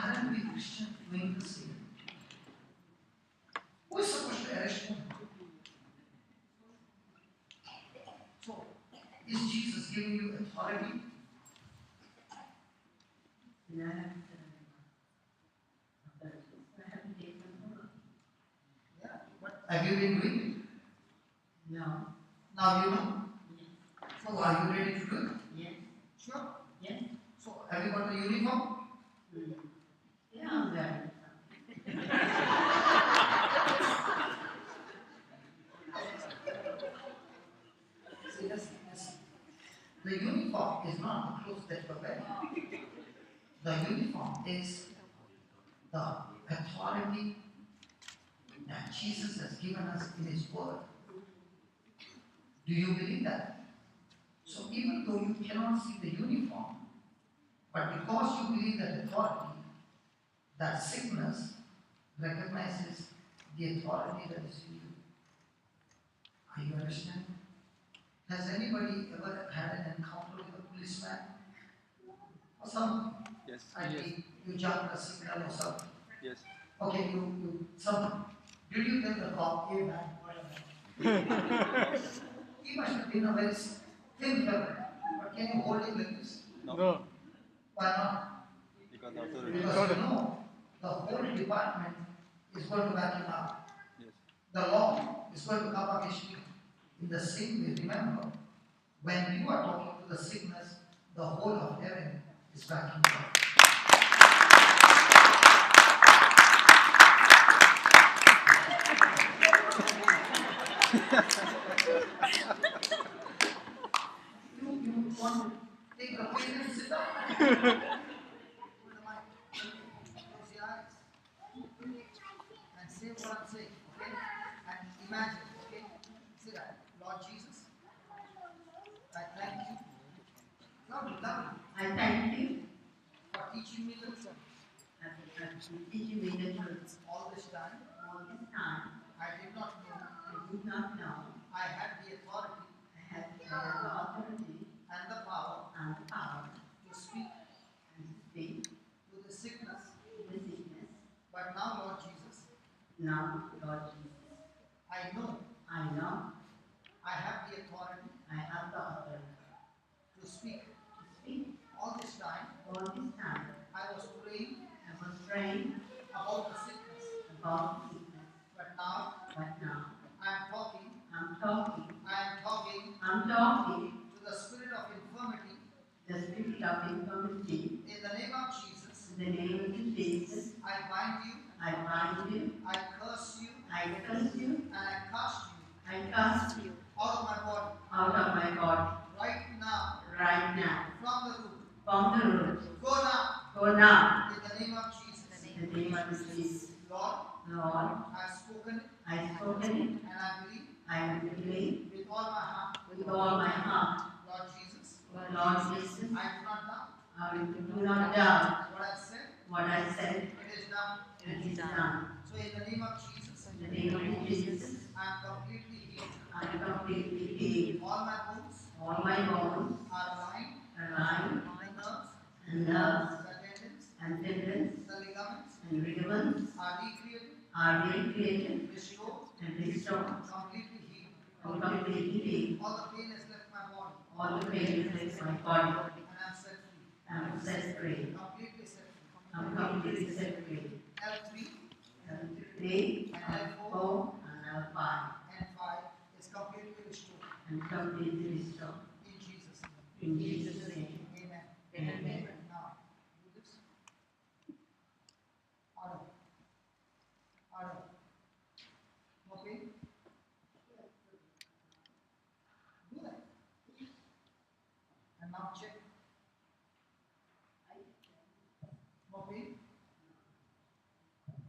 Speaker 5: Aren't we Christians doing the same? Who is supposed to arrest whom? So, is Jesus giving you authority?
Speaker 7: And I have taken over.
Speaker 5: Yeah. What have you been doing?
Speaker 7: No.
Speaker 5: Now you know.
Speaker 7: Yes.
Speaker 5: So, are you ready to do it?
Speaker 7: Yes.
Speaker 5: Sure.
Speaker 7: Yes.
Speaker 5: So, have you got the uniform?
Speaker 7: Yeah, I'm very
Speaker 5: See, listen. The uniform is not the clothes that you're wearing. The uniform is the authority that Jesus has given us in His Word. Do you believe that? So even though you cannot see the uniform, but because you believe that authority, that sickness recognizes the authority that is in you. Are you understanding? Has anybody ever had an encounter with a policeman? Or something?
Speaker 3: Yes.
Speaker 5: I mean, you jumped a signal or something.
Speaker 3: Yes.
Speaker 5: Okay, you something. Did you tell the cop, hey man, what He must have been a very thin fellow. But can you hold him like this?
Speaker 3: No.
Speaker 5: Why not?
Speaker 3: Because authority.
Speaker 5: Because you know, the whole department is going to back him up.
Speaker 3: Yes.
Speaker 5: The law is going to come against you. In the same way, remember, when you are talking to the sickness, the whole of heaven is backing you up. You want to Take the pain and sit down. Put the mic. Close your eyes. And say what I'm saying, okay? And imagine, okay? Say that. Lord Jesus, I thank you. Loudly, loudly.
Speaker 7: I thank you
Speaker 5: For teaching me the truth.
Speaker 7: for teaching me the truth.
Speaker 5: All this time,
Speaker 7: All this time,
Speaker 5: I did not know
Speaker 7: I did not know
Speaker 5: I had the authority
Speaker 7: I had the authority
Speaker 5: and the power
Speaker 7: and the power
Speaker 5: to speak
Speaker 7: and to speak
Speaker 5: to the sickness.
Speaker 7: the sickness.
Speaker 5: But now, Lord Jesus,
Speaker 7: Now, Lord Jesus,
Speaker 5: I know
Speaker 7: I know
Speaker 5: I have the authority
Speaker 7: I have the authority
Speaker 5: to speak.
Speaker 7: to speak.
Speaker 5: All this time,
Speaker 7: All this time,
Speaker 5: I was praying
Speaker 7: I was praying
Speaker 5: about the sickness.
Speaker 7: about the sickness,
Speaker 5: But now,
Speaker 7: but now
Speaker 5: I am talking to the spirit of infirmity
Speaker 7: the spirit of infirmity.
Speaker 5: in the name of Jesus.
Speaker 7: In the name of Jesus,
Speaker 5: I bind you,
Speaker 7: I bind you,
Speaker 5: I curse you,
Speaker 7: I curse you,
Speaker 5: and I cast you
Speaker 7: I cast you
Speaker 5: out of my body
Speaker 7: out of my body
Speaker 5: right now
Speaker 7: right now
Speaker 5: from the root.
Speaker 7: from the root.
Speaker 5: Go now
Speaker 7: Go now
Speaker 5: in the name of Jesus.
Speaker 7: in the name of Jesus.
Speaker 5: Lord,
Speaker 7: Lord,
Speaker 5: I have spoken it
Speaker 7: I spoken it,
Speaker 5: and I believe
Speaker 7: I believe
Speaker 5: with all my heart.
Speaker 7: with all my heart.
Speaker 5: Lord Jesus,
Speaker 7: Lord Jesus,
Speaker 5: I do not doubt
Speaker 7: I do not doubt
Speaker 5: what I said.
Speaker 7: what I said.
Speaker 5: It is done.
Speaker 7: It is done.
Speaker 5: So in the name of Jesus,
Speaker 7: In the name of Jesus,
Speaker 5: I am completely healed.
Speaker 7: I am completely healed.
Speaker 5: All my bones
Speaker 7: All my bones
Speaker 5: are aligned.
Speaker 7: aligned,
Speaker 5: The nerves,
Speaker 7: and nerves
Speaker 5: the tendons,
Speaker 7: and tendons
Speaker 5: the ligaments
Speaker 7: and ligaments
Speaker 5: are recreated,
Speaker 7: are recreated
Speaker 5: restored,
Speaker 7: and restored,
Speaker 5: completely healed.
Speaker 7: and completely healed.
Speaker 5: All the pain has left my body
Speaker 7: All the pain is left my body.
Speaker 5: and I am set free.
Speaker 7: I am set free.
Speaker 5: Completely set free.
Speaker 7: I'm completely set free.
Speaker 5: L3
Speaker 7: And three,
Speaker 5: and L4
Speaker 7: four, and five,
Speaker 5: and 5 is completely restored.
Speaker 7: and completely restored.
Speaker 5: In Jesus' name.
Speaker 7: In Jesus' name.
Speaker 5: Amen.
Speaker 7: Amen.
Speaker 5: Now, do this. Arrow. Arrow. Okay? Do that. And now check. Okay?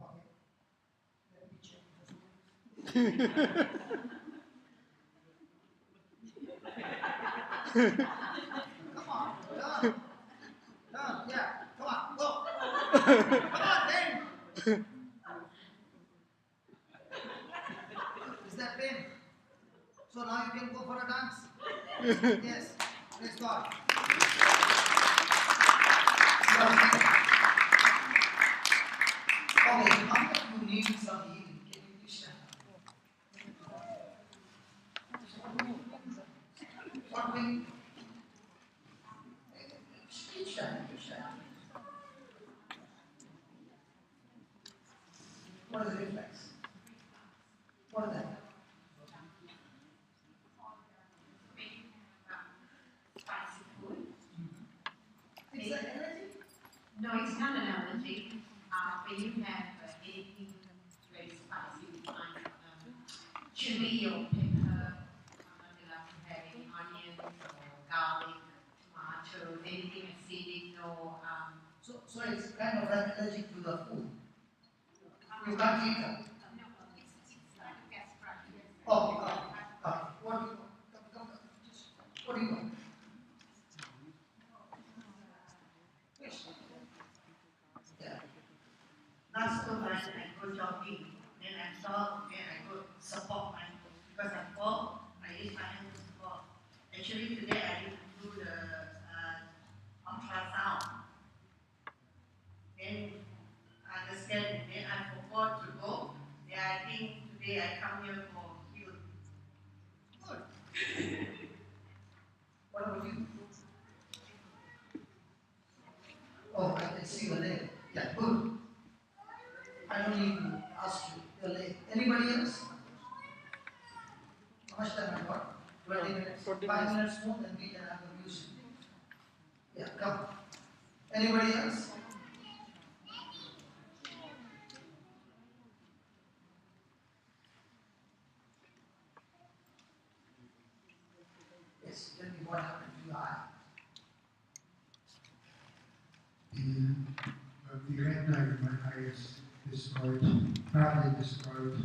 Speaker 5: Okay. Let me check. Come on, done. Done, yeah. Come on, go. Come on, then. Is that pain? So now you can go for a dance. Yes. Praise God. Okay, how many of you need some healing? Can you please stand up? What pain? Keep standing, keep standing. What is the reflex? What is that?
Speaker 6: Spicy food.
Speaker 5: It's an energy.
Speaker 6: No, it's not an allergy. When you have anything very spicy, like chili or pepper, they love to have any onions or garlic, tomatoes, anything acidic, no.
Speaker 5: So it's kind of an allergic to the food. You can't eat them.
Speaker 6: No, it's like a gastritis.
Speaker 5: Okay, okay. What do you want? Come. Just, what do you want? Yes. Yeah.
Speaker 8: Last time I go jogging, then I saw where I go support my, because I fall, I use my hand to support. Actually today I need to do the ultrasound. Then I understand, then I forgot to go. Then I think today I come here for heal.
Speaker 5: Good. What about you? Oh, I can see your leg. Yeah, good. I don't need to ask you your leg. Anybody else? How much time I got? 20 minutes.
Speaker 3: 20
Speaker 5: 5
Speaker 3: minutes.
Speaker 5: minutes more, then we can have the music. Yeah, come. Anybody else? Yes, tell me what happened to your eye.
Speaker 9: the retina in my eye is destroyed, partly destroyed.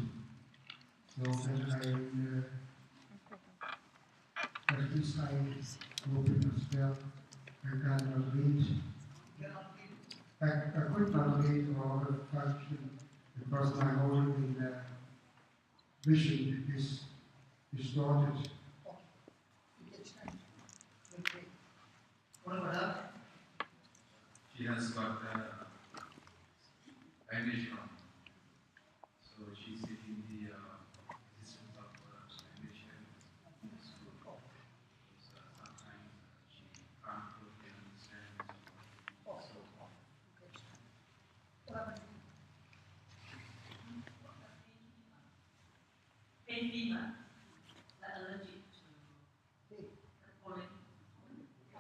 Speaker 9: So when I have this eye open as well, I cannot read. I could not read or function because my whole vision is distorted.
Speaker 5: What about her?
Speaker 10: She has got bandage on. So she's taking the existence of bandage here. Sometimes she can't totally understand.
Speaker 7: Edema, allergic to pollen.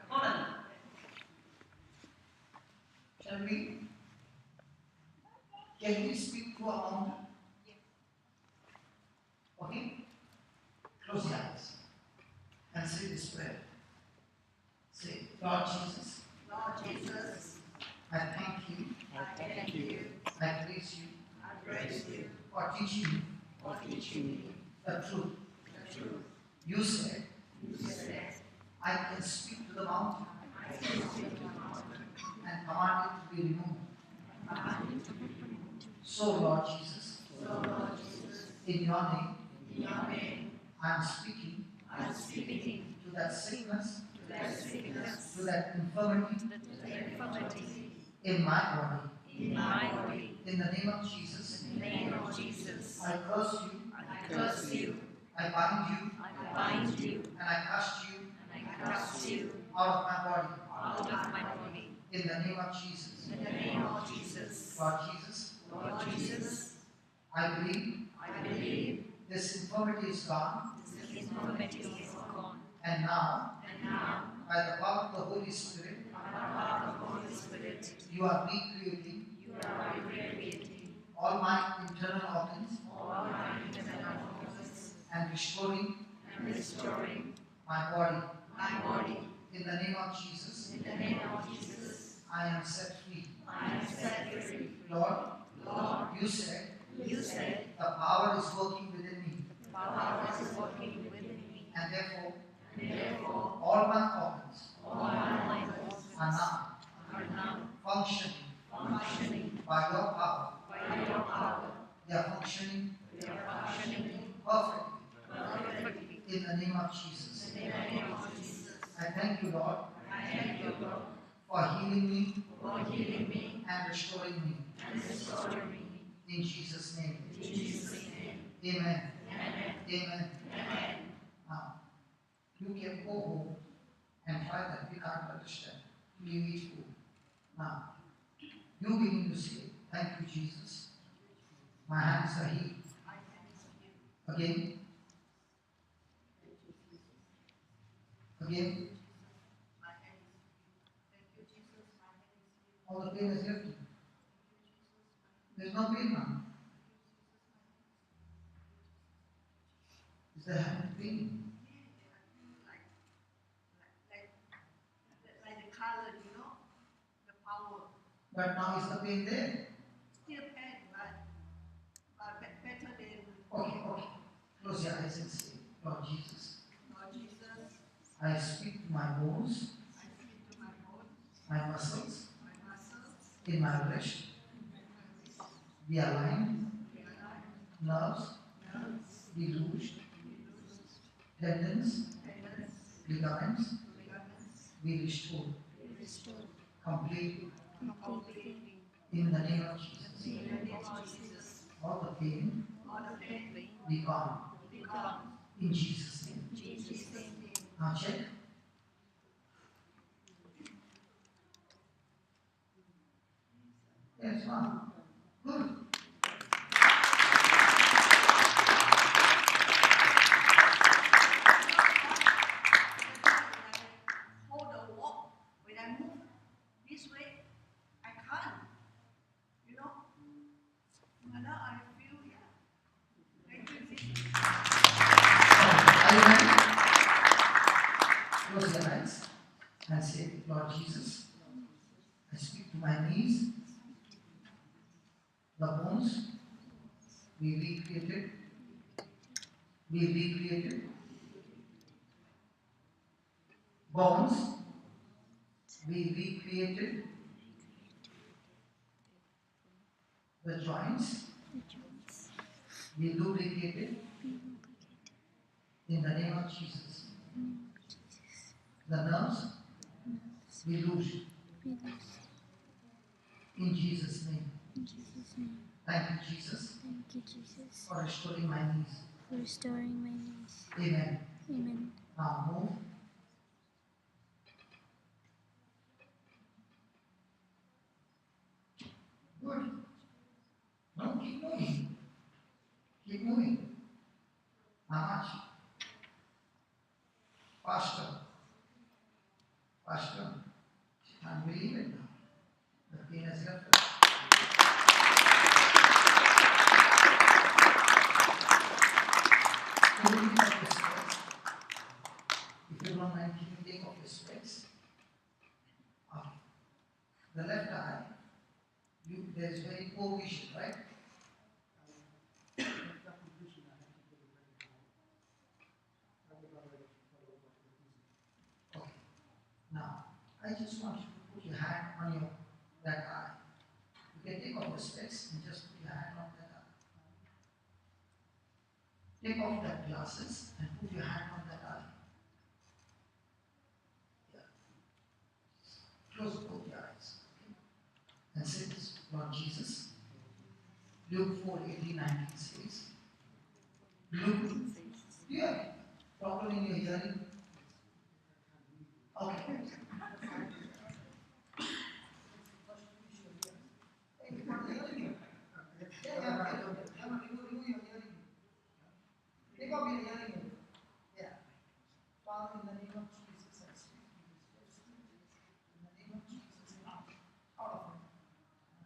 Speaker 7: Pollen.
Speaker 5: Can we speak to a mountain? Okay? Close your eyes and say this prayer. Say, Lord Jesus,
Speaker 8: Lord Jesus,
Speaker 5: I thank you,
Speaker 8: I thank you,
Speaker 5: I praise you
Speaker 8: I praise you
Speaker 5: for teaching me
Speaker 8: for teaching me
Speaker 5: the truth.
Speaker 8: the truth.
Speaker 5: You said,
Speaker 8: You said,
Speaker 5: I can speak to the mountain
Speaker 8: I can speak to the mountain
Speaker 5: and command it to be removed.
Speaker 8: and command it to be removed.
Speaker 5: So, Lord Jesus,
Speaker 8: So, Lord Jesus,
Speaker 5: in your name,
Speaker 8: in your name,
Speaker 5: I'm speaking
Speaker 8: I'm speaking
Speaker 5: to that sickness,
Speaker 8: to that sickness,
Speaker 5: to that infirmity
Speaker 8: to the infirmity
Speaker 5: in my body.
Speaker 8: in my body.
Speaker 5: In the name of Jesus,
Speaker 8: In the name of Jesus,
Speaker 5: I curse you,
Speaker 8: I curse you,
Speaker 5: I bind you,
Speaker 8: I bind you,
Speaker 5: and I cast you
Speaker 8: and I cast you
Speaker 5: out of my body.
Speaker 8: out of my body.
Speaker 5: In the name of Jesus.
Speaker 8: In the name of Jesus,
Speaker 5: Lord Jesus,
Speaker 8: Lord Jesus,
Speaker 5: I believe
Speaker 8: I believe
Speaker 5: this infirmity is gone,
Speaker 8: this infirmity is gone.
Speaker 5: and now,
Speaker 8: And now,
Speaker 5: by the power of the Holy Spirit,
Speaker 8: by the power of the Holy Spirit,
Speaker 5: you are recreating
Speaker 8: you are recreating
Speaker 5: all my internal organs
Speaker 8: all my internal organs
Speaker 5: and restoring
Speaker 8: and restoring
Speaker 5: my body.
Speaker 8: my body.
Speaker 5: In the name of Jesus,
Speaker 8: In the name of Jesus,
Speaker 5: I am set free.
Speaker 8: I am set free.
Speaker 5: Lord,
Speaker 8: Lord,
Speaker 5: you said
Speaker 8: you said
Speaker 5: the power is working within me,
Speaker 8: power is working within me,
Speaker 5: and therefore
Speaker 8: and therefore
Speaker 5: all my organs
Speaker 8: all my organs
Speaker 5: are now
Speaker 8: are now
Speaker 5: functioning
Speaker 8: functioning
Speaker 5: by your power.
Speaker 8: by your power.
Speaker 5: They are functioning
Speaker 8: They are functioning
Speaker 5: perfectly
Speaker 8: perfectly.
Speaker 5: in the name of Jesus.
Speaker 8: In the name of Jesus,
Speaker 5: I thank you, Lord,
Speaker 8: I thank you, Lord,
Speaker 5: for healing me
Speaker 8: for healing me
Speaker 5: and restoring me.
Speaker 8: and restoring me.
Speaker 5: In Jesus' name.
Speaker 8: In Jesus' name,
Speaker 5: Amen.
Speaker 8: amen.
Speaker 5: Amen.
Speaker 8: Amen.
Speaker 5: Now, you can go home and try that. We can't understand. Leave it home. Now, you begin to say, thank you, Jesus. My hands are healed. Again. Again. All the pain is lifted. There's no pain now. Is there having pain?
Speaker 8: Like the color, you know, the power.
Speaker 5: But now is the pain there?
Speaker 8: Still pain, but better than
Speaker 5: Okay. Close your eyes and say, Lord Jesus,
Speaker 8: Lord Jesus.
Speaker 5: I speak to my bones,
Speaker 8: I speak to my bones,
Speaker 5: my muscles,
Speaker 8: my muscles,
Speaker 5: in my wrist, be aligned, nerves, be loosed, tendons, ligaments, be restored, completely, in the name of Jesus. All the pain, be gone, in Jesus' name. Now check. Yes, ma'am. Good.
Speaker 8: Hold the walk. When I move this way, I can't. You know? And now I feel, yeah. Thank you, Jesus.
Speaker 5: Are you ready? Close your eyes and say, Lord Jesus, I speak to my knees, the bones be recreated, bones be recreated, the joints be lubricated in the name of Jesus. The nerves be loosed in Jesus' name. Thank you, Jesus, for restoring my knees. Amen. Now move. Good. No, keep moving. Keep moving. How much? Faster. Can't believe it now. The pain has left us. If you don't mind, can you take off your specs? Okay. The left eye, there is very poor vision, right? Okay. Now, I just want you to put your hand on that eye. You can take off the specs and just put your hand on that eye. Take off that glasses and put your hand on that eye. Yeah. Close both your eyes. Okay? And say this, Lord Jesus. Luke 4:18-19 says. Luke, do you have problem in your hearing? Okay. Take off your hearing aid. Yeah. Father, in the name of Jesus, I speak to this person. In the name of Jesus, out of him.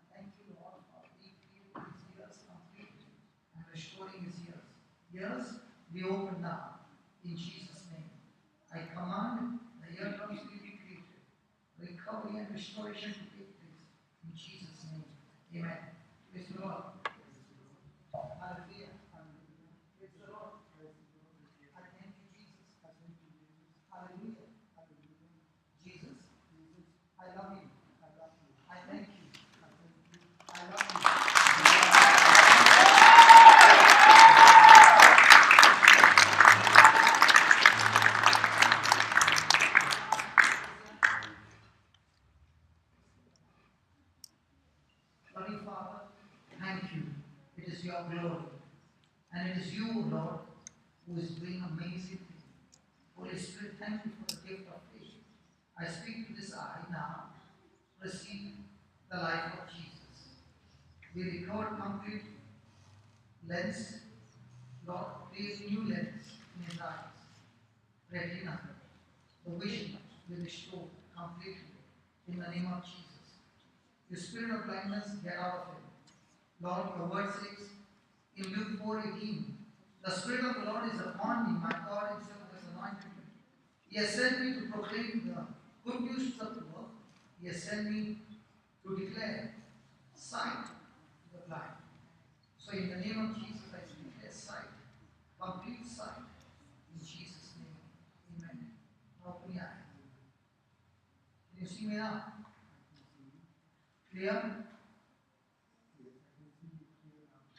Speaker 5: Thank you, Lord, for rehealing his ears completely and restoring his ears. Ears, be open now. In Jesus' name. I command the eardrums to be recreated. Recovery and restoration to take place. In Jesus' name. Amen. Praise the Lord. Hallelujah. Praise the Lord. I thank you, Jesus. Hallelujah. Jesus, I love you. I thank you. I love you. Loving Father, thank you. It is your glory. And it is you, Lord, who is doing amazing things. Holy Spirit, thank you for the gift of faith. I speak to this eye now. Receive the life of Jesus. We recover complete lens. Lord, create new lens in his eyes. Retina, the vision will restore completely in the name of Jesus. The spirit of blindness, get out of him. Lord, your word says in Luke 4:18, the Spirit of the Lord is upon me, my God himself has anointed me. He has sent me to proclaim the good news to the poor. He has sent me to declare sight to the blind. So in the name of Jesus, I declare sight, complete sight, in Jesus' name. Amen. Now open your eyes. Can you see me now? Clear?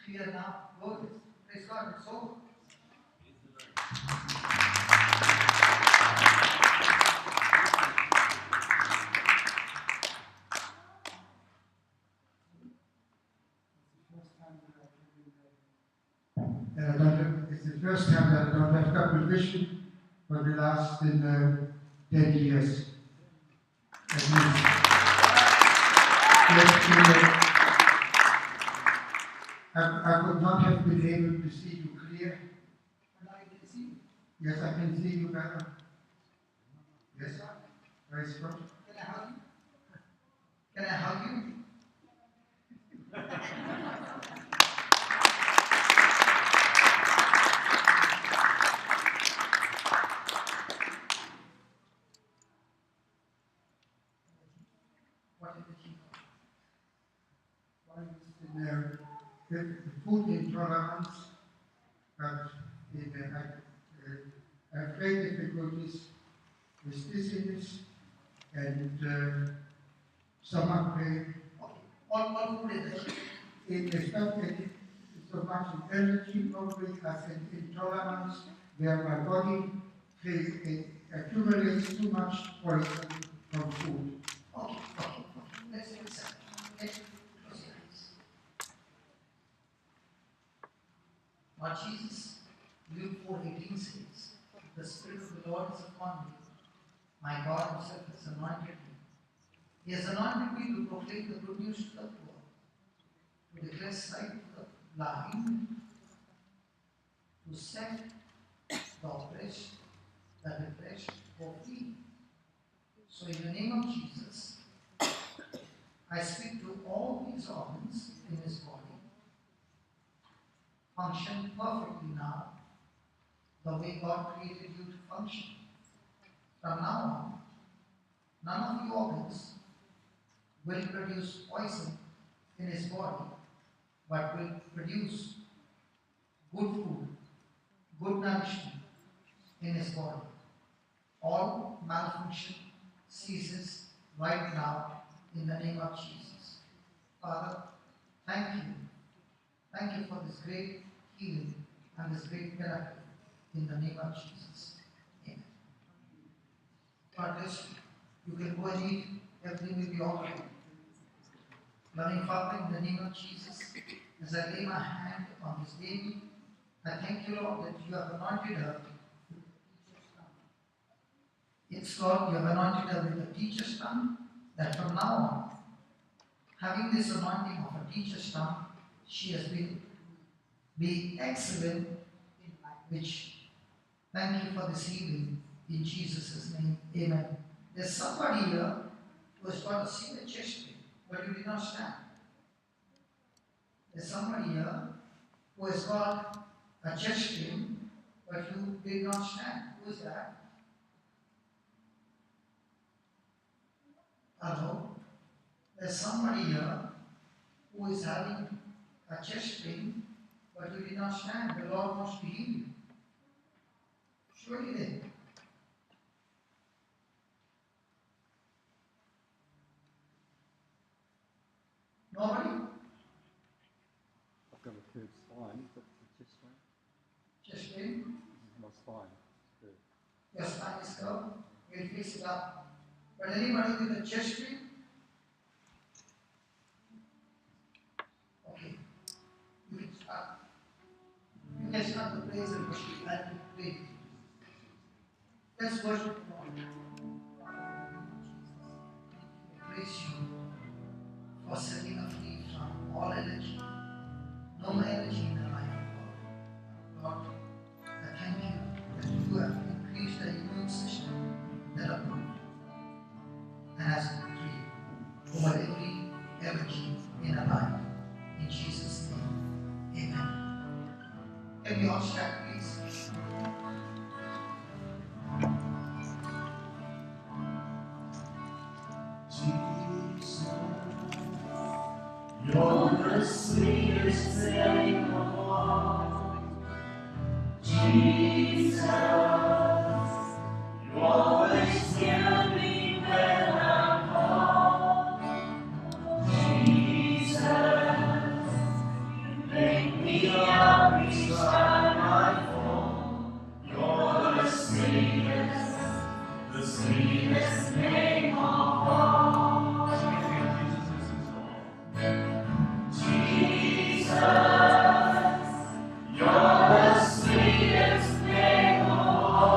Speaker 5: Clear now. Good. Praise God. It's over.
Speaker 9: It's the first time that I don't have double vision for the last 10 years. At least. I could not have been able to see you clear.
Speaker 5: Now you can see me.
Speaker 9: Yes, I can see you better. Yes, very good.
Speaker 5: Can I hug you? Can I hug you? What is the key?
Speaker 9: with food intolerance, but have great difficulties with dizziness and stomach pain.
Speaker 5: What food is it?
Speaker 9: It is not getting so much energy probably as an intolerance where my body accumulates too much poison from food.
Speaker 5: Okay. Let's do it. Let's close your eyes. Lord Jesus, Luke 4:18 says, the Spirit of the Lord is upon me. My God Himself has anointed me. He has anointed me to proclaim the good news to the poor, to declare sight to the blind, to set the oppressed, the depressed for free. So in the name of Jesus, I speak to all these organs in His body. Function perfectly now, the way God created you to function. From now on, none of the organs will produce poison in His body, but will produce good food, good nourishment in His body. All malfunction ceases right now in the name of Jesus. Father, thank you. Thank you for this great healing and this great miracle in the name of Jesus. Amen. God bless you. You can go and eat. Everything will be all right. Loving Father, in the name of Jesus, as I lay my hand on this baby, I thank you, Lord, that you have anointed her. It's Lord, you have anointed her with a teacher's tongue, that from now on, having this anointing of a teacher's tongue, she has been excellent in language. Thank you for this healing in Jesus' name. Amen. There's somebody here who has got a single chest pain, but you did not stand. There's somebody here who has got a chest pain, but you did not stand. Who is that? Hello? There's somebody here who is having a chest pain, but you did not stand. The Lord wants to heal you. Surely then. Nobody?
Speaker 11: I've got a curved spine, but it's just fine.
Speaker 5: Chest pain?
Speaker 11: My spine is curved.
Speaker 5: Your spine is curved? You'll fix it up. But anybody with a chest pain? Okay. You can start. You can start the praise and worship. I will pray. Let's worship the Lord. I praise you for setting us free from all energy. No more energy in the life of God. Lord, I thank you that you have increased the immune system that approved and has victory over every energy in our life. In Jesus' name, amen. Can we all stand, please?
Speaker 12: Jesus, you're the sweetest thing of all. Jesus, you always hear me when I call. Jesus, you make me up each time I fall. You're the sweetest name of all. Jesus, you're the sweetest name of all.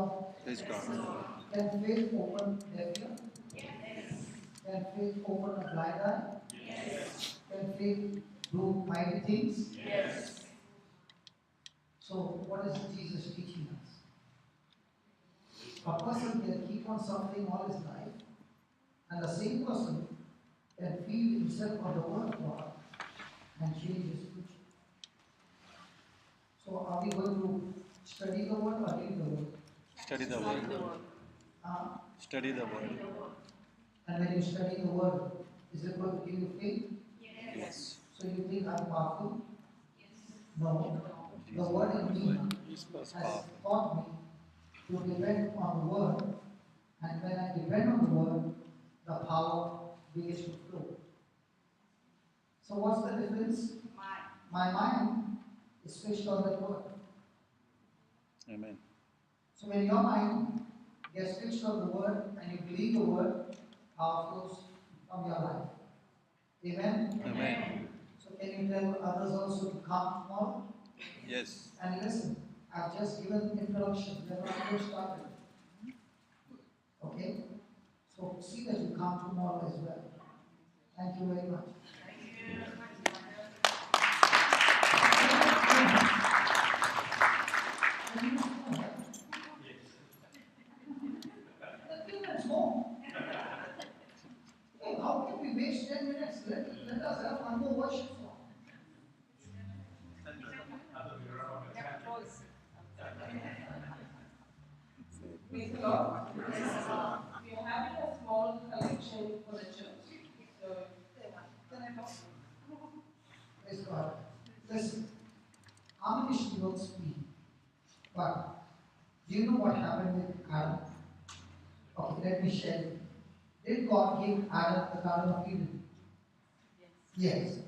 Speaker 9: God?
Speaker 11: Praise God.
Speaker 9: Can faith open deaf ear? Can faith open a blind eye? Can faith do mighty things? So, what is Jesus teaching us? A person can keep on suffering all his life, and the same person can feel himself on the word of God and change his future. So, are we going to study the word or read the word?
Speaker 11: Study the word. Study the word.
Speaker 9: And when you study the word, is it going to give you faith?
Speaker 11: Yes.
Speaker 9: So you think I'm powerful? No. The word in me has taught me to depend on the word, and when I depend on the word, the power begins to flow. So what's the difference? My mind is switched on the word.
Speaker 11: Amen.
Speaker 9: So when your mind gets switched on the word and you believe the word, power flows from your life. Amen?
Speaker 11: Amen.
Speaker 9: So can you tell others also to come tomorrow?
Speaker 11: Yes.
Speaker 9: And listen, I've just given introduction, we have not yet started. Okay? So see that you come tomorrow as well. Thank you very much. The 10 minutes more. Hey, how can we waste 10 minutes? Let us have one more worship song.
Speaker 4: Praise the Lord. We are having a small collection for the church. So,
Speaker 9: Praise God. Listen, how many students speak? But do you know what happened with Adam? Okay, let me share it. Did God give Adam the Garden of Eden? Yes.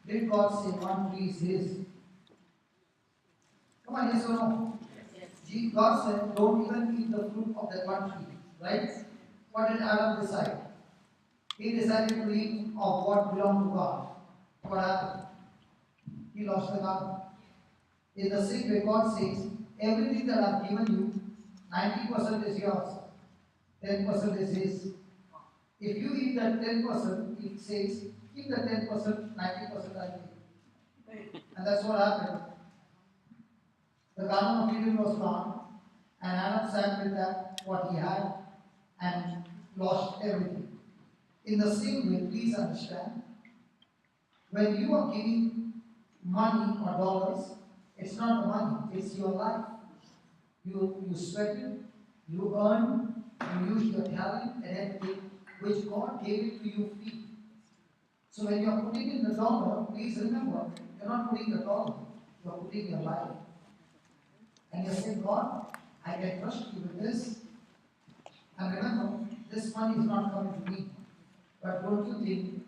Speaker 9: Did God say one tree is his? Come on, yes or no? God said, don't even eat the fruit of that one tree, right? What did Adam decide? He decided to eat of what belonged to God. What happened? He lost the garden. In the same way, God says, everything that I've given you, 90% is yours, 10% is his. If you eat that 10%, it says, keep the 10%, 90% I give. And that's what happened. The Garden of Eden was gone, and Adam sat with that, what he had, and lost everything. In the same way, please understand, when you are giving money or dollars, it's not the money, it's your life. You sweat it, you earn, you use your talent and everything, which God gave it to you free. So when you are putting in the dollar, please remember, you're not putting the dollar, you're putting your life. And you say, God, I can trust you with this. And remember, this money is not coming to me. But don't you think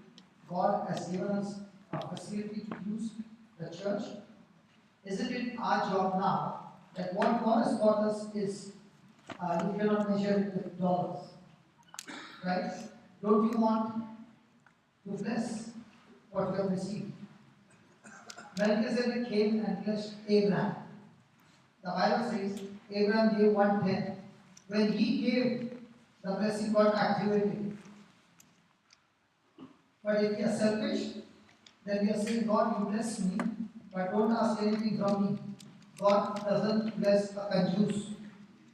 Speaker 9: God has given us a facility to use the church? Isn't it our job now that what God has taught us is you cannot measure it with dollars? Right? Don't you want to bless what you have received? Melchizedek came and blessed Abraham. The Bible says Abraham gave 1/10. When he gave, the blessing got activated. But if we are selfish, then we are saying, God, you bless me, but don't ask anything from me. God doesn't bless a conjuice.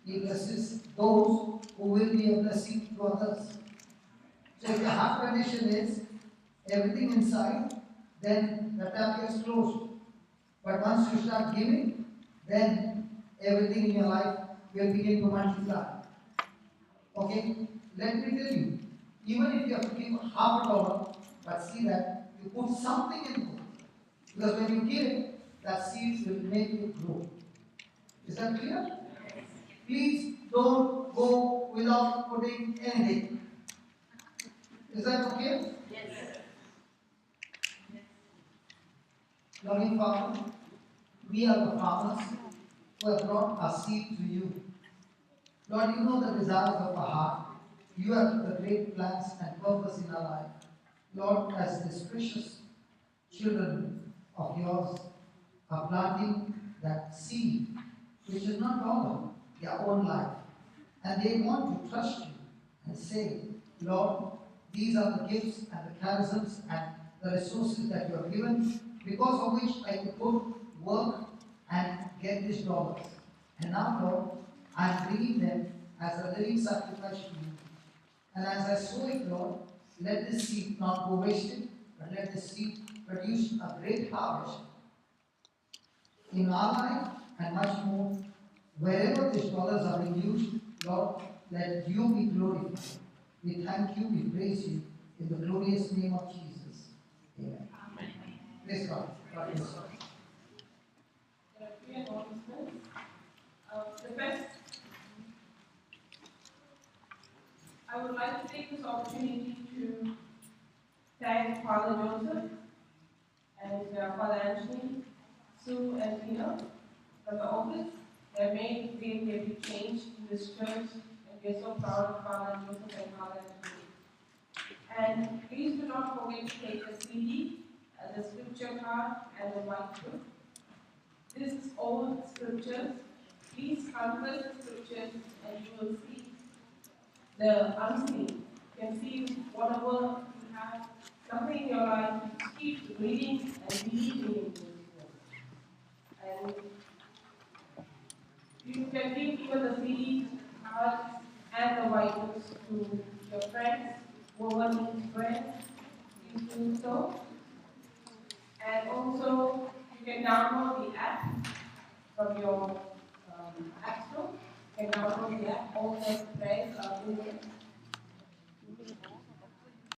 Speaker 9: He blesses those who will be a blessing to others. So if the heart condition is everything inside, then the tap gets closed. But once you start giving, then everything in your life will begin to multiply. Okay? Let me tell you, even if you have to give $50, but see that you put something into it. Because when you give, that seeds will make it grow. Is that clear? Please don't go without putting anything. Is that okay? Yes. Loving Father, we are the farmers who have brought our seed to you. Lord, you know the desires of our heart. You have the great plans and purpose in our life. Lord, as these precious children of yours are planting that seed, which is not dollar, their own life. And they want to trust you and say, Lord, these are the gifts and the charisms and the resources that you have given, because of which I could go to work and get these dollars. And now, Lord, I'm bringing them as a living sacrifice to you. And as I sow it, Lord, let this seed not go wasted, but let this seed produce a great harvest in our life and much more. Wherever these dollars are being used, Lord, let you be glorified. We thank you, we praise you in the glorious name of Jesus. Amen. Praise God. God bless you.
Speaker 4: There are three announcements. The first, I would like to take this opportunity to thank Father Joseph and Father Anthony, Sue and Tina from the office. They have made really a big change in this church, and we are so proud of Father Joseph and Father Anthony. And please do not forget to take the CD, the scripture card, and the white book. This is all scriptures. Please confess the scriptures, and you will see the unseen. You can see whatever you have, something in your life, keep reading and believing in this word. And you can give even the CD cards and the white books to your friends, whoever needs friends. Please do so. And also, you can download the app from your app store. You can download the app. All the prayers are in it.